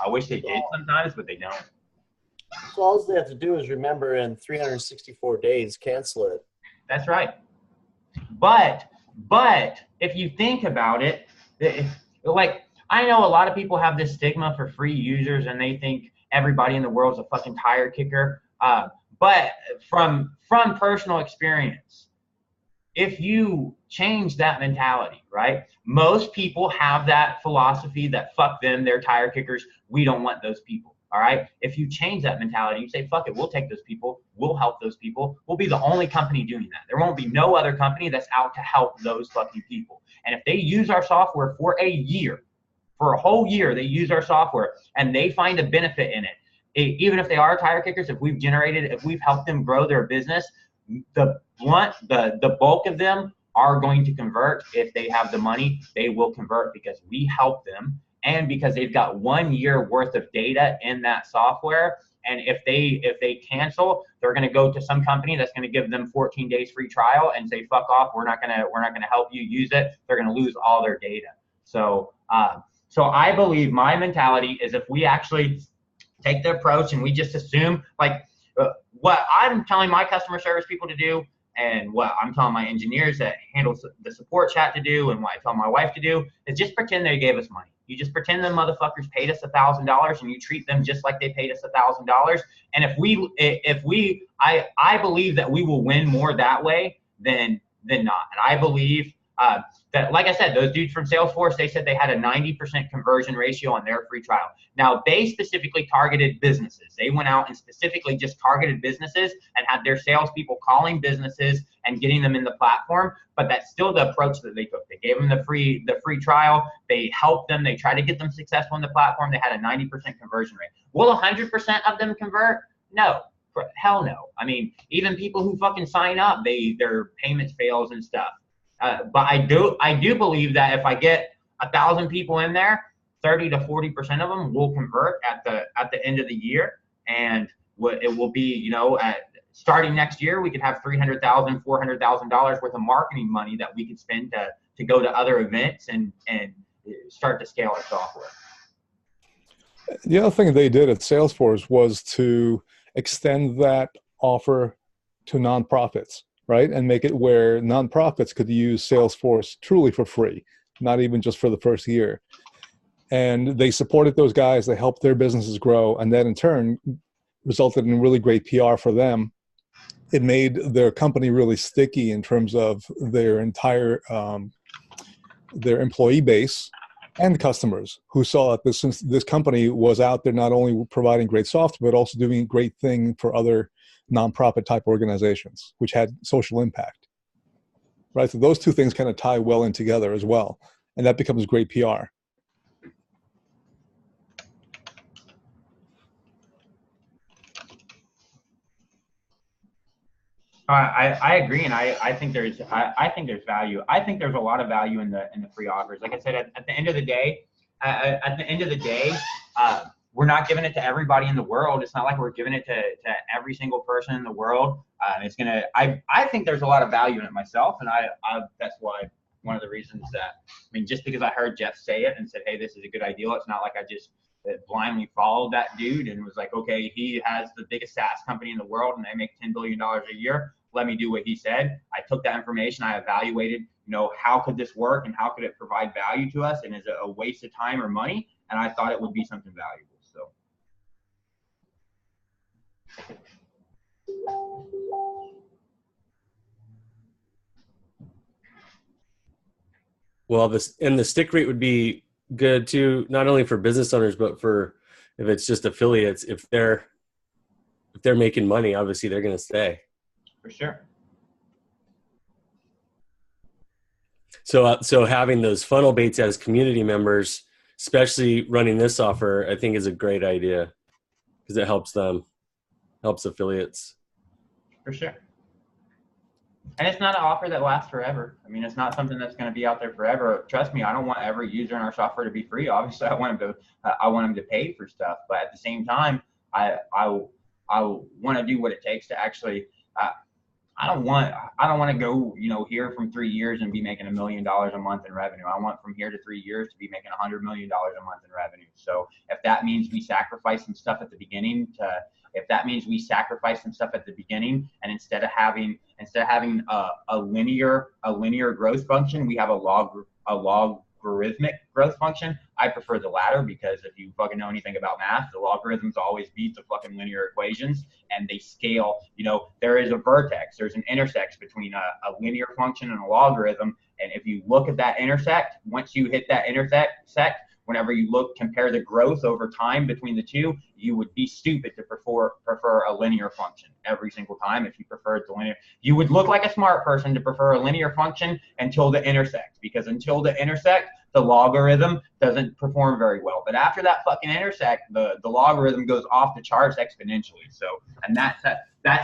I wish they did sometimes, but they don't. So all they have to do is remember in 364 days, cancel it. That's right. But if you think about it, like, I know a lot of people have this stigma for free users and they think everybody in the world is a fucking tire kicker. But from personal experience, if you change that mentality, right? Most people have that philosophy that fuck them, they're tire kickers. We don't want those people, all right? If you change that mentality, you say, fuck it, we'll take those people. We'll help those people. We'll be the only company doing that. There won't be no other company that's out to help those fucking people. And if they use our software for a year, for a whole year, they use our software and they find a benefit in it, even if they are tire kickers, if we've helped them grow their business, the bulk of them are going to convert. If they have the money, they will convert because we help them and because they've got 1 year worth of data in that software. And if they cancel, they're going to go to some company that's going to give them 14 days free trial and say, fuck off, we're not going to help you use it. They're going to lose all their data. So I believe my mentality is if we actually take the approach and we just assume, like, what I'm telling my customer service people to do and what I'm telling my engineers that handle the support chat to do and what I tell my wife to do is just pretend they gave us money. You just pretend them motherfuckers paid us $1,000 and you treat them just like they paid us $1,000. And I believe that we will win more that way than not. And I believe that, like I said, those dudes from Salesforce, they said they had a 90% conversion ratio on their free trial. Now, they specifically targeted businesses. They went out and specifically just targeted businesses and had their salespeople calling businesses and getting them in the platform. But that's still the approach that they took. They gave them the free trial. They helped them. They tried to get them successful in the platform. They had a 90% conversion rate. Will 100% of them convert? No. Hell no. I mean, even people who fucking sign up, their payments fails and stuff. But I do believe that if I get 1,000 people in there, 30 to 40% of them will convert at the end of the year, and it will be, starting next year, we could have $300,000, $400,000 worth of marketing money that we could spend to go to other events and start to scale our software. The other thing they did at Salesforce was to extend that offer to nonprofits, right? And make it where nonprofits could use Salesforce truly for free, not even just for the first year. And they supported those guys, they helped their businesses grow, and that in turn resulted in really great PR for them. It made their company really sticky in terms of their entire, their employee base and customers who saw that this company was out there not only providing great software, but also doing a great thing for other nonprofit type organizations, which had social impact, right? So those two things kind of tie well in together as well. And that becomes great PR. I agree, and I think there's value. I think there's a lot of value in the free offers. Like I said, at the end of the day, we're not giving it to everybody in the world. It's not like we're giving it to every single person in the world. I think there's a lot of value in it myself, and that's why one of the reasons that, just because I heard Jeff say it and said, hey, this is a good idea, it's not like I just blindly followed that dude and was like, okay, he has the biggest SaaS company in the world and they make $10 billion a year. Let me do what he said. I took that information, I evaluated, how could this work and how could it provide value to us, and is it a waste of time or money? And I thought it would be something valuable. So. Well, the stick rate would be good too, not only for business owners, but for if it's just affiliates. If they're making money, obviously they're going to stay. For sure. So having those funnel baits as community members, especially running this offer, I think is a great idea because it helps affiliates. For sure. And it's not an offer that lasts forever. I mean, it's not something that's going to be out there forever. Trust me, I don't want every user in our software to be free. Obviously, I want them to pay for stuff. But at the same time, I want to do what it takes to actually. I don't want to go, here from 3 years and be making $1 million a month in revenue. I want from here to 3 years to be making $100 million a month in revenue. So if that means we sacrifice some stuff at the beginning and instead of having a linear growth function, we have a logarithmic growth function. I prefer the latter because if you fucking know anything about math, the logarithms always beat the fucking linear equations, and they scale. There is a vertex, there's an intersect between a linear function and a logarithm, and if you look at that intersect, once you hit that intersect, whenever you compare the growth over time between the two, you would be stupid to prefer a linear function every single time. If you preferred the linear, you would look like a smart person to prefer a linear function until the intersect, because until the intersect, the logarithm doesn't perform very well. But after that fucking intersect, the logarithm goes off the charts exponentially. So, and that's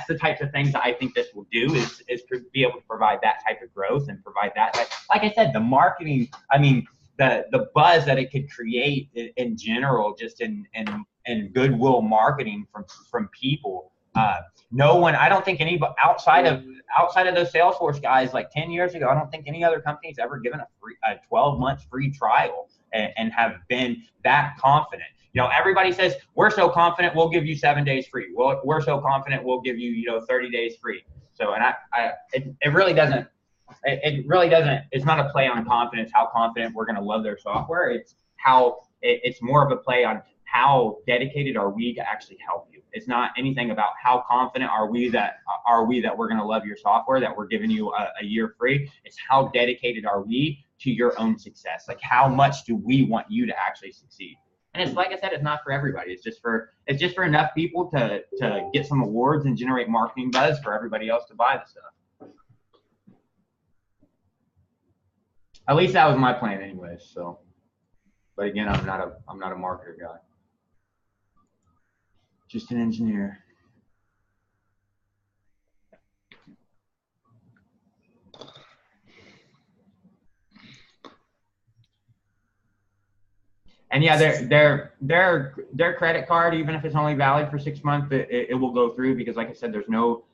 the types of things that I think this will do is to be able to provide that type of growth and provide that type, like I said, the marketing, I mean, the buzz that it could create in general, just in goodwill marketing from people. No one, I don't think anybody outside of those Salesforce guys, like 10 years ago, I don't think any other company's ever given a 12-month free trial and have been that confident. Everybody says, we're so confident we'll give you 7 days free. Well, we're so confident we'll give you, 30 days free. So, and it really doesn't. It really doesn't. It's not a play on confidence, how confident we're going to love their software. It's more of a play on how dedicated are we to actually help you. It's not anything about how confident are we that we're going to love your software, that we're giving you a year free. It's how dedicated are we to your own success. Like, how much do we want you to actually succeed? And it's like I said, it's not for everybody. It's just for enough people to get some awards and generate marketing buzz for everybody else to buy the stuff. At least that was my plan anyways, so. But again, I'm not a marketer guy. Just an engineer. And yeah, their credit card, even if it's only valid for 6 months, it will go through, because like I said, there's no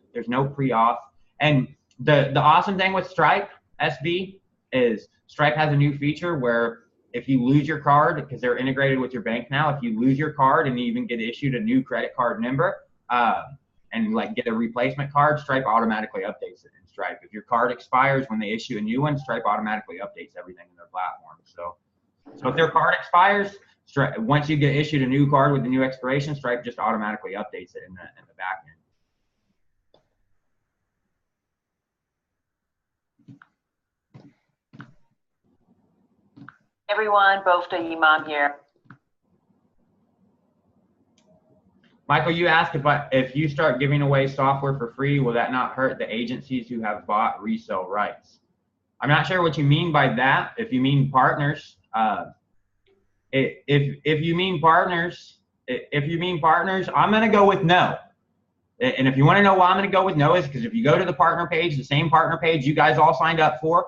pre-auth. And the awesome thing with Stripe SB is Stripe has a new feature where if you lose your card, because they're integrated with your bank now, if you lose your card and you even get issued a new credit card number and like get a replacement card, Stripe automatically updates it in Stripe. If your card expires when they issue a new one, Stripe automatically updates everything in their platform. So if their card expires, once you get issued a new card with the new expiration, Stripe just automatically updates it in the back end. Everyone, both the Imam here. Michael, you asked if you start giving away software for free, will that not hurt the agencies who have bought resale rights? I'm not sure what you mean by that. If you mean partners, if you mean partners, I'm going to go with no. And if you want to know why I'm going to go with no, is because if you go to the partner page, the same partner page you guys all signed up for,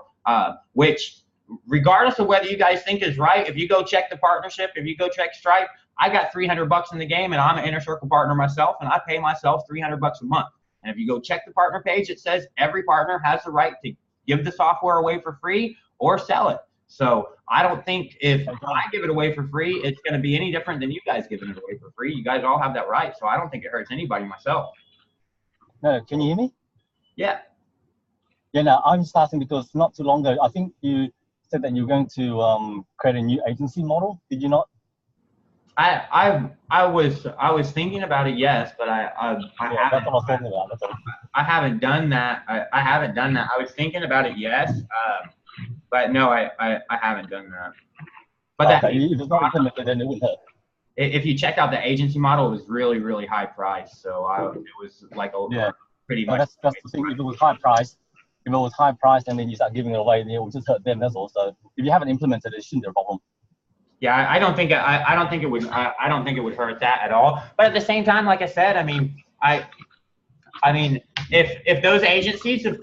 which regardless of whether you guys think is right, if you go check the partnership, if you go check Stripe, I got $300 in the game, and I'm an Inner Circle partner myself, and I pay myself $300 a month. And if you go check the partner page, it says every partner has the right to give the software away for free or sell it. So I don't think if I give it away for free, it's going to be any different than you guys giving it away for free. You guys all have that right, so I don't think it hurts anybody myself. No, can you hear me? Yeah. Yeah, no, I'm starting because not too long ago, I think you said that you're going to create a new agency model. Did you not? I was thinking about it, yes, but I haven't. That's what I was talking about. I haven't done that. I haven't done that. I was thinking about it, yes. But no, I haven't done that. But okay, if it's not implemented, then it would hurt. If you checked out the agency model, it was really, really high price. So it was like pretty much. That's the thing. If it was high price, and then you start giving it away, then it will just hurt them. That's all. So if you haven't implemented it, it shouldn't be a problem. Yeah, I don't think it would. I don't think it would hurt that at all. But at the same time, like I said, I mean, if those agencies, if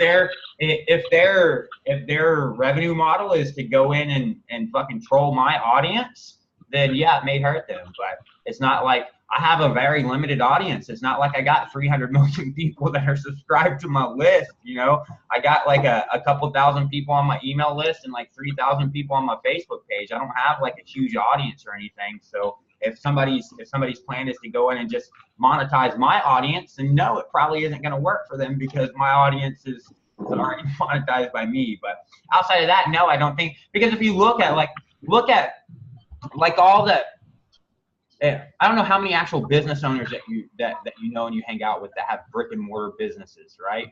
their revenue model is to go in and fucking troll my audience, then yeah, it may hurt them. But it's not like I have a very limited audience. It's not like I got 300 million people that are subscribed to my list. You know, I got like a couple thousand people on my email list and like 3,000 people on my Facebook page. I don't have like a huge audience or anything. So if somebody's plan is to go in and just monetize my audience, then no, it probably isn't going to work for them because my audience is already monetized by me. But outside of that, no, I don't think, because if you look at all the, I don't know how many actual business owners that you know and you hang out with that have brick and mortar businesses, right?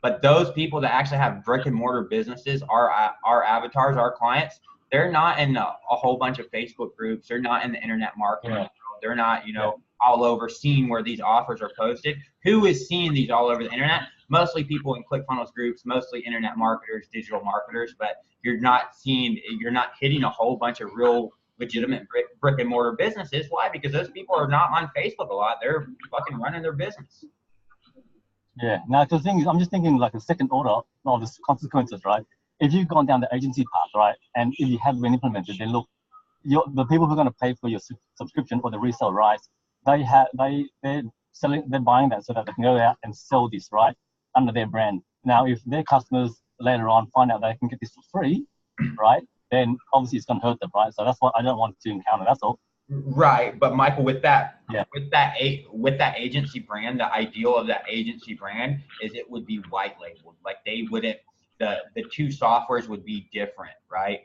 But those people that actually have brick and mortar businesses, our avatars, our clients, they're not in a whole bunch of Facebook groups. They're not in the internet marketing. Yeah. They're not, all over seeing where these offers are posted. Who is seeing these all over the internet? Mostly people in ClickFunnels groups, mostly internet marketers, digital marketers, but you're not hitting a whole bunch of real legitimate brick and mortar businesses. Why? Because those people are not on Facebook a lot. They're fucking running their business. Yeah. Now, the thing is, I'm just thinking like a second order of the consequences, right? If you've gone down the agency path, right, and if you haven't been implemented, then look, the people who are going to pay for your subscription or the resale rights, they're buying that so that they can go out and sell this, right, under their brand. Now, if their customers later on find out they can get this for free, right, then obviously it's going to hurt them, right? So that's what I don't want to encounter. That's all. Right, but Michael, with that agency brand, the ideal of that agency brand is it would be white labeled. Like they wouldn't. The two softwares would be different, right?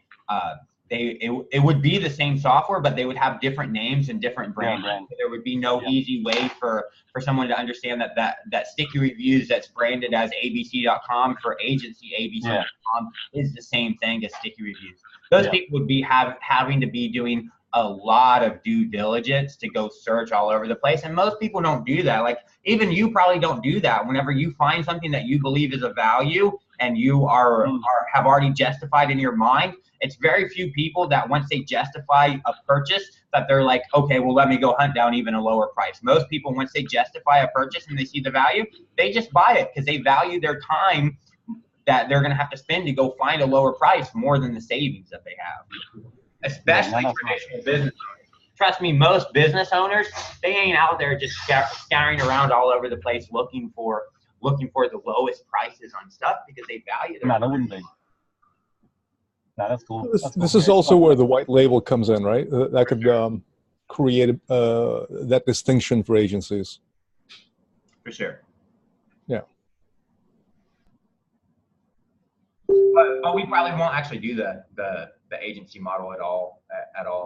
It would be the same software, but they would have different names and different brands. Yeah, there would be no easy way for someone to understand that sticky reviews that's branded as abc.com for agency abc.com is the same thing as sticky reviews. Those people would be having to be doing a lot of due diligence to go search all over the place. And most people don't do that. Like even you probably don't do that. Whenever you find something that you believe is of value and you have already justified in your mind, it's very few people that once they justify a purchase that they're like, okay, well, let me go hunt down even a lower price. Most people, once they justify a purchase and they see the value, they just buy it because they value their time that they're going to have to spend to go find a lower price more than the savings that they have. Especially traditional business owners. Trust me, most business owners, they ain't out there just scouring around all over the place looking for the lowest prices on stuff because they value their No, that wouldn't be. No, that's cool. This is also where the white label comes in, right? That could create that distinction for agencies. For sure. Yeah. But we probably won't actually do the agency model at all,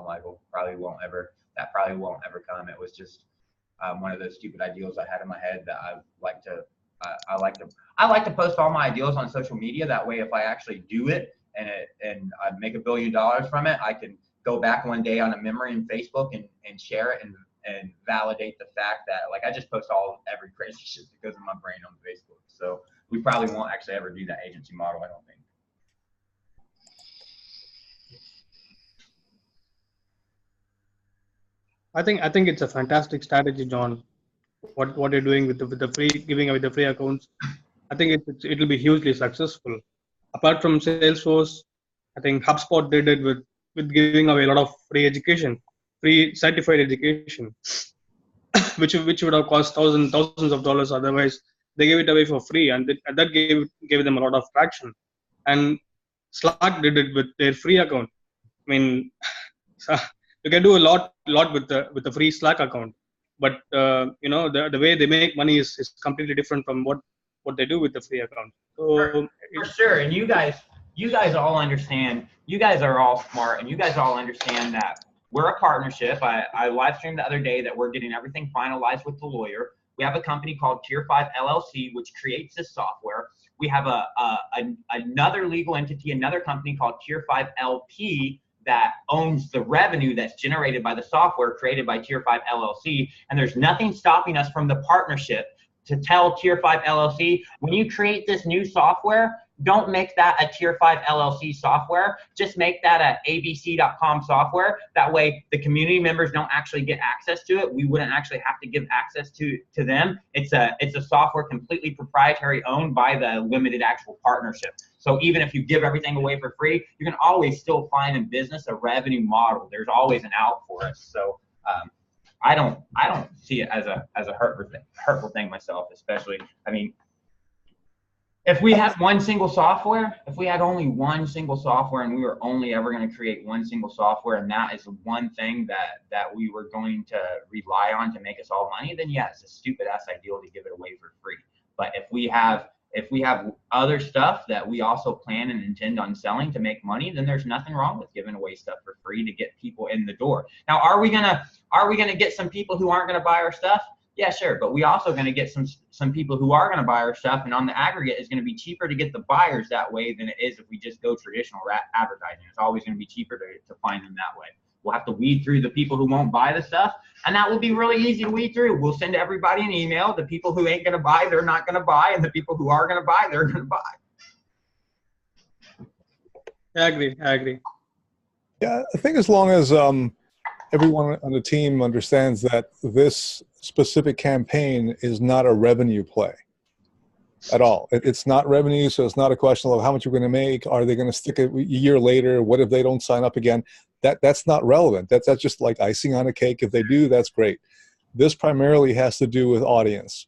Michael. That probably won't ever come. It was just one of those stupid ideals I had in my head that I like to post all my ideals on social media. That way, if I actually do it and I make $1 billion from it, I can go back one day on a memory in Facebook and share it and validate the fact that like I just post every crazy shit that goes in my brain on Facebook. So we probably won't actually ever do that agency model, I don't think. I think it's a fantastic strategy, John. What you're doing with the free, giving away the free accounts, I think it'll be hugely successful. Apart from Salesforce, I think HubSpot did it with giving away a lot of free education, free certified education, which would have cost thousands of dollars otherwise. They gave it away for free, and that gave them a lot of traction. And Slack did it with their free account. I mean, you can do a lot with the free Slack account, but the way they make money is completely different from what they do with the free account. So for sure. And you guys all understand. You guys are all smart, and you guys all understand that we're a partnership. I live streamed the other day that we're getting everything finalized with the lawyer. We have a company called Tier 5 LLC, which creates this software. we have another legal entity, another company called Tier 5 LP that owns the revenue that's generated by the software created by Tier 5 LLC. And there's nothing stopping us from the partnership to tell Tier 5 LLC, when you create this new software, don't make that a Tier 5 LLC software. Just make that a abc.com software. That way the community members don't actually get access to it. We wouldn't actually have to give access to them. It's a software completely proprietary, owned by the limited actual partnership. So even if you give everything away for free, you can always still find in business a revenue model. There's always an out for us. So I don't see it as a hurtful thing myself, especially. I mean, if we had one single software, if we had only one single software and we were only ever going to create one single software, and that is the one thing that we were going to rely on to make us all money, then yeah, it's a stupid ass ideal to give it away for free. But if we have other stuff that we also plan and intend on selling to make money, then there's nothing wrong with giving away stuff for free to get people in the door. Now, are we gonna get some people who aren't gonna buy our stuff? Yeah, sure. But we also gonna get some people who are gonna buy our stuff, and on the aggregate, it's gonna be cheaper to get the buyers that way than it is if we just go traditional advertising. It's always gonna be cheaper to find them that way. We'll have to weed through the people who won't buy the stuff, and that will be really easy to weed through. We'll send everybody an email. The people who ain't gonna buy, they're not gonna buy, and the people who are gonna buy, they're gonna buy. I agree. Yeah, I think as long as everyone on the team understands that this specific campaign is not a revenue play at all. It's not revenue, so it's not a question of how much we're going to make. Are they going to stick it a year later? What if they don't sign up again? That's not relevant. That's just like icing on a cake. If they do, that's great. This primarily has to do with audience,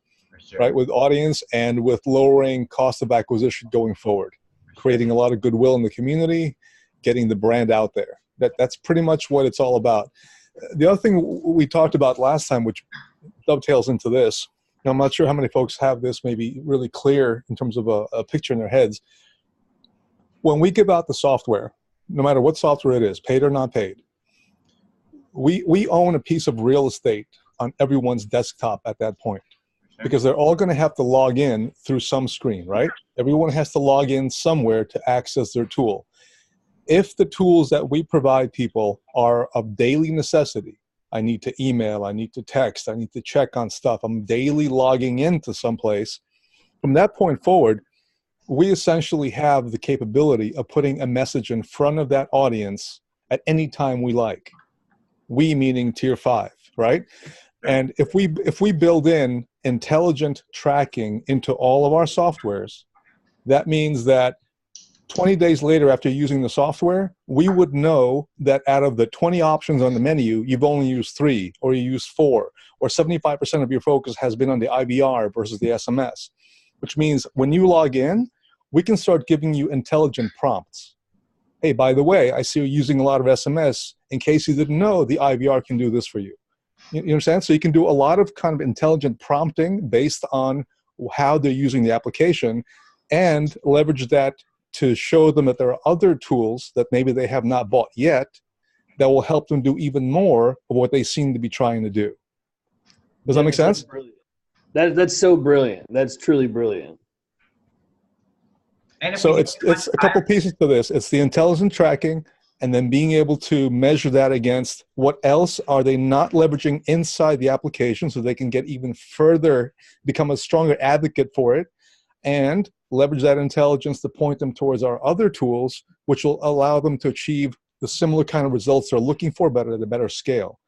right? With audience and with lowering cost of acquisition going forward, creating a lot of goodwill in the community, getting the brand out there. That's pretty much what it's all about. The other thing we talked about last time, which dovetails into this, I'm not sure how many folks have this maybe really clear in terms of a picture in their heads. When we give out the software, no matter what software it is, paid or not paid, we own a piece of real estate on everyone's desktop at that point, because they're all going to have to log in through some screen, right? Everyone has to log in somewhere to access their tool. If the tools that we provide people are of daily necessity, I need to email, I need to text, I need to check on stuff, I'm daily logging into someplace, from that point forward, we essentially have the capability of putting a message in front of that audience at any time we like. We meaning Tier 5, right? And if we build in intelligent tracking into all of our softwares, that means that 20 days later after using the software, we would know that out of the 20 options on the menu, you've only used 3, or you used 4, or 75% of your focus has been on the IVR versus the SMS, which means when you log in, we can start giving you intelligent prompts. Hey, by the way, I see you're using a lot of SMS. In case you didn't know, the IVR can do this for you. You understand? So you can do a lot of kind of intelligent prompting based on how they're using the application, and leverage that to show them that there are other tools that maybe they have not bought yet that will help them do even more of what they seem to be trying to do. Does that make sense? That's so brilliant. That's truly brilliant. So it's a couple pieces to this. It's the intelligent tracking, and then being able to measure that against what else are they not leveraging inside the application so they can get even further, become a stronger advocate for it, and leverage that intelligence to point them towards our other tools, which will allow them to achieve the similar kind of results they're looking for, but at a better scale.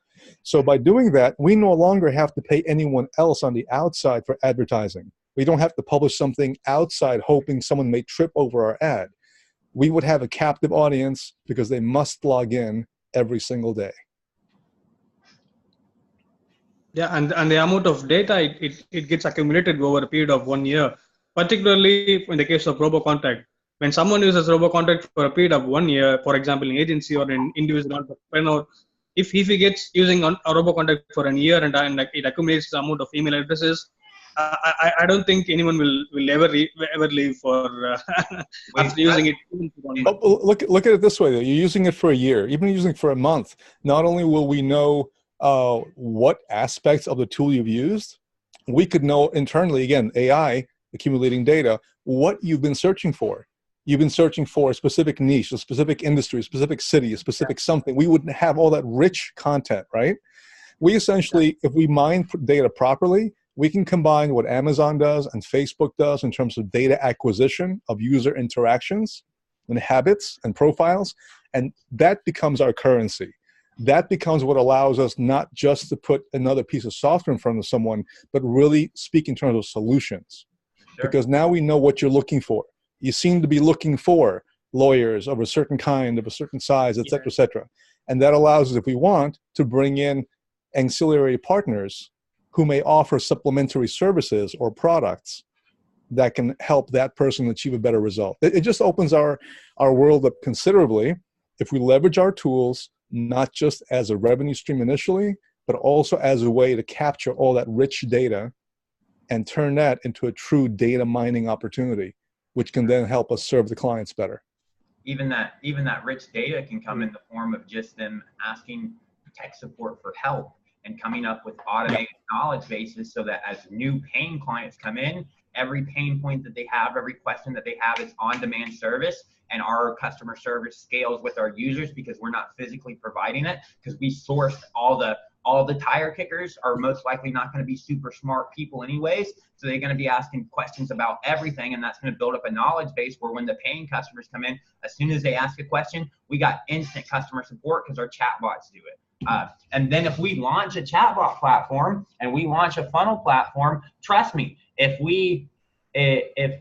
So by doing that, we no longer have to pay anyone else on the outside for advertising. We don't have to publish something outside hoping someone may trip over our ad. We would have a captive audience because they must log in every single day. Yeah, and the amount of data it gets accumulated over a period of 1 year, particularly in the case of RoboContact. When someone uses RoboContact for a period of 1 year, for example, an agency or an individual entrepreneur, if he gets using a RoboContact for a year and it accumulates the amount of email addresses, I don't think anyone will ever leave for after using it. Look at it this way, though. You're using it for a year, even using it for a month. Not only will we know what aspects of the tool you've used, we could know internally, again, AI, accumulating data, what you've been searching for. You've been searching for a specific niche, a specific industry, a specific city, a specific something. We wouldn't have all that rich content, right? We essentially, if we mine data properly, we can combine what Amazon does and Facebook does in terms of data acquisition of user interactions and habits and profiles, and that becomes our currency. That becomes what allows us not just to put another piece of software in front of someone, but really speak in terms of solutions. Sure. Because now we know what you're looking for. You seem to be looking for lawyers of a certain kind, of a certain size, et cetera, et cetera. And that allows us, if we want, to bring in ancillary partners who may offer supplementary services or products that can help that person achieve a better result. It just opens our world up considerably if we leverage our tools, not just as a revenue stream initially, but also as a way to capture all that rich data and turn that into a true data mining opportunity, which can then help us serve the clients better. Even that rich data can come in the form of just them asking tech support for help and coming up with automated knowledge bases so that as new paying clients come in, every pain point that they have, every question that they have is on-demand service, and our customer service scales with our users because we're not physically providing it, because we sourced all the tire kickers are most likely not going to be super smart people anyways, so they're going to be asking questions about everything, and that's going to build up a knowledge base where when the paying customers come in, as soon as they ask a question, we got instant customer support because our chatbots do it. And then if we launch a chatbot platform and we launch a funnel platform, trust me, if we give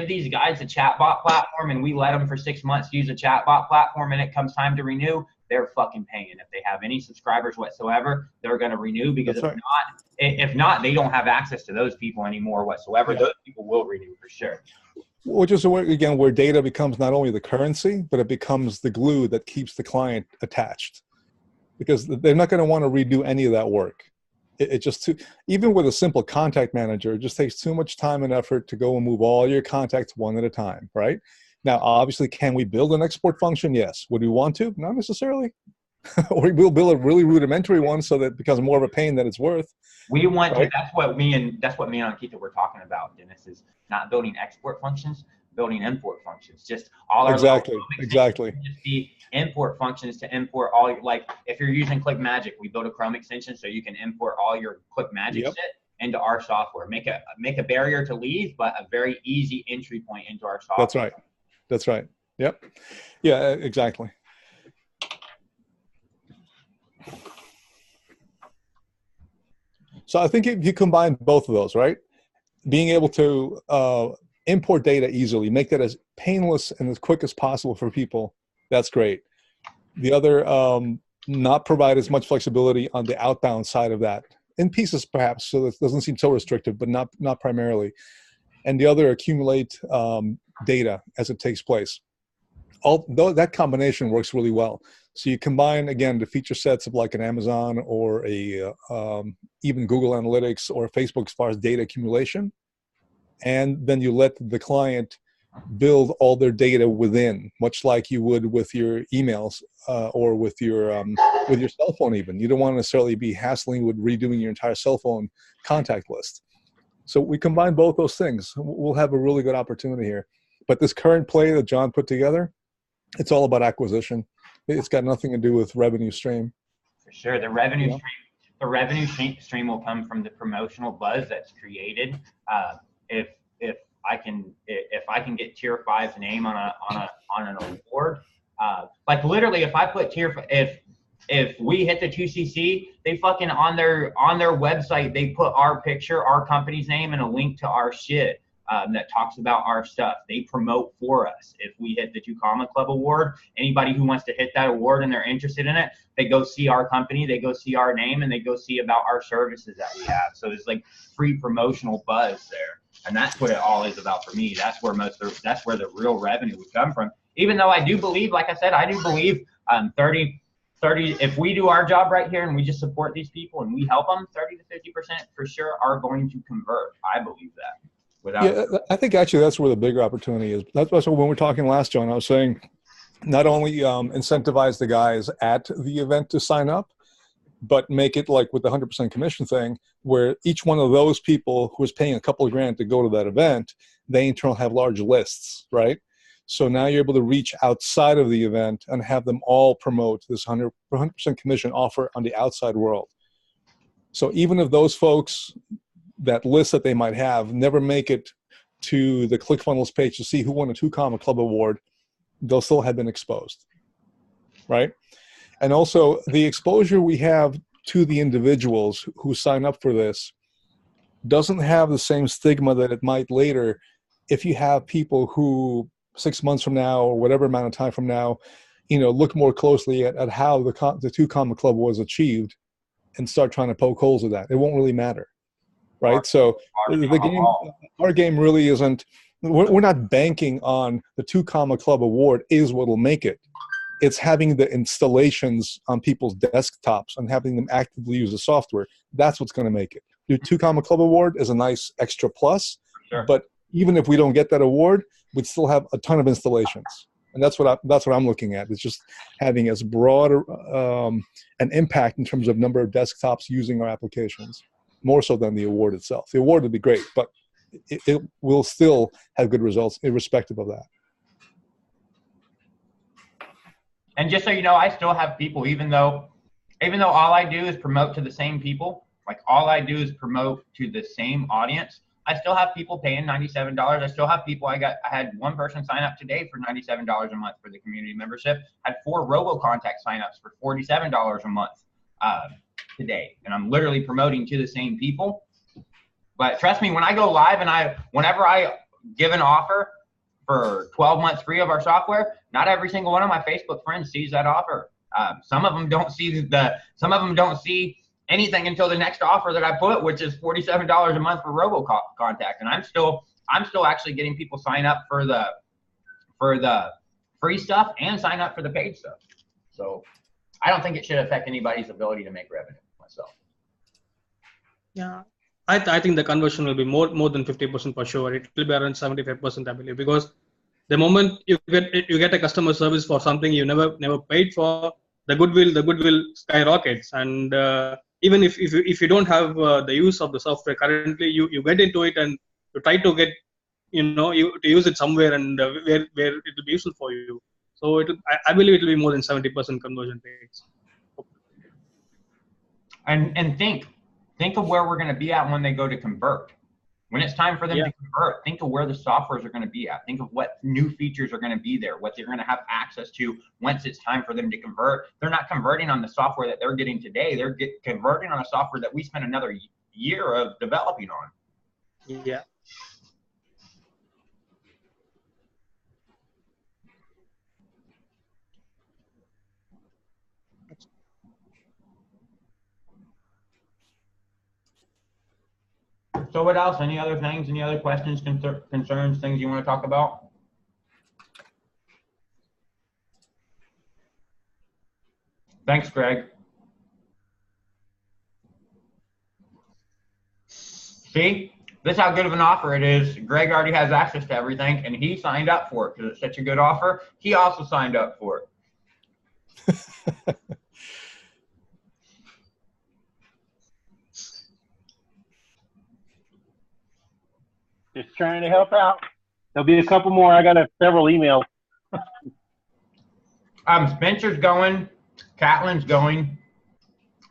these guys a chatbot platform and we let them for 6 months use a chatbot platform and it comes time to renew, they're fucking paying. If they have any subscribers whatsoever, they're going to renew, because if not, they don't have access to those people anymore whatsoever. Yeah. Those people will renew for sure. Which is, again, where data becomes not only the currency, but it becomes the glue that keeps the client attached. Because they're not going to want to redo any of that work. It just, even with a simple contact manager, it just takes too much time and effort to go and move all your contacts one at a time, right? Now, obviously, can we build an export function? Yes. Would we want to? Not necessarily. Or we'll build a really rudimentary one so that it becomes more of a pain than it's worth. We want to, that's what me and Ankita were talking about, Dennis, is not building export functions, building import functions. Just all our exactly. Just be import functions to import all your, like if you're using ClickMagick, we build a Chrome extension so you can import all your ClickMagick shit into our software. Make a barrier to leave, but a very easy entry point into our software. That's right. That's right. Yep. Yeah, exactly. So I think if you combine both of those, right? Being able to import data easily, make that as painless and as quick as possible for people, that's great. The other, not provide as much flexibility on the outbound side of that, in pieces perhaps, so that it doesn't seem so restrictive, but not primarily. And the other, accumulate data as it takes place. That combination works really well. So you combine, again, the feature sets of like an Amazon or even Google Analytics or Facebook as far as data accumulation, and then you let the client build all their data within, much like you would with your emails or with your cell phone even. You don't want to necessarily be hassling with redoing your entire cell phone contact list. So we combine both those things. We'll have a really good opportunity here. But this current play that John put together, it's all about acquisition. It's got nothing to do with revenue stream. For sure, the revenue stream will come from the promotional buzz that's created. If I can get Tier 5's name on an award, like literally, if I put if we hit the 2CC, they fucking on their website they put our picture, our company's name, and a link to our shit. That talks about our stuff. They promote for us. If we hit the 2 Comma Club award, anybody who wants to hit that award and they're interested in it, they go see our company, they go see our name, and they go see about our services that we have. So there's like free promotional buzz there, and that's what it all is about for me. That's where the real revenue would come from. Even though I do believe, like I said, 30, if we do our job right here and we just support these people and we help them, 30 to 50% for sure are going to convert. I believe that. Yeah, I think actually that's where the bigger opportunity is. That's also when we were talking last, John, I was saying not only incentivize the guys at the event to sign up, but make it like with the 100% commission thing, where each one of those people who is paying a couple of grand to go to that event, they in turn have large lists, right? So now you're able to reach outside of the event and have them all promote this 100% commission offer on the outside world. So even if those folks, that list that they might have, never make it to the ClickFunnels page to see who won a 2 Comma Club award, they'll still have been exposed, right? And also the exposure we have to the individuals who sign up for this doesn't have the same stigma that it might later if you have people who 6 months from now or whatever amount of time from now, look more closely at how the 2 Comma Club was achieved and start trying to poke holes at that. It won't really matter, right? So our game really isn't, we're not banking on the 2 Comma Club award is what will make it. It's having the installations on people's desktops and having them actively use the software. That's what's going to make it. The 2 Comma Club award is a nice extra plus, but even if we don't get that award, we'd still have a ton of installations. And that's what I'm looking at. It's just having as broad an impact in terms of number of desktops using our applications, more so than the award itself. The award would be great, but it will still have good results irrespective of that. And just so you know, I still have people, even though all I do is promote to the same people, like all I do is promote to the same audience, I still have people paying $97. I still have people, I had one person sign up today for $97 a month for the community membership. I had 4 RoboContact signups for $47 a month today. And I'm literally promoting to the same people. But trust me, when I go live and whenever I give an offer for 12 months free of our software, not every single one of my Facebook friends sees that offer. Some of them don't see anything until the next offer that I put, which is $47 a month for RoboContact. And I'm still actually getting people sign up for the free stuff and sign up for the paid stuff. So I don't think it should affect anybody's ability to make revenue myself. Yeah. I think the conversion will be more than 50% for sure. It will be around 75%, I believe, because the moment you get a customer service for something you never paid for, the goodwill skyrockets. And even if you don't have the use of the software currently, you get into it and you try to get to use it somewhere and where it will be useful for you. So I believe it will be more than 70% conversion rates. And think of where we're going to be at when they go to convert. When it's time for them to convert, think of where the softwares are going to be at. Think of what new features are going to be there, what they're going to have access to once it's time for them to convert. They're not converting on the software that they're getting today. They're converting on a software that we spent another year of developing on. Yeah. So what else? Any other things? Any other questions, concerns, things you want to talk about? Thanks, Greg. See, this is how good of an offer it is. Greg already has access to everything, and he signed up for it because it's such a good offer. He also signed up for it. Just trying to help out. There'll be a couple more. I got several emails. Spencer's going, Catlin's going,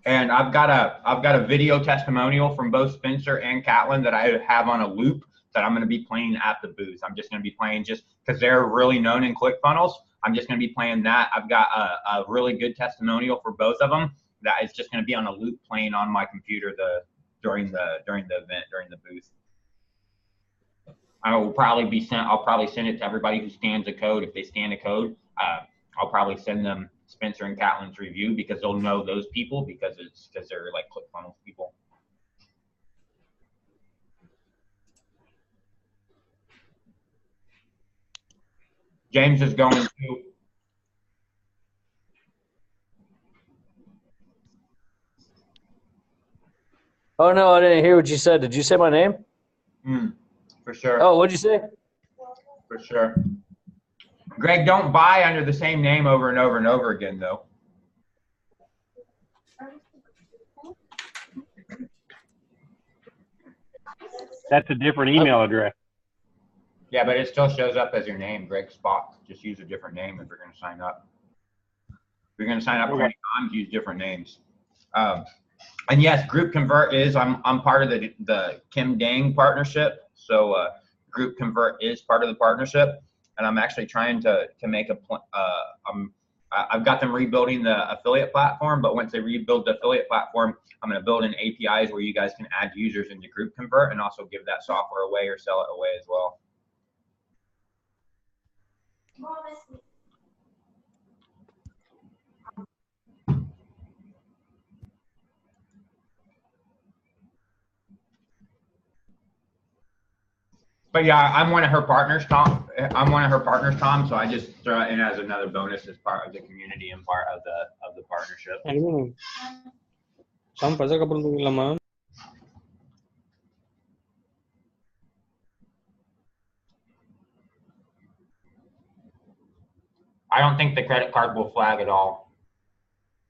and I've got a video testimonial from both Spencer and Catlin that I have on a loop that I'm going to be playing at the booth. I'm just going to be playing just because they're really known in ClickFunnels. I'm just going to be playing that. I've got a really good testimonial for both of them that is just going to be on a loop playing on my computer during the event, during the booth. I'll probably send it to everybody who scans a code. If they scan a code, I'll probably send them Spencer and Catlin's review because they'll know those people because they're like ClickFunnels people. James is going to. Oh no, I didn't hear what you said. Did you say my name? For sure. Oh, what'd you say? For sure. Greg, don't buy under the same name over and over and over again, though. That's a different email address. Yeah, but it still shows up as your name, Greg Spock. Just use a different name if you're going to sign up. If you're going to sign up 20 times, use different names. And yes, Group Convert is, I'm part of the Kim Dang partnership. So Group Convert is part of the partnership. And I'm actually trying to make I've got them rebuilding the affiliate platform, but once they rebuild the affiliate platform, I'm going to build in APIs where you guys can add users into Group Convert and also give that software away or sell it away as well. But yeah, I'm one of her partners, Tom. So I just throw it in as another bonus as part of the community and part of the partnership. I don't think the credit card will flag at all.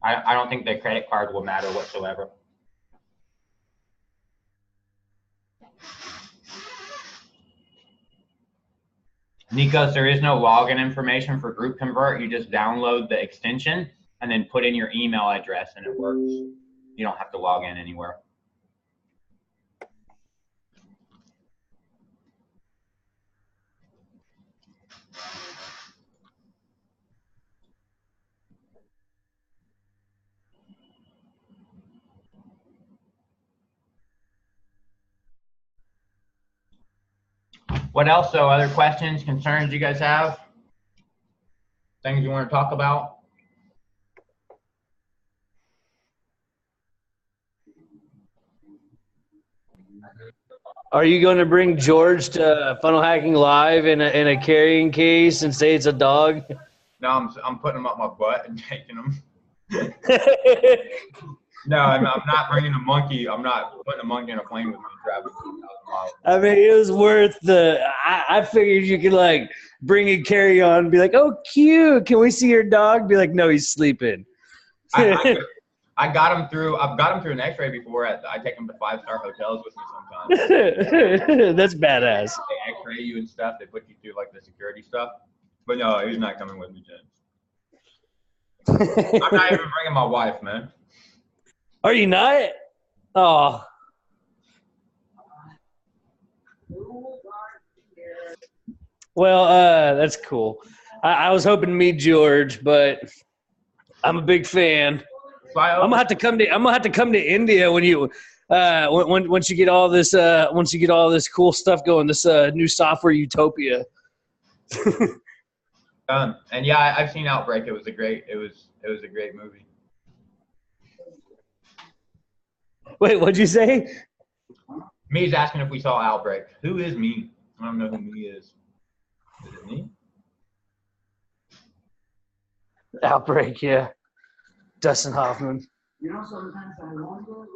I don't think the credit card will matter whatsoever. Nikos, there is no login information for Group Convert. You just download the extension and then put in your email address and it works. You don't have to log in anywhere. What else though? Other questions, concerns you guys have? Things you want to talk about? Are you going to bring George to Funnel Hacking Live in a carrying case and say it's a dog? No, I'm putting them up my butt and taking them. No, I'm not bringing a monkey. I'm not putting a monkey in a plane with me traveling 2,000 miles. I mean, it was worth I figured you could like bring a carry on and be like, oh, cute. Can we see your dog? Be like, no, he's sleeping. I've got him through an x-ray before. I take him to 5-star hotels with me sometimes. That's badass. They x-ray you and stuff. They put you through like the security stuff. But no, he's not coming with me, James. I'm not even bringing my wife, man. Are you not? Oh. Well, that's cool. I was hoping to meet George, but I'm a big fan. I'm gonna have to come to India when you once you get all this cool stuff going, this new software utopia. And yeah, I've seen Outbreak. It was a great movie. Wait, what'd you say? Me's asking if we saw Outbreak. Who is Me? I don't know who Me is. Is it me? Outbreak, yeah. Dustin Hoffman. You know, sometimes I wonder.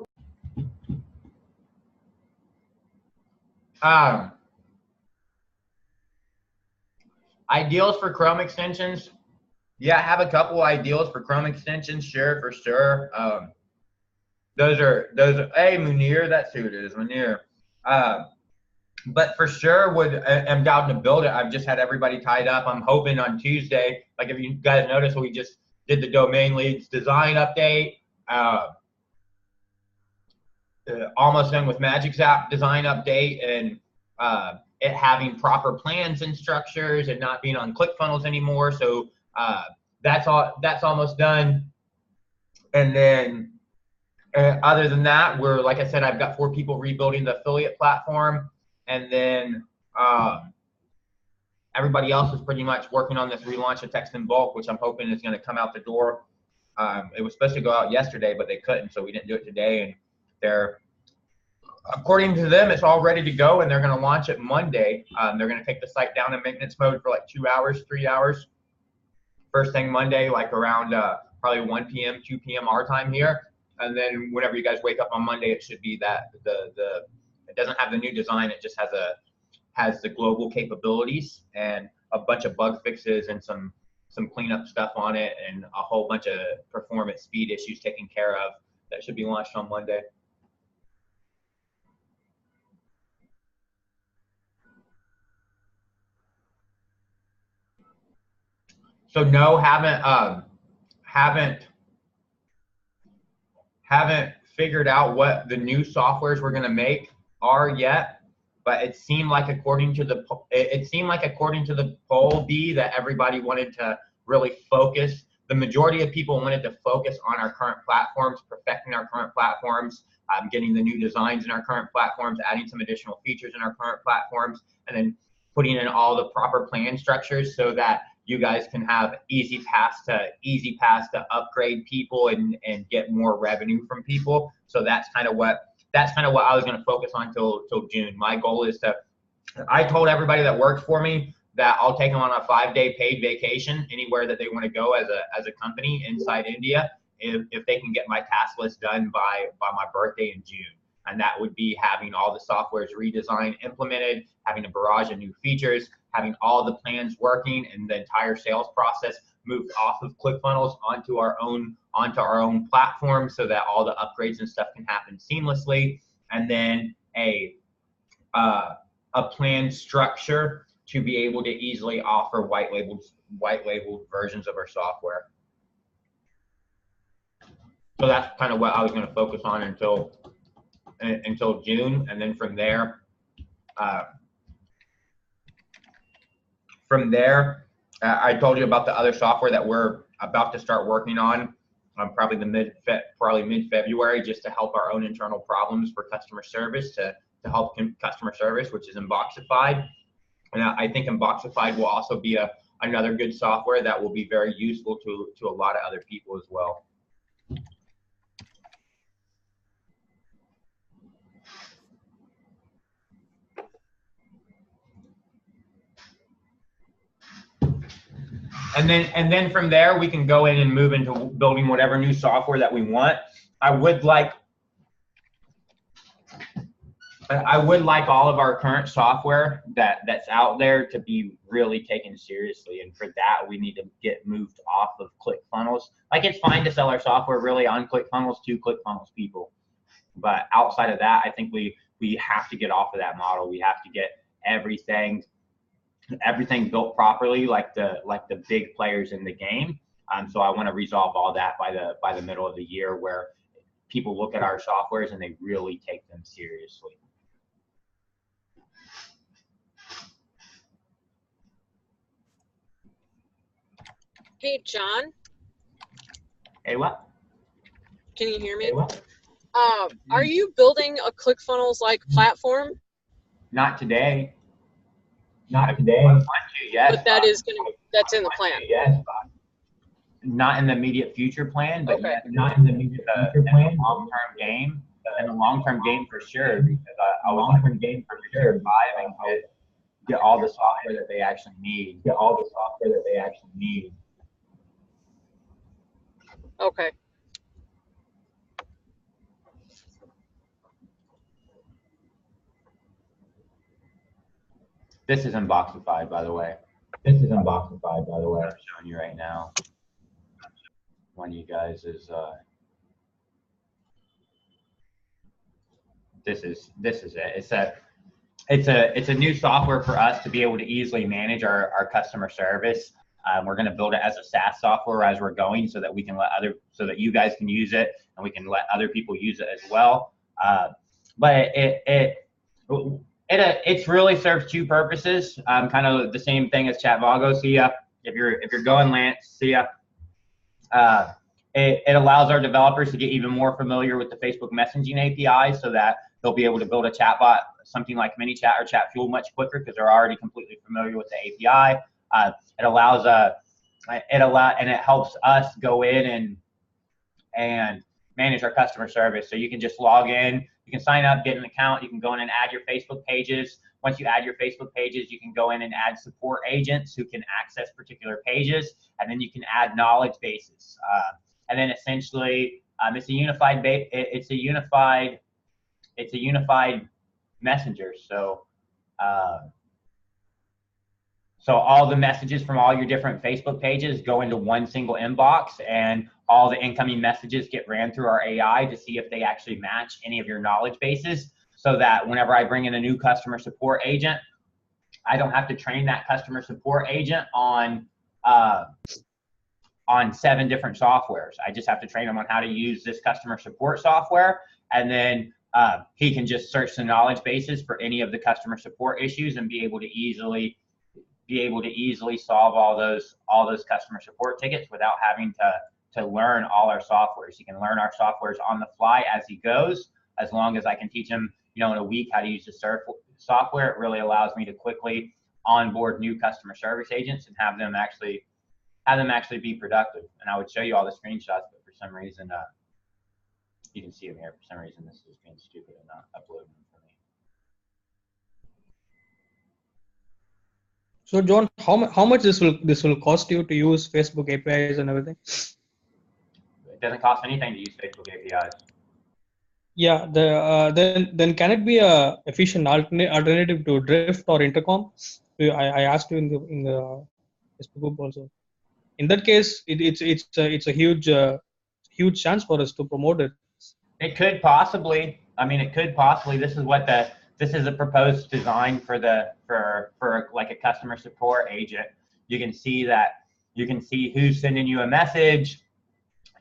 Ideals for Chrome extensions. Yeah, I have a couple ideals for Chrome extensions. Sure, for sure. Those are. Hey, Munir, that's who it is, Munir. But for sure, I'm down to build it. I've just had everybody tied up. I'm hoping on Tuesday, like if you guys notice, we just did the domain leads design update. Almost done with Magic's app design update and it having proper plans and structures and not being on ClickFunnels anymore. So that's almost done. And then other than that, like I said, I've got 4 people rebuilding the affiliate platform. And then everybody else is pretty much working on this relaunch of Text in Bulk, which I'm hoping is going to come out the door. It was supposed to go out yesterday, but they couldn't, so we didn't do it today. And according to them, it's all ready to go, and they're going to launch it Monday. They're going to take the site down in maintenance mode for like 2 hours, 3 hours. First thing Monday, like around probably 1 p.m., 2 p.m. our time here. And then whenever you guys wake up on Monday, it should be that it doesn't have the new design. It just has the global capabilities and a bunch of bug fixes and some cleanup stuff on it and a whole bunch of performance speed issues taken care of. That should be launched on Monday. So no, haven't figured out what the new softwares we're going to make are yet, but it seemed like according to the poll B that everybody wanted to really focus. The majority of people wanted to focus on our current platforms, perfecting our current platforms, getting the new designs in our current platforms, adding some additional features in our current platforms, and then putting in all the proper plan structures so that you guys can have easy paths to upgrade people and get more revenue from people. So that's kind of what I was going to focus on till June. My goal is I told everybody that works for me that I'll take them on a 5-day paid vacation anywhere that they want to go as a company inside India if they can get my task list done by my birthday in June. And that would be having all the softwares redesigned, implemented, having a barrage of new features, having all the plans working, and the entire sales process moved off of ClickFunnels onto our own platform so that all the upgrades and stuff can happen seamlessly. And then a plan structure to be able to easily offer white labeled versions of our software. So that's kind of what I was going to focus on until June, and then from there, I told you about the other software that we're about to start working on, probably mid-February, just to help our own internal problems for customer service, to help customer service, which is Inboxified. And I think Inboxified will also be another good software that will be very useful to a lot of other people as well. And then from there, we can go in and move into building whatever new software that we want. I would like all of our current software that's out there to be really taken seriously. And for that, we need to get moved off of ClickFunnels. Like, it's fine to sell our software really on ClickFunnels to ClickFunnels people. But outside of that, I think we have to get off of that model. We have to get everything built properly, like the big players in the game. So I want to resolve all that by the middle of the year, where people look at our softwares and they really take them seriously. Hey, John. Hey, what? Can you hear me? Hey, what? Are you building a ClickFunnels-like platform? Not today. Not today. I want to, yes. But that's in the plan. Yes. Not in the immediate future plan, but okay. Not in the immediate future plan. Long-term game. And the long-term game for sure, because a long-term game for sure. Buy and get all the software that they actually need. Okay. This is Inboxified, by the way. I'm showing you right now. One of you guys is this is it. It's a new software for us to be able to easily manage our customer service. We're going to build it as a SaaS software as we're going, so that we can so that you guys can use it and we can let other people use it as well. But it's really serves two purposes. Kind of the same thing as Chatvago. See ya. If you're going, Lance, see ya. It allows our developers to get even more familiar with the Facebook messaging API, so that they'll be able to build a chatbot, something like ManyChat or ChatFuel, much quicker, because they're already completely familiar with the API. And it helps us go in and manage our customer service. So you can just log in, you can sign up, get an account, you can go in and add your Facebook pages. Once you add your Facebook pages, you can go in and add support agents who can access particular pages, and then you can add knowledge bases. And then essentially, it's a unified messenger. So all the messages from all your different Facebook pages go into one single inbox, and all the incoming messages get ran through our AI to see if they actually match any of your knowledge bases, so that whenever I bring in a new customer support agent, I don't have to train that customer support agent on on 7 different softwares. I just have to train him on how to use this customer support software, and then he can just search the knowledge bases for any of the customer support issues and be able to easily solve all those customer support tickets without having to learn all our softwares. He can learn our softwares on the fly as he goes. As long as I can teach him, in a week how to use the software, it really allows me to quickly onboard new customer service agents and have them actually be productive. And I would show you all the screenshots, but for some reason, you can see them here. For some reason, this is being stupid and not uploading them for me. So John, how much this will cost you to use Facebook APIs and everything? It doesn't cost anything to use Facebook APIs. Yeah, then can it be a efficient alternative to Drift or Intercom? I asked you in the Facebook group also. In that case, it's a huge chance for us to promote it. It could possibly. I mean, it could possibly. This is a proposed design for like a customer support agent. You can see who's sending you a message.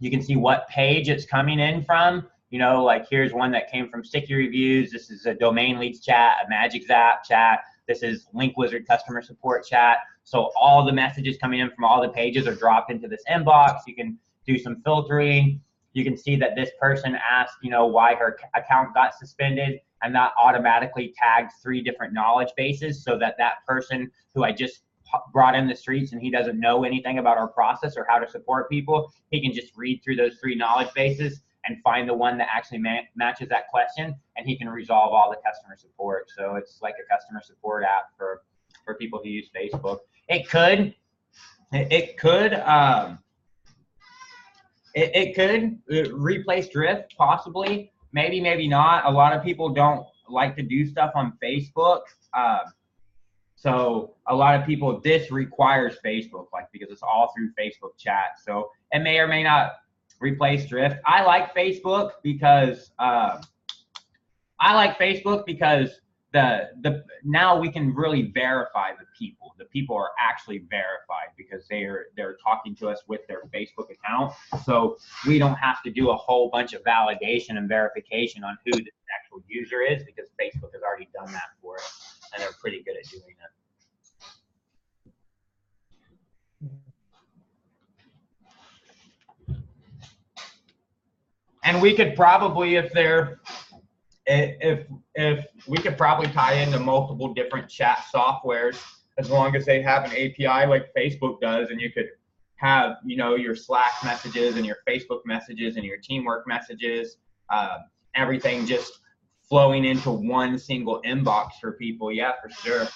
You can see what page it's coming in from. Like here's one that came from Sticky Reviews. This is a domain leads chat, a Magic Zap chat. This is Link Wizard customer support chat. So all the messages coming in from all the pages are dropped into this inbox. You can do some filtering. You can see that this person asked, why her account got suspended, and that automatically tagged 3 different knowledge bases so that person who I just brought in the streets and he doesn't know anything about our process or how to support people, he can just read through those 3 knowledge bases and find the one that actually matches that question, and he can resolve all the customer support. So it's like a customer support app for people who use Facebook. It could replace Drift, possibly. Maybe not. A lot of people don't like to do stuff on Facebook. So a lot of people, this requires Facebook, because it's all through Facebook chat. So it may or may not replace Drift. I like Facebook because the now we can really verify the people. The people are actually verified because they're talking to us with their Facebook account. So we don't have to do a whole bunch of validation and verification on who the actual user is, because Facebook has already done that for us, and they're pretty good at doing it. And we could probably, if we could probably tie into multiple different chat softwares, as long as they have an API like Facebook does, and you could have, your Slack messages and your Facebook messages and your teamwork messages, everything just flowing into one single inbox for people. Yeah, for sure.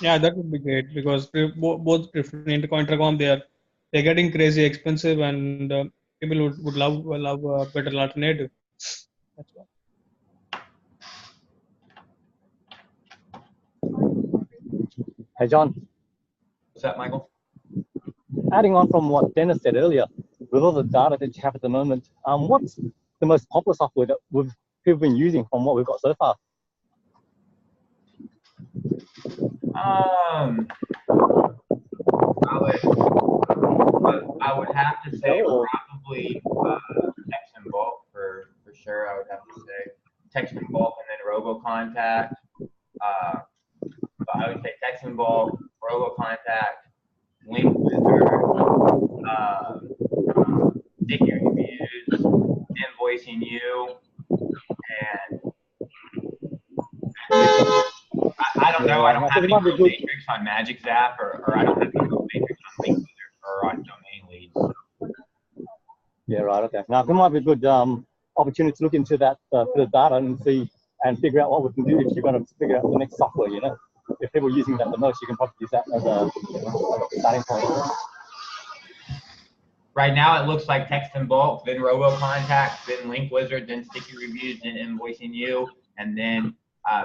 Yeah, that would be great, because both Intercom, they're getting crazy expensive, and people would love a better alternative. That's why. Hey, John. What's up, Michael? Adding on from what Dennis said earlier, with all the data that you have at the moment, what's the most popular software that people been using from what we've got so far? I would have to say probably text and bulk for sure. I would have to say text and bulk, and then RoboContact. I would say text and bulk, RoboContact, Link Wizard, Sticky Reviews, Invoicing You, and I don't know. I don't have any real matrix on Magic Zap, or I don't have any real matrix on Link Wizard or on Domain Leads. Yeah, right. Okay. Now, there might be a good opportunity to look into that for the data and see and figure out what we can do if you're going to figure out the next software. If people are using that the most, you can probably use that as a starting point. Right now, it looks like text and bulk, then RoboContact, then Link Wizard, then Sticky Reviews, then Invoicing You, and then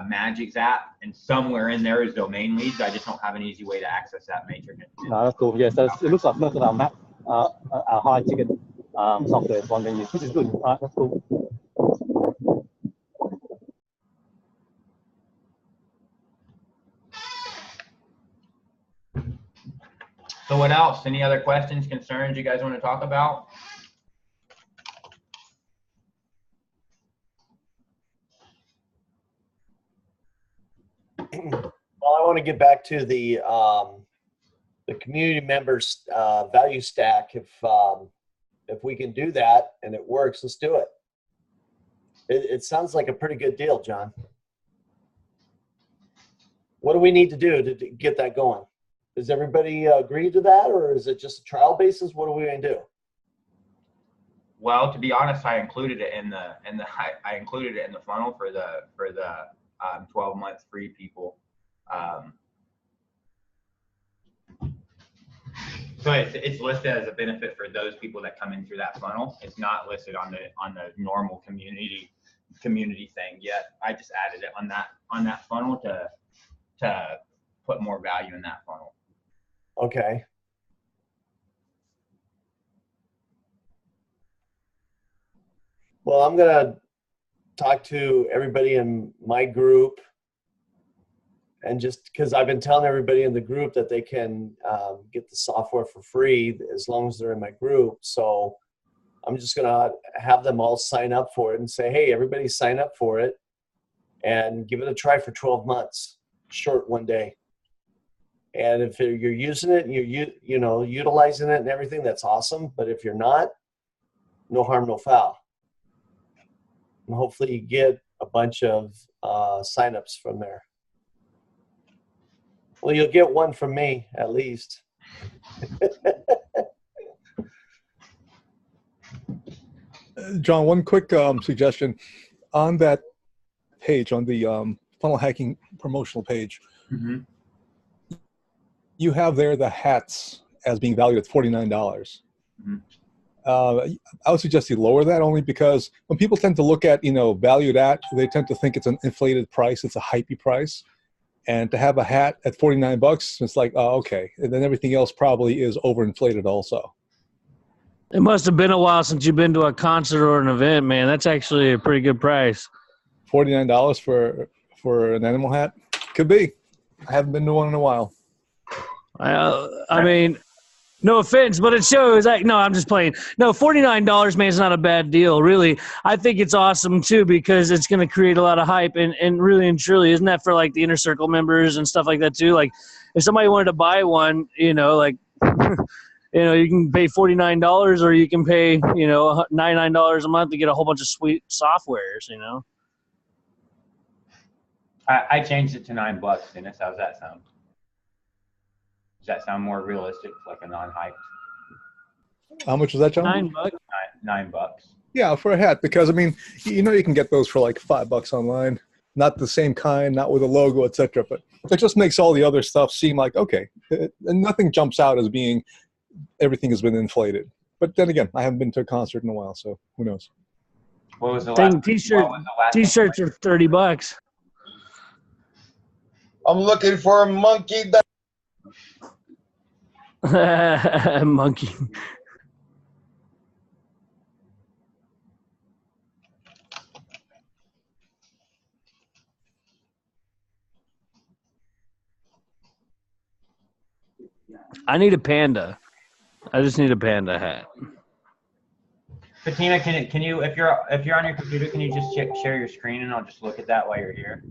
Magic Zap, and somewhere in there is Domain Leads. I just don't have an easy way to access that matrix. No, that's cool. Yeah, so it looks like most of our map, our high ticket software is one being used, which is good. All right, that's cool. So what else? Any other questions, concerns you guys want to talk about? Well, I want to get back to the community members value stack. If we can do that and it works, let's do it. It sounds like a pretty good deal, John. What do we need to do to get that going? Does everybody agree to that, or is it just a trial basis? What are we going to do? Well, to be honest, I included it in the I included it in the funnel for the 12 month free people. So it's listed as a benefit for those people that come in through that funnel. It's not listed on the normal community thing yet. I just added it on that funnel to put more value in that funnel. Okay. Well, I'm gonna talk to everybody in my group, and just because I've been telling everybody in the group that they can get the software for free as long as they're in my group. So I'm just gonna have them all sign up for it and say, hey, everybody sign up for it and give it a try for 12 months, short one day. And if you're using it and you're utilizing it and everything, that's awesome. But if you're not, no harm, no foul. And hopefully you get a bunch of signups from there. Well, you'll get one from me at least. John, one quick suggestion. On that page, on the funnel hacking promotional page, you have there the hats as being valued at $49. I would suggest you lower that, only because when people tend to look at, valued at, they tend to think it's an inflated price, it's a hypey price. And to have a hat at $49, it's like, oh, okay. And then everything else probably is overinflated also. It must have been a while since you've been to a concert or an event, man. That's actually a pretty good price. $49 for an animal hat? Could be. I haven't been to one in a while. I mean, no offense, but it shows. No, I'm just playing. No, $49, man, is not a bad deal, really. I think it's awesome, too, because it's going to create a lot of hype. And really and truly, isn't that for, like, the Inner Circle members and stuff like that, too? Like, if somebody wanted to buy one, like, you can pay $49 or you can pay, $99 a month to get a whole bunch of sweet softwares, I changed it to $9, Dennis. How's that sound? Does that sound more realistic, like a non-hyped? How much is that, John? $9. $9. Yeah, for a hat, because I mean, you can get those for like $5 online. Not the same kind, not with a logo, etc. But it just makes all the other stuff seem like okay, and nothing jumps out as being everything has been inflated. But then again, I haven't been to a concert in a while, so who knows? What was the last? T-shirts are $30. I'm looking for a monkey. Monkey. I need a panda. I just need a panda hat. Bettina, can you if you're on your computer, can you just share your screen and I'll just look at that while you're here?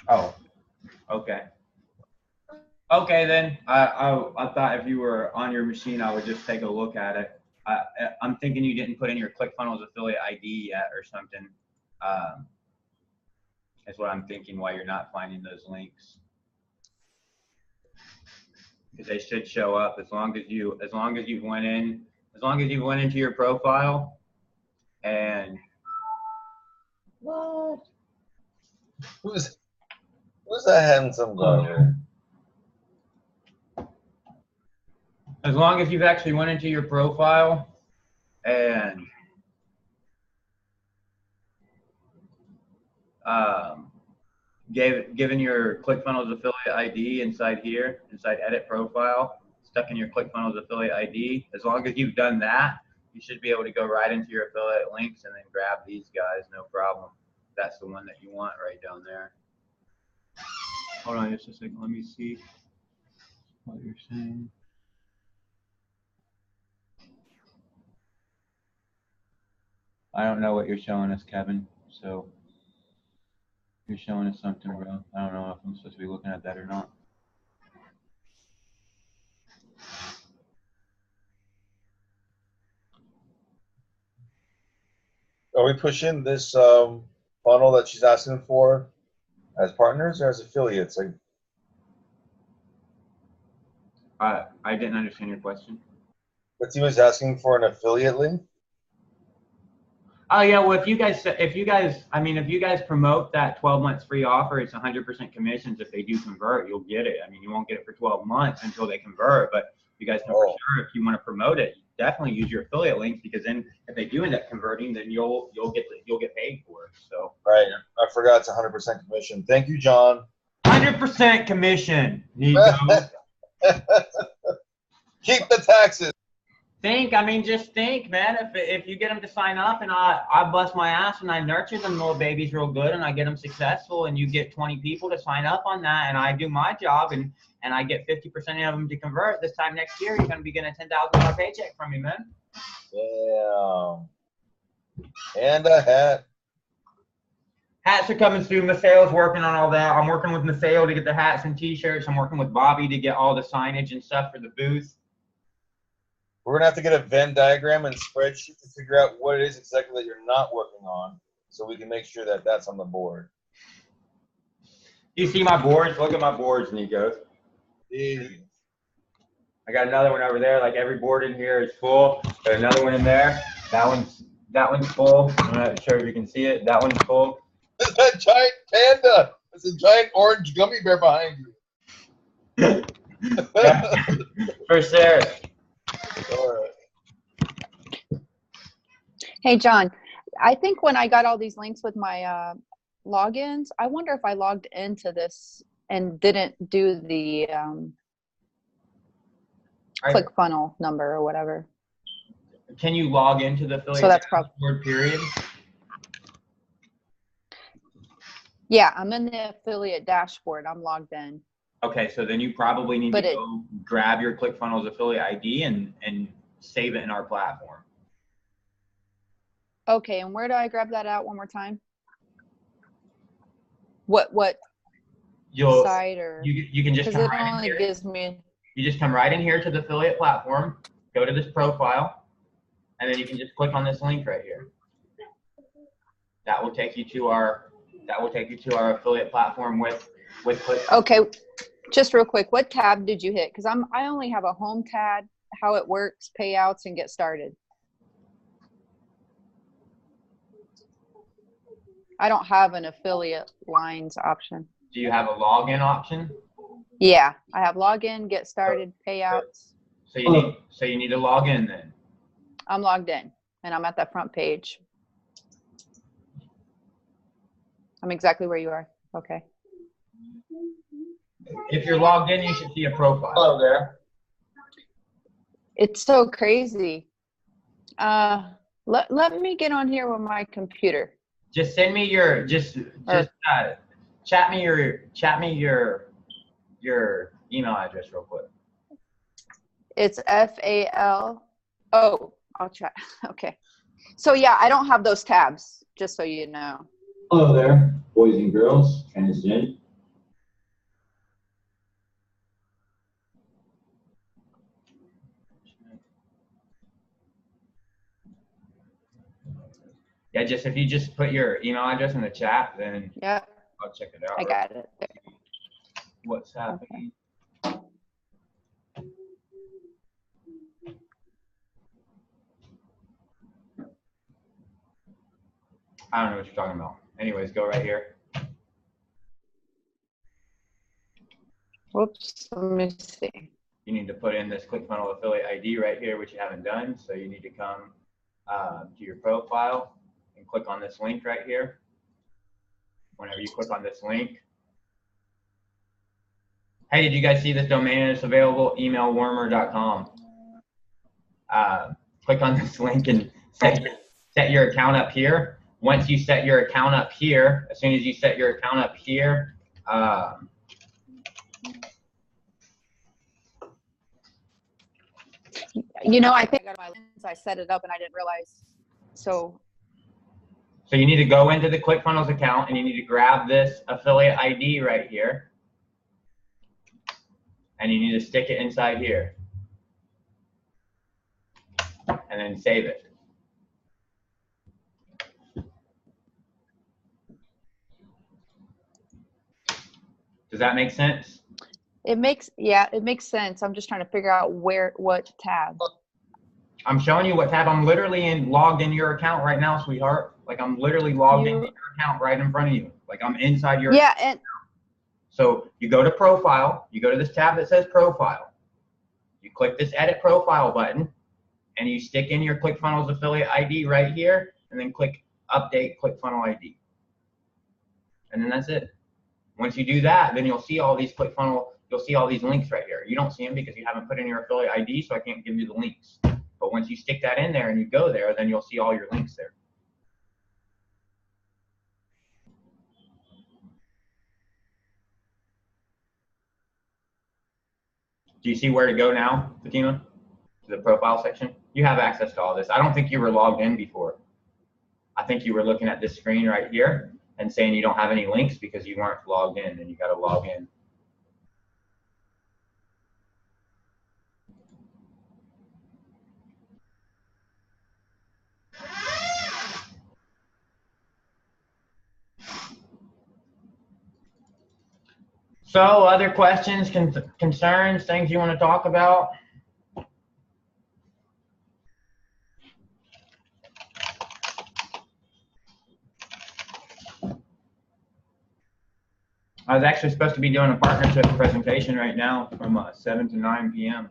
Oh, okay. Okay, then I thought if you were on your machine, I would just take a look at it. I'm thinking you didn't put in your ClickFunnels affiliate ID yet or something. That's what I'm thinking why you're not finding those links. Because they should show up as long as you went into your profile and What? Who's that handsome guy? as long as you've actually went into your profile and given your ClickFunnels affiliate ID inside here, inside edit profile, stuck in your ClickFunnels affiliate ID. As long as you've done that, you should be able to go right into your affiliate links and then grab these guys, no problem. That's the one that you want right down there. Hold on just a second. Let me see what you're saying. I don't know what you're showing us, Kevin. So you're showing us something, bro. I don't know if I'm supposed to be looking at that or not. Are we pushing this funnel that she's asking for as partners or as affiliates? Like, I didn't understand your question. Fatima's asking for an affiliate link. Oh yeah, well if you guys promote that 12 months free offer, it's 100% commissions. If they do convert, you'll get it. I mean, you won't get it for 12 months until they convert, but you guys know for sure if you want to promote it, definitely use your affiliate links, because then if they do end up converting, then you'll get paid for it. So right, I forgot it's 100% commission. Thank you, John. 100% commission, Nico. Keep the taxes. Just think, man. If you get them to sign up, and I bust my ass and I nurture them little babies real good, and I get them successful, and you get 20 people to sign up on that, and I do my job, and I get 50% of them to convert, this time next year, you're gonna be getting a $10,000 paycheck from me, man. Damn. And a hat. Hats are coming soon. Maceo's working on all that. I'm working with Maceo to get the hats and t-shirts. I'm working with Bobby to get all the signage and stuff for the booth. We're gonna have to get a Venn diagram and spreadsheet to figure out what it is exactly that you're not working on, so we can make sure that that's on the board. You see my boards? Look at my boards, Nico. Easy. I got another one over there. Like every board in here is full. Got another one in there. That one's full. I'm not sure if you can see it. That one's full. There's that giant panda. There's a giant orange gummy bear behind you. For Sarah. All right. Hey, John, I think when I got all these links with my logins, I wonder if I logged into this and didn't do the ClickFunnels number or whatever. Can you log into the affiliate dashboard period? Yeah, I'm in the affiliate dashboard. I'm logged in. Okay, so then you probably need to go grab your ClickFunnels affiliate ID and save it in our platform. Okay, and where do I grab that out one more time? What site or you can just come right in here. gives me. You just come right in here to the affiliate platform, go to this profile, and then you can just click on this link right here. That will take you to our affiliate platform with ClickFunnels. Okay, just real quick, what tab did you hit? Because I only have a home tab, how it works, payouts, and get started. I don't have an affiliate lines option. Do you have a login option? Yeah, I have login, get started, payouts. So you need to log in then. I'm logged in, and I'm at that front page. I'm exactly where you are. Okay. If you're logged in, you should see a profile. Hello there. It's so crazy. Let me get on here with my computer. Just send me your chat me your email address real quick. It's FAL. Oh, I'll chat. Okay. So yeah, I don't have those tabs, just so you know. Hello there, boys and girls. Can you see? Yeah, if you just put your email address in the chat, then I'll check it out. I got it. What's happening? Okay. I don't know what you're talking about. Anyways, go right here. Whoops, let me see. You need to put in this ClickFunnels affiliate ID right here, which you haven't done. So you need to come to your profile and click on this link right here. Whenever you click on this link, Hey, did you guys see this domain? It's available, emailwarmer.com. Click on this link and set your account up here. Once you set your account up here, as soon as you set your account up here, You know, I think I got my lens. I set it up and I didn't realize. So you need to go into the ClickFunnels account and you need to grab this affiliate ID right here. And you need to stick it inside here. And then save it. Does that make sense? it makes sense. I'm just trying to figure out what tab. I'm showing you what tab. I'm literally logged in your account right now, sweetheart. Like I'm literally logged into your account right in front of you. Like I'm inside your account. And so you go to profile, you go to this tab that says profile. You click this edit profile button and you stick in your ClickFunnels affiliate ID right here and then click update ClickFunnel ID. And then that's it. Once you do that, then you'll see all these you'll see all these links right here. You don't see them because you haven't put in your affiliate ID, so I can't give you the links. But once you stick that in there and you go there, then you'll see all your links there. Do you see where to go now, Fatima? To the profile section? You have access to all this. I don't think you were logged in before. I think you were looking at this screen right here and saying you don't have any links because you weren't logged in, and you got to log in. So, other questions, concerns, things you want to talk about? I was actually supposed to be doing a partnership presentation right now from 7 to 9 p.m.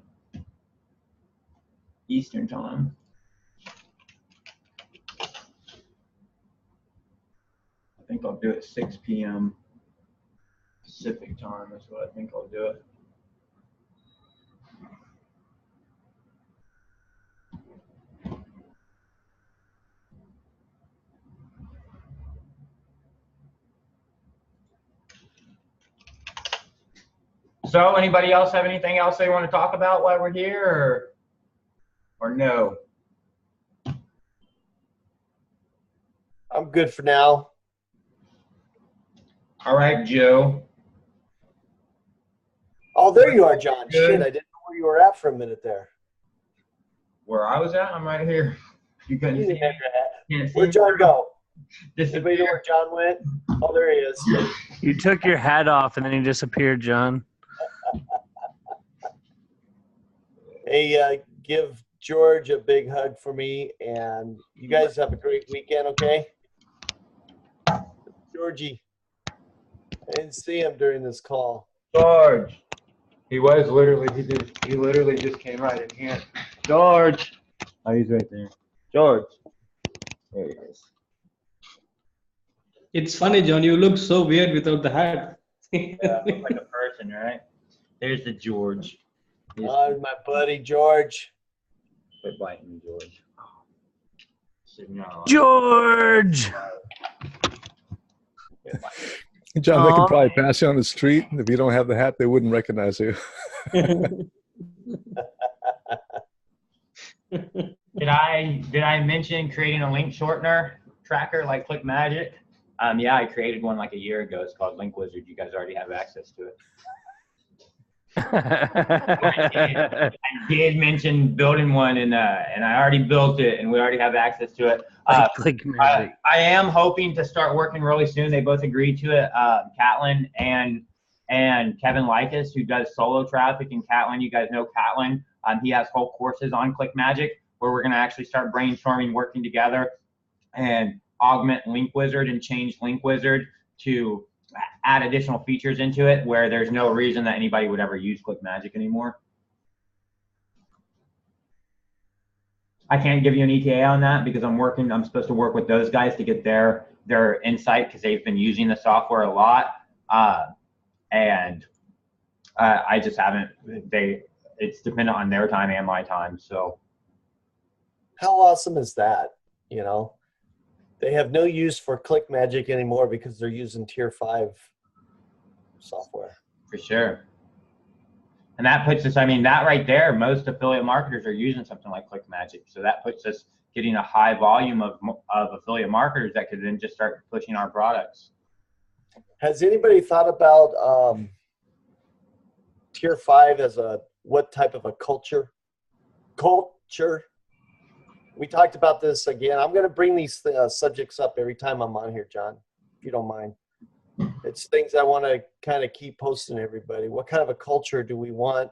Eastern time. I think I'll do it 6 p.m. Pacific time. That's what I think I'll do it. So, anybody else have anything else they want to talk about while we're here, or no? I'm good for now. All right, Joe. Oh, there you are, John. Good. Shit, I didn't know where you were at for a minute there. Where I was at? I'm right here. You couldn't see me. Where'd John go? Anybody know where John went? Oh, there he is. You took your hat off and then you disappeared, John. Hey, give George a big hug for me, and you guys have a great weekend, okay? Georgie, I didn't see him during this call. George. He was literally, he literally just came right in here. George. Oh, he's right there. George. There he is. It's funny, John. You look so weird without the hat. Yeah, I look like a person, right? There's the George. Oh, my buddy George. Quit biting me, George. George! John, they can probably pass you on the street. If you don't have the hat, they wouldn't recognize you. Did I mention creating a link shortener tracker like ClickMagic? Yeah, I created one like a year ago. It's called Link Wizard. You guys already have access to it. I did mention building one, and I already built it, and we already have access to it. I am hoping to start working really soon. They both agreed to it. Catlin and Kevin Likas, who does solo traffic, and Catlin, you guys know Catlin. He has whole courses on ClickMagic where we're going to actually start brainstorming, working together, and augment Link Wizard and change Link Wizard to add additional features into it where there's no reason that anybody would ever use ClickMagic anymore. I can't give you an ETA on that because I'm supposed to work with those guys to get their insight because they've been using the software a lot. And I just haven't. It's dependent on their time and my time. So how awesome is that? You know, they have no use for ClickMagick anymore because they're using Tier 5 software. For sure. And that puts us, I mean, that right there, most affiliate marketers are using something like ClickMagick. So that puts us getting a high volume of affiliate marketers that could then just start pushing our products. Has anybody thought about Tier 5 as what type of a culture? We talked about this again. I'm going to bring these subjects up every time I'm on here, John, if you don't mind. It's things I want to kind of keep posting to everybody. What kind of a culture do we want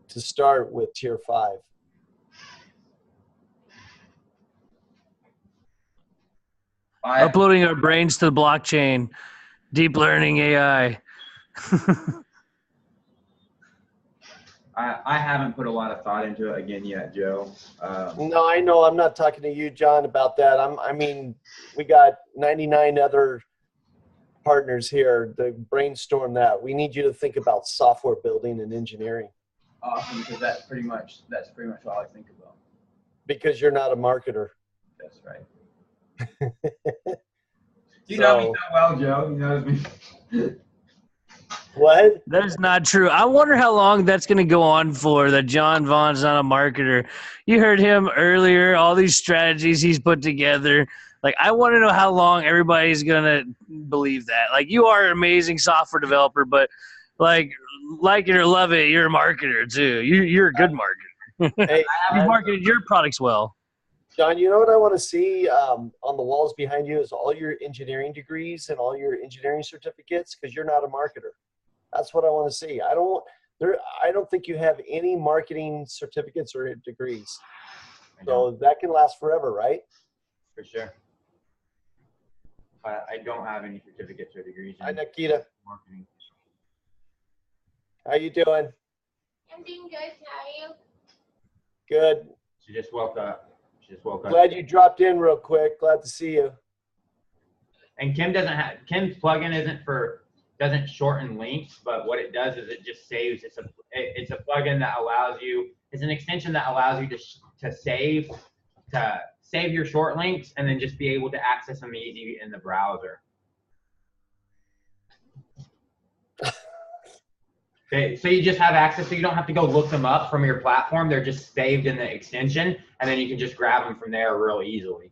to start with Tier 5? Uploading our brains to the blockchain, deep learning AI. I haven't put a lot of thought into it again yet, Joe. No, I know. I'm not talking to you, John, about that. I mean, we got 99 other partners here to brainstorm that. We need you to think about software building and engineering. Awesome, because that's pretty much all I think about. Because you're not a marketer. That's right. You know me so well, Joe. You know me. What? That is not true. I wonder how long that's going to go on for, that John Vaughn's not a marketer. You heard him earlier, all these strategies he's put together. Like, I want to know how long everybody's going to believe that. Like, you are an amazing software developer, but, like it or love it, you're a marketer, too. You're a good marketer. Hey, you marketed your products well. John, you know what I want to see on the walls behind you is all your engineering degrees and all your engineering certificates, because you're not a marketer. That's what I want to see. I don't think you have any marketing certificates or degrees. So that can last forever, right? For sure. I don't have any certificates or degrees in Hi, Nikita. marketing. How you doing? I'm doing good. How are you? Good. She just woke up. Glad you dropped in real quick. Glad to see you. And Kim's plugin doesn't shorten links, but what it does is it just saves. It's a plugin that allows you. It's an extension that allows you to save your short links and then just be able to access them easy in the browser. Okay, so you just have access, so you don't have to go look them up from your platform. They're just saved in the extension, and then you can just grab them from there real easily.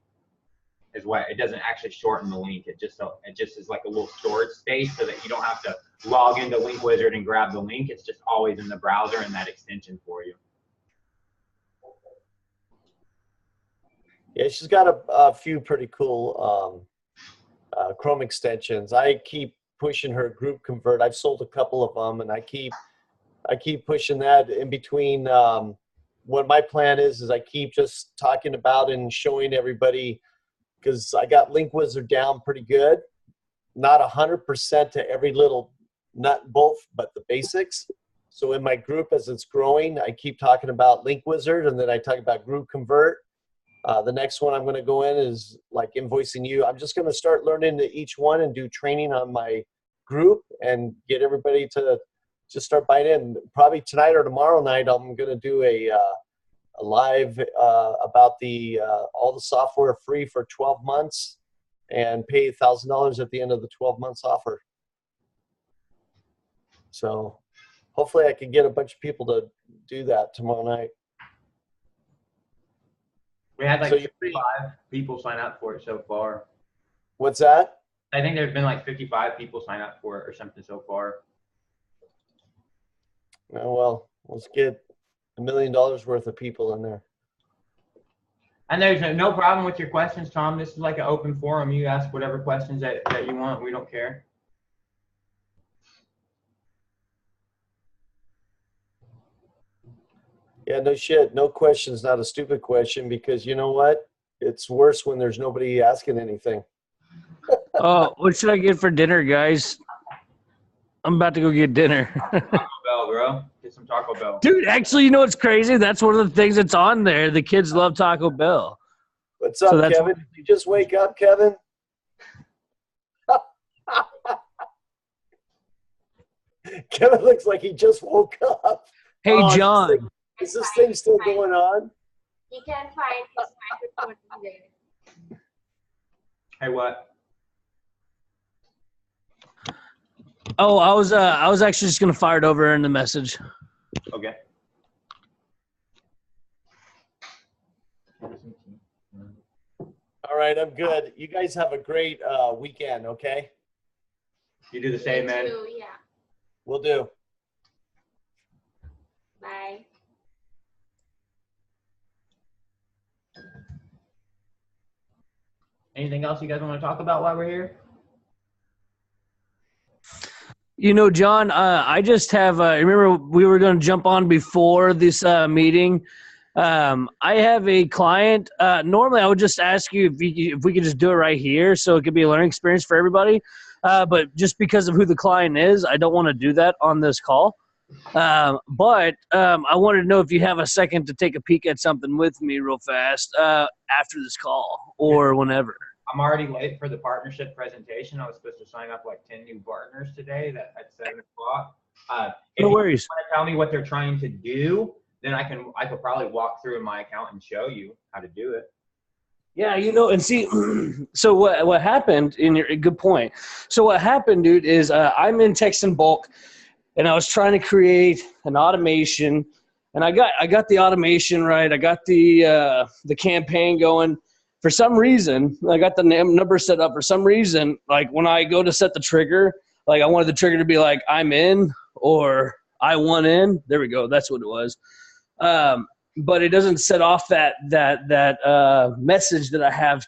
Is what it doesn't actually shorten the link. It just is like a little storage space, so that you don't have to log into Link Wizard and grab the link. It's just always in the browser in that extension for you. Yeah, she's got a few pretty cool Chrome extensions. I keep pushing her Group Convert. I've sold a couple of them, and I keep pushing that in between. What my plan is I keep just talking about and showing everybody, because I got Link Wizard down pretty good. Not 100% to every little nut and bolt, but the basics. So in my group, as it's growing, I keep talking about Link Wizard, and then I talk about Group Convert. The next one I'm going to go in is like invoicing you. I'm just going to start learning each one and do training on my group and get everybody to just start buying in. Probably tonight or tomorrow night, I'm going to do a live about all the software free for 12 months and pay $1,000 at the end of the 12 months offer. So hopefully I can get a bunch of people to do that tomorrow night. We had like 55 people sign up for it so far. What's that? I think there's been like 55 people sign up for it or something so far. Oh, well, let's get $1 million worth of people in there. And there's no problem with your questions, Tom. This is like an open forum. You ask whatever questions that you want. We don't care. Yeah, no shit. No question's not a stupid question, because you know what? It's worse when there's nobody asking anything. Oh, what should I get for dinner, guys? I'm about to go get dinner. Taco Bell, bro. Get some Taco Bell. Dude, actually, you know what's crazy? That's one of the things that's on there. The kids love Taco Bell. What's up, Kevin? Did you just wake up, Kevin? Kevin looks like he just woke up. Hey, Oh, John. Is this thing still going on? You can find his microphone there. Hey, what? Oh, I was actually just gonna fire it over in the message. Okay. All right, I'm good. You guys have a great weekend, okay? You do the same, man. Yeah. We'll do. Bye. Anything else you guys want to talk about while we're here? You know, John, I just have. Remember, we were going to jump on before this meeting. I have a client. Normally, I would just ask you if we could just do it right here, so it could be a learning experience for everybody. But just because of who the client is, I don't want to do that on this call. But I wanted to know if you have a second to take a peek at something with me real fast after this call or whenever. I'm already late for the partnership presentation. I was supposed to sign up like 10 new partners today at 7 o'clock. No worries. If you want to tell me what they're trying to do, then I could probably walk through in my account and show you how to do it. Yeah, you know, and see, so what happened, good point. So what happened, dude, is I'm in text and bulk, and I was trying to create an automation, and I got the automation right. I got the campaign going. For some reason, I got the number set up. For some reason, like when I go to set the trigger, like I wanted the trigger to be like I'm in or I want in. There we go. That's what it was. But it doesn't set off that message that I have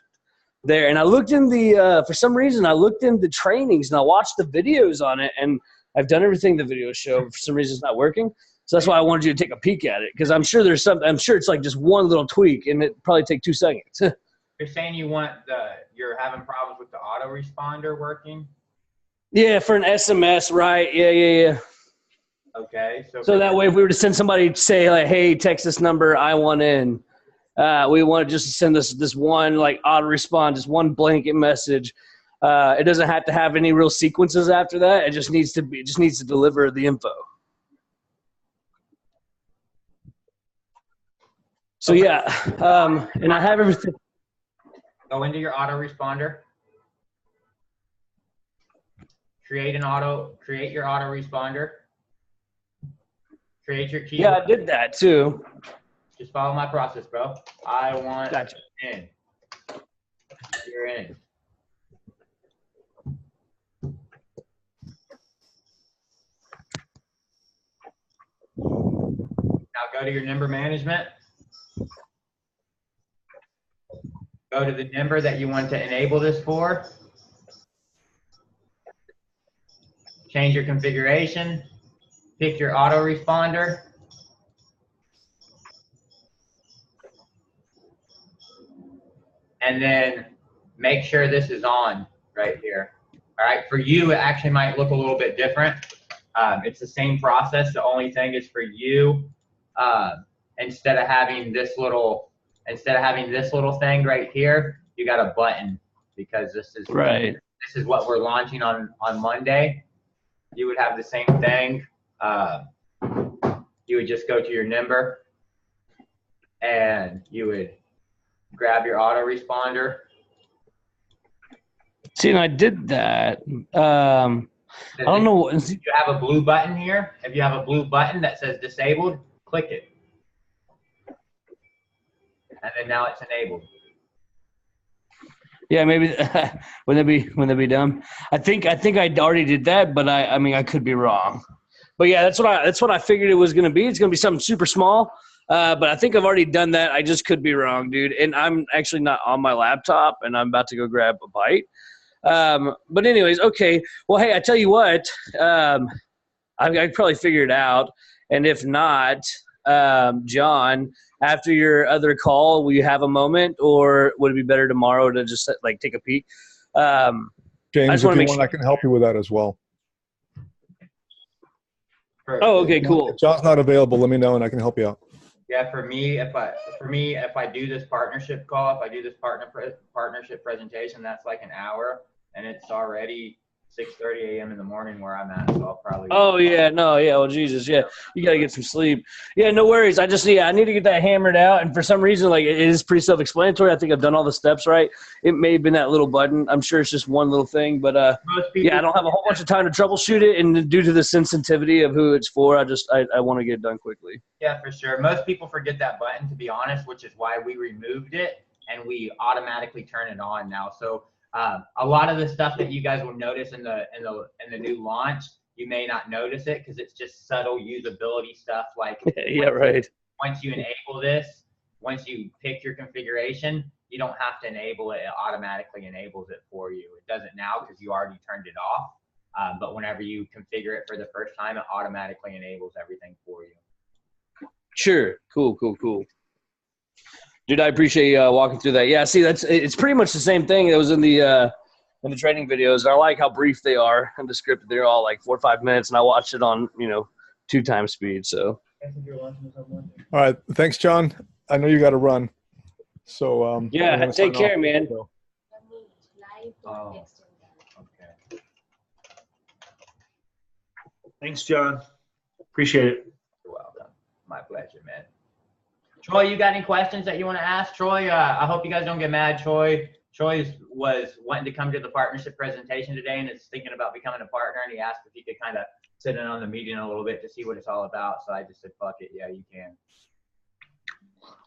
there. And I looked in the for some reason I looked in the trainings and I watched the videos on it, and I've done everything the videos show. For some reason, it's not working. So that's why I wanted you to take a peek at it, because I'm sure there's something. I'm sure it's like just one little tweak, and it probably take 2 seconds. You're saying you're having problems with the autoresponder working? Yeah, for an SMS, right? Yeah. Okay. So that way, if we were to send somebody say like, "Hey, text this number, I want in," we want to just send this one like autorespond, just one blanket message. It doesn't have to have any real sequences after that. It just needs to deliver the info. So yeah, and I have everything. Go into your autoresponder. Create your autoresponder. Create your keyword. Yeah, I did that too. Just follow my process, bro. I want Gotcha. in. You're in. Now go to your number management. Go to the number that you want to enable this for. Change your configuration. Pick your autoresponder. And then make sure this is on right here. All right, for you, it actually might look a little bit different. It's the same process. The only thing is for you, instead of having this little thing right here, you got a button, because this is right. This is what we're launching on Monday. You would have the same thing. You would just go to your number and you would grab your autoresponder. See, and I did that. I don't know. If you have a blue button here, if you have a blue button that says disabled, click it. And then now it's enabled. Yeah, maybe wouldn't that be dumb? I think I already did that, but I mean I could be wrong. But yeah, that's what I figured it was going to be. It's going to be something super small. But I think I've already done that. I just could be wrong, dude. And I'm actually not on my laptop, and I'm about to go grab a bite. But anyways, okay. Well, hey, I tell you what, I probably figure it out. And if not, John, after your other call, will you have a moment, or would it be better tomorrow to just like take a peek? James, if you want, I can help you with that as well. Oh, okay, cool. If John's not available, let me know and I can help you out. Yeah, for me, if I do this partnership call, if I do this partnership presentation, that's like an hour, and it's already 6:30 a.m. in the morning where I'm at, so I'll probably. Oh yeah, no, yeah. Well, Jesus, yeah. You gotta get some sleep. Yeah, no worries. I need to get that hammered out, and for some reason, like it is pretty self-explanatory. I think I've done all the steps right. It may have been that little button. I'm sure it's just one little thing, but yeah, I don't have a whole bunch of time to troubleshoot it, and due to the sensitivity of who it's for, I want to get it done quickly. Yeah, for sure. Most people forget that button, to be honest, which is why we removed it and we automatically turn it on now. So. A lot of the stuff that you guys will notice in the new launch, you may not notice it because it's just subtle usability stuff. Like yeah, right. Once you enable this, once you pick your configuration, you don't have to enable it. It automatically enables it for you. It doesn't now because you already turned it off. But whenever you configure it for the first time, it automatically enables everything for you. Sure. Cool. Dude, I appreciate you walking through that. Yeah, see, it's pretty much the same thing that was in the training videos. I like how brief they are and descriptive. They're all like 4 or 5 minutes, and I watched it on 2x speed. So. All right, thanks, John. I know you got to run. So yeah, take care, man. Oh, okay. Thanks, John. Appreciate it. You're welcome. My pleasure, man. Troy, you got any questions that you want to ask? Troy, I hope you guys don't get mad. Troy was wanting to come to the partnership presentation today and is thinking about becoming a partner, and he asked if he could kind of sit in on the meeting a little bit to see what it's all about. So I just said, fuck it. Yeah, you can.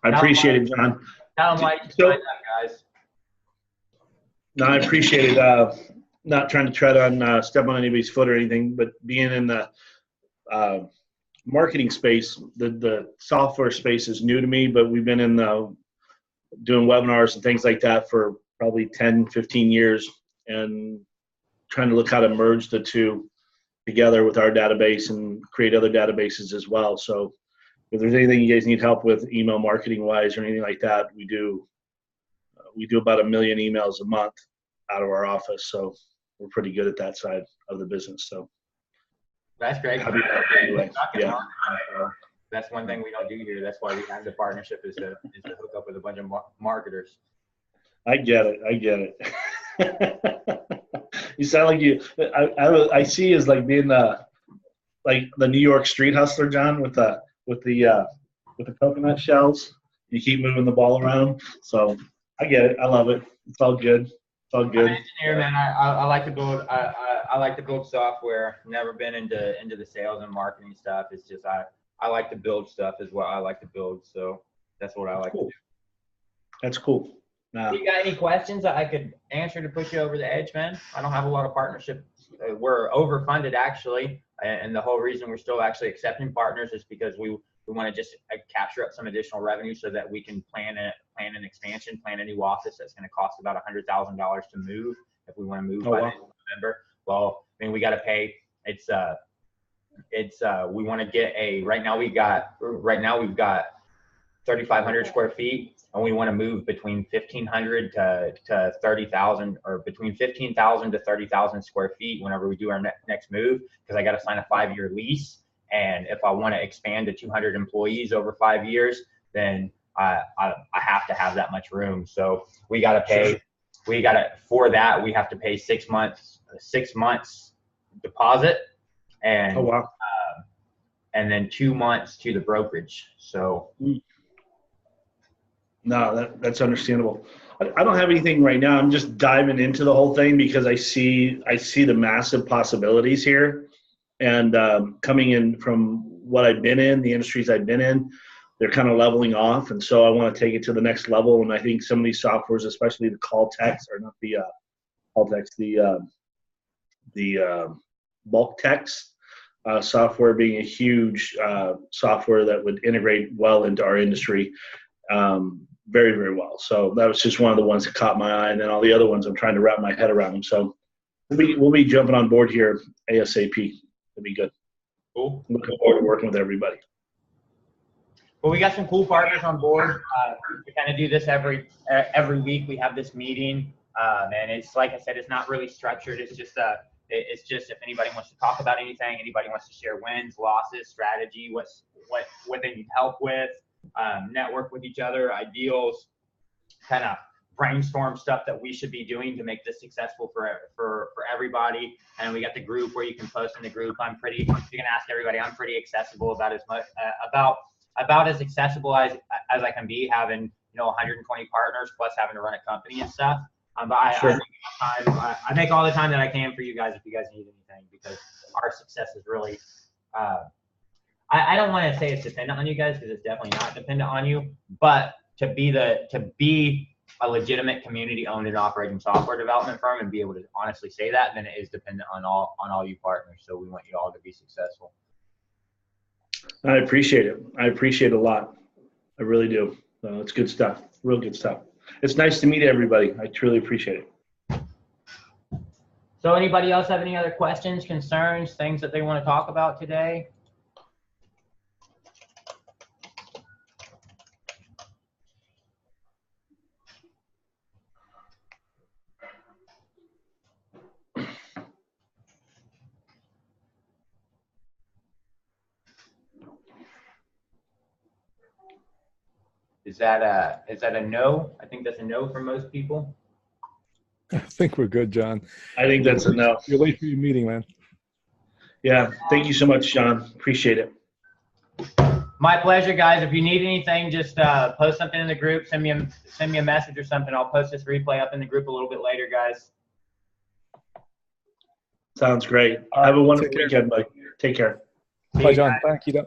I appreciate it, John. Tell him why you signed up, guys. No, I appreciate it. Not trying to tread on, step on anybody's foot or anything, but being in the marketing space, the software space is new to me, but we've been in doing webinars and things like that for probably 10, 15 years, and trying to look how to merge the two together with our database and create other databases as well. So if there's anything you guys need help with email marketing wise or anything like that, we do about 1 million emails a month out of our office. So we're pretty good at that side of the business. So that's great. Anyway, yeah. That's one thing we don't do here. That's why we have the partnership is to hook up with a bunch of marketers. I get it. You sound like you. I see you as like being like the New York street hustler, John, with the coconut shells. You keep moving the ball around. So I get it. I love it. It's all good. I'm an engineer, man. I like to build. I like to build software. Never been into the sales and marketing stuff. It's just I like to build stuff as well. I like to build, so that's what I like to do. That's cool. Do you got any questions that I could answer to push you over the edge, man? I don't have a lot of partnerships. We're overfunded actually, and the whole reason we're still actually accepting partners is because we want to just capture up some additional revenue so that we can plan an expansion, plan a new office that's going to cost about $100,000 to move if we want to move by the end of November. Well, I mean, we got to pay. We want to get right now we've got 3,500 square feet, and we want to move between 1,500 to 30,000, or between 15,000 to 30,000 square feet whenever we do our next move, because I got to sign a 5-year lease. And if I want to expand to 200 employees over 5 years, then I have to have that much room. So we got to pay. For that, we have to pay 6 months deposit, and and then 2 months to the brokerage. So no, that's understandable. I don't have anything right now. I'm just diving into the whole thing because I see the massive possibilities here. And coming in from what I've been in, the industries I've been in, they're kind of leveling off. And so I want to take it to the next level. And I think some of these softwares, especially the call text, or not the call text, the bulk text software being a huge software that would integrate well into our industry very, very well. So that was just one of the ones that caught my eye. And then all the other ones, I'm trying to wrap my head around them. So we'll be jumping on board here ASAP. It'll be good. Cool. Looking forward to working with everybody. Well, we got some cool partners on board. We kind of do this every week. We have this meeting, and it's like I said, it's not really structured. It's just if anybody wants to talk about anything, anybody wants to share wins, losses, strategy, what they need help with, network with each other, ideals, kind of brainstorm stuff that we should be doing to make this successful for everybody. And we got the group where you can post in the group. You can ask everybody. I'm pretty accessible about as much about as accessible as I can be, having 120 partners plus having to run a company and stuff. But I make all the time that I can for you guys if you guys need anything, because our success is really I don't want to say it's dependent on you guys, because it's definitely not dependent on you, but to be a legitimate community-owned and operating software development firm and be able to honestly say that, then it is dependent on all you partners. So we want you all to be successful. I appreciate it. I appreciate it a lot. I really do. It's good stuff. Real good stuff. It's nice to meet everybody. I truly appreciate it. So anybody else have any other questions, concerns, things that they want to talk about today? Is that a no? I think that's a no for most people. I think we're good, John. I think that's a no. You're late for your meeting, man. Yeah. Thank you so much, John. Appreciate it. My pleasure, guys. If you need anything, just post something in the group. Send me a message or something. I'll post this replay up in the group a little bit later, guys. Sounds great. Have a wonderful weekend, buddy. Take care. Bye, John. Thank you.